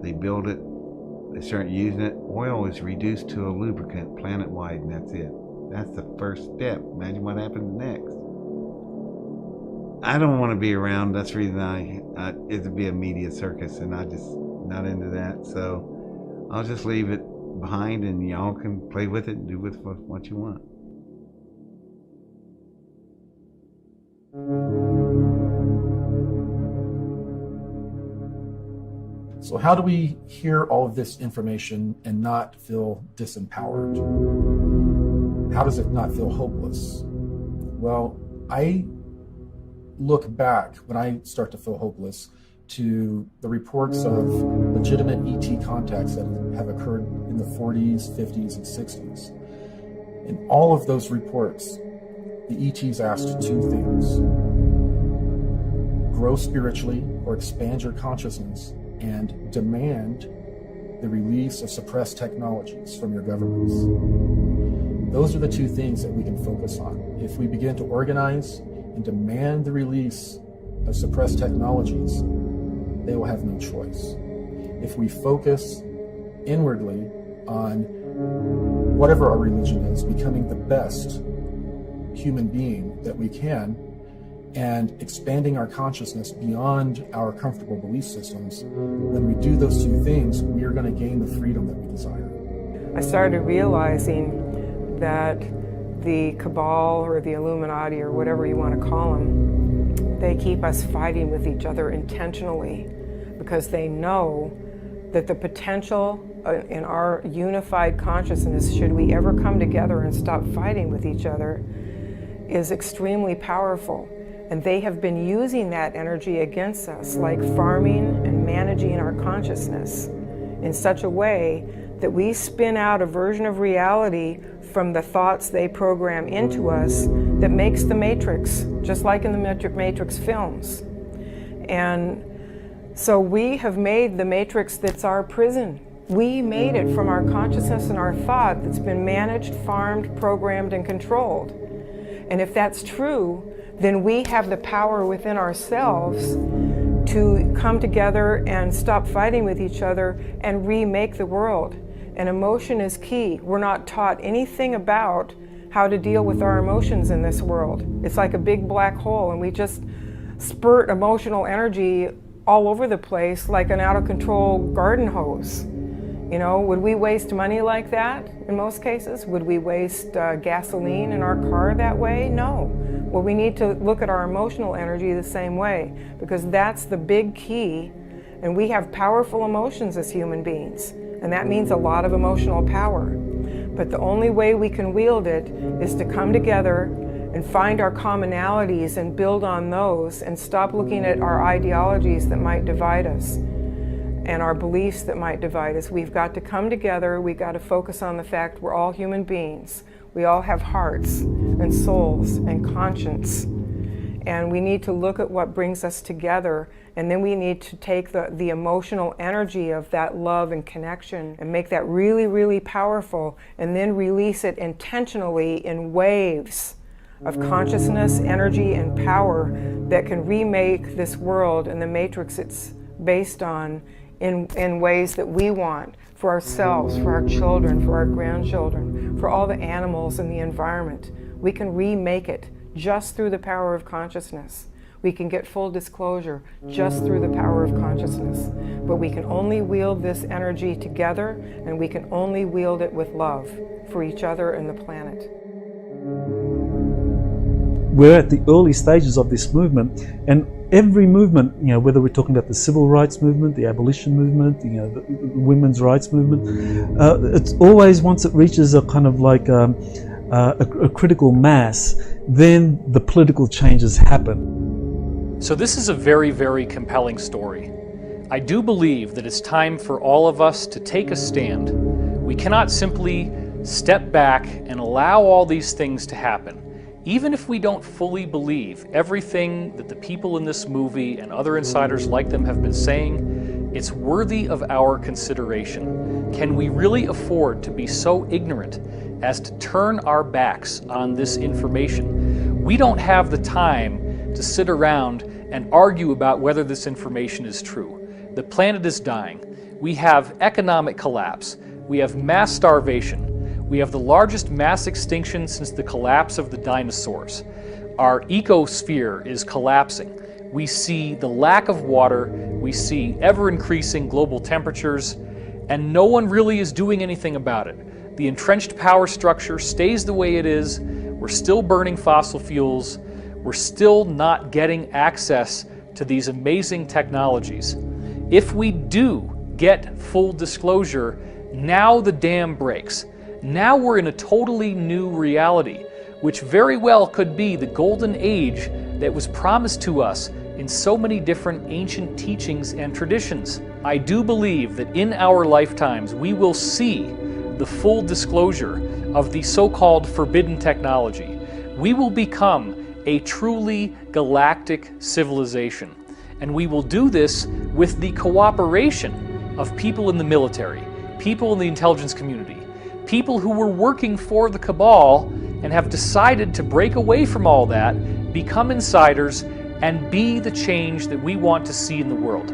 Speaker 25: they build it, they start using it, oil is reduced to a lubricant planet-wide, and that's it. That's the first step. Imagine what happens next. I don't want to be around. That's the reason it'd be a media circus, and I just not into that. So I'll just leave it behind, and y'all can play with it and do with what you want.
Speaker 5: So how do we hear all of this information and not feel disempowered? How does it not feel hopeless? Well, I look back when I start to feel hopeless to the reports of legitimate ET contacts that have occurred in the 40s, 50s, and 60s. In all of those reports, the ETs asked 2 things: grow spiritually or expand your consciousness, and demand the release of suppressed technologies from your governments. Those are the 2 things that we can focus on. If we begin to organize and demand the release of suppressed technologies, they will have no choice. If we focus inwardly on whatever our religion is, becoming the best human being that we can, and expanding our consciousness beyond our comfortable belief systems, when we do those 2 things, we are going to gain the freedom that we desire.
Speaker 11: I started realizing that the cabal or the Illuminati or whatever you want to call them, they keep us fighting with each other intentionally because they know that the potential in our unified consciousness, should we ever come together and stop fighting with each other, is extremely powerful. And they have been using that energy against us, like farming and managing our consciousness in such a way that we spin out a version of reality from the thoughts they program into us that makes the Matrix, just like in the Matrix films. And so we have made the Matrix that's our prison. We made it from our consciousness and our thought that's been managed, farmed, programmed, and controlled. And if that's true, then we have the power within ourselves to come together and stop fighting with each other and remake the world. And emotion is key. We're not taught anything about how to deal with our emotions in this world. It's like a big black hole, and we just spurt emotional energy all over the place like an out-of-control garden hose. You know, would we waste money like that in most cases? Would we waste gasoline in our car that way? No. Well, we need to look at our emotional energy the same way, because that's the big key. And we have powerful emotions as human beings, and that means a lot of emotional power. But the only way we can wield it is to come together and find our commonalities and build on those, and stop looking at our ideologies that might divide us and our beliefs that might divide us. We've got to come together. We've got to focus on the fact we're all human beings. We all have hearts and souls and conscience. And we need to look at what brings us together, and then we need to take the emotional energy of that love and connection and make that really, really powerful, and then release it intentionally in waves of consciousness, energy, and power that can remake this world and the matrix it's based on in ways that we want for ourselves, for our children, for our grandchildren, for all the animals in the environment. We can remake it just through the power of consciousness. We can get full disclosure just through the power of consciousness. But we can only wield this energy together, and we can only wield it with love for each other and the planet.
Speaker 18: We're at the early stages of this movement, and every movement, you know, whether we're talking about the civil rights movement, the abolition movement, you know, the women's rights movement, it's always, once it reaches a kind of like a critical mass, then the political changes happen.
Speaker 4: So this is a very, very compelling story. I do believe that it's time for all of us to take a stand. We cannot simply step back and allow all these things to happen. Even if we don't fully believe everything that the people in this movie and other insiders like them have been saying, it's worthy of our consideration. Can we really afford to be so ignorant as to turn our backs on this information? We don't have the time to sit around and argue about whether this information is true. The planet is dying. We have economic collapse. We have mass starvation. We have the largest mass extinction since the collapse of the dinosaurs. Our ecosphere is collapsing. We see the lack of water. We see ever-increasing global temperatures, and no one really is doing anything about it. The entrenched power structure stays the way it is. We're still burning fossil fuels. We're still not getting access to these amazing technologies. If we do get full disclosure, now the dam breaks. Now we're in a totally new reality, which very well could be the golden age that was promised to us in so many different ancient teachings and traditions. I do believe that in our lifetimes we will see the full disclosure of the so-called forbidden technology. We will become a truly galactic civilization, and we will do this with the cooperation of people in the military, people in the intelligence community, people who were working for the cabal and have decided to break away from all that, become insiders, and be the change that we want to see in the world.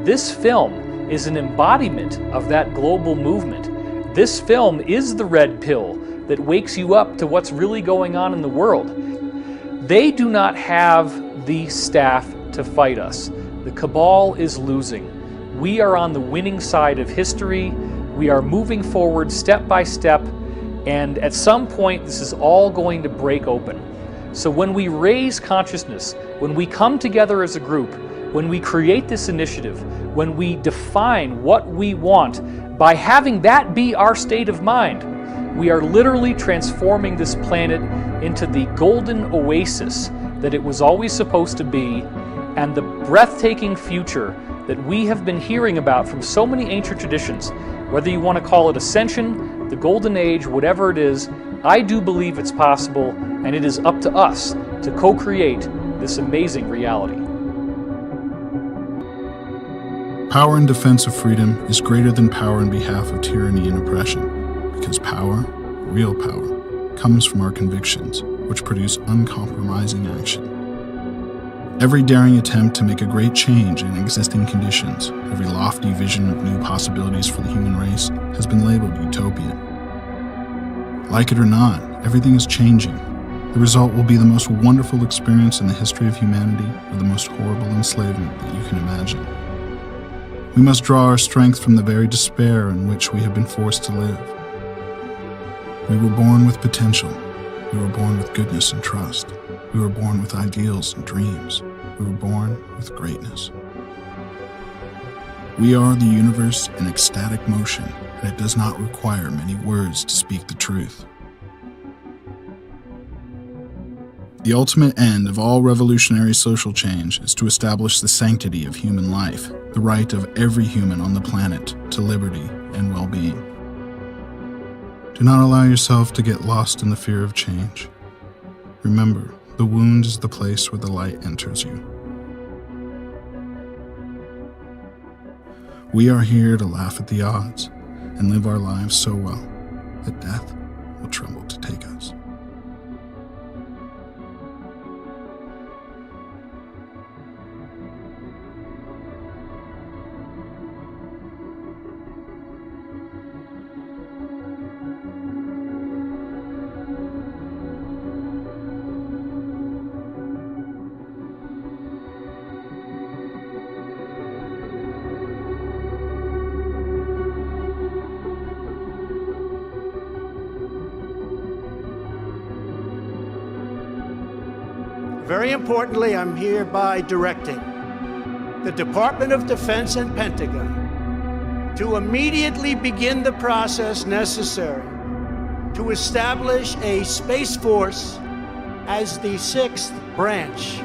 Speaker 4: This film is an embodiment of that global movement. This film is the red pill that wakes you up to what's really going on in the world. They do not have the staff to fight us. The cabal is losing. We are on the winning side of history. We are moving forward step by step, and at some point this is all going to break open. So when we raise consciousness, when we come together as a group, when we create this initiative, when we define what we want, by having that be our state of mind, we are literally transforming this planet into the golden oasis that it was always supposed to be, and the breathtaking future that we have been hearing about from so many ancient traditions. Whether you want to call it ascension, the golden age, whatever it is, I do believe it's possible, and it is up to us to co-create this amazing reality.
Speaker 19: Power in defense of freedom is greater than power in behalf of tyranny and oppression, because power, real power, comes from our convictions, which produce uncompromising action. Every daring attempt to make a great change in existing conditions, every lofty vision of new possibilities for the human race has been labeled utopian. Like it or not, everything is changing. The result will be the most wonderful experience in the history of humanity, or the most horrible enslavement that you can imagine. We must draw our strength from the very despair in which we have been forced to live. We were born with potential. We were born with goodness and trust. We were born with ideals and dreams. We were born with greatness. We are the universe in ecstatic motion, and it does not require many words to speak the truth. The ultimate end of all revolutionary social change is to establish the sanctity of human life, the right of every human on the planet to liberty and well-being. Do not allow yourself to get lost in the fear of change. Remember, the wound is the place where the light enters you. We are here to laugh at the odds and live our lives so well that death will tremble to take us.
Speaker 1: Very importantly, I'm hereby directing the Department of Defense and Pentagon to immediately begin the process necessary to establish a Space Force as the 6th branch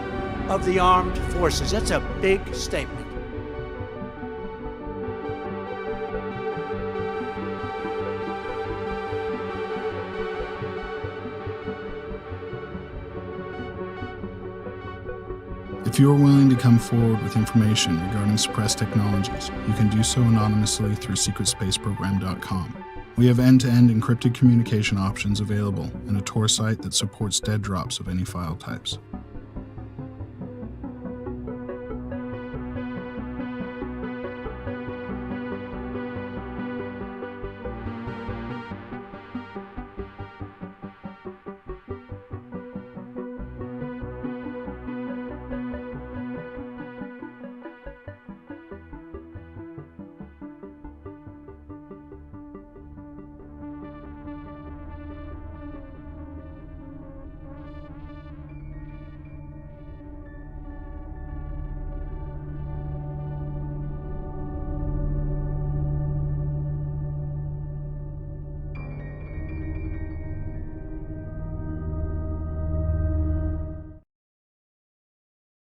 Speaker 1: of the armed forces. That's a big statement.
Speaker 19: If you are willing to come forward with information regarding suppressed technologies, you can do so anonymously through secretspaceprogram.com. We have end-to-end encrypted communication options available and a Tor site that supports dead drops of any file types.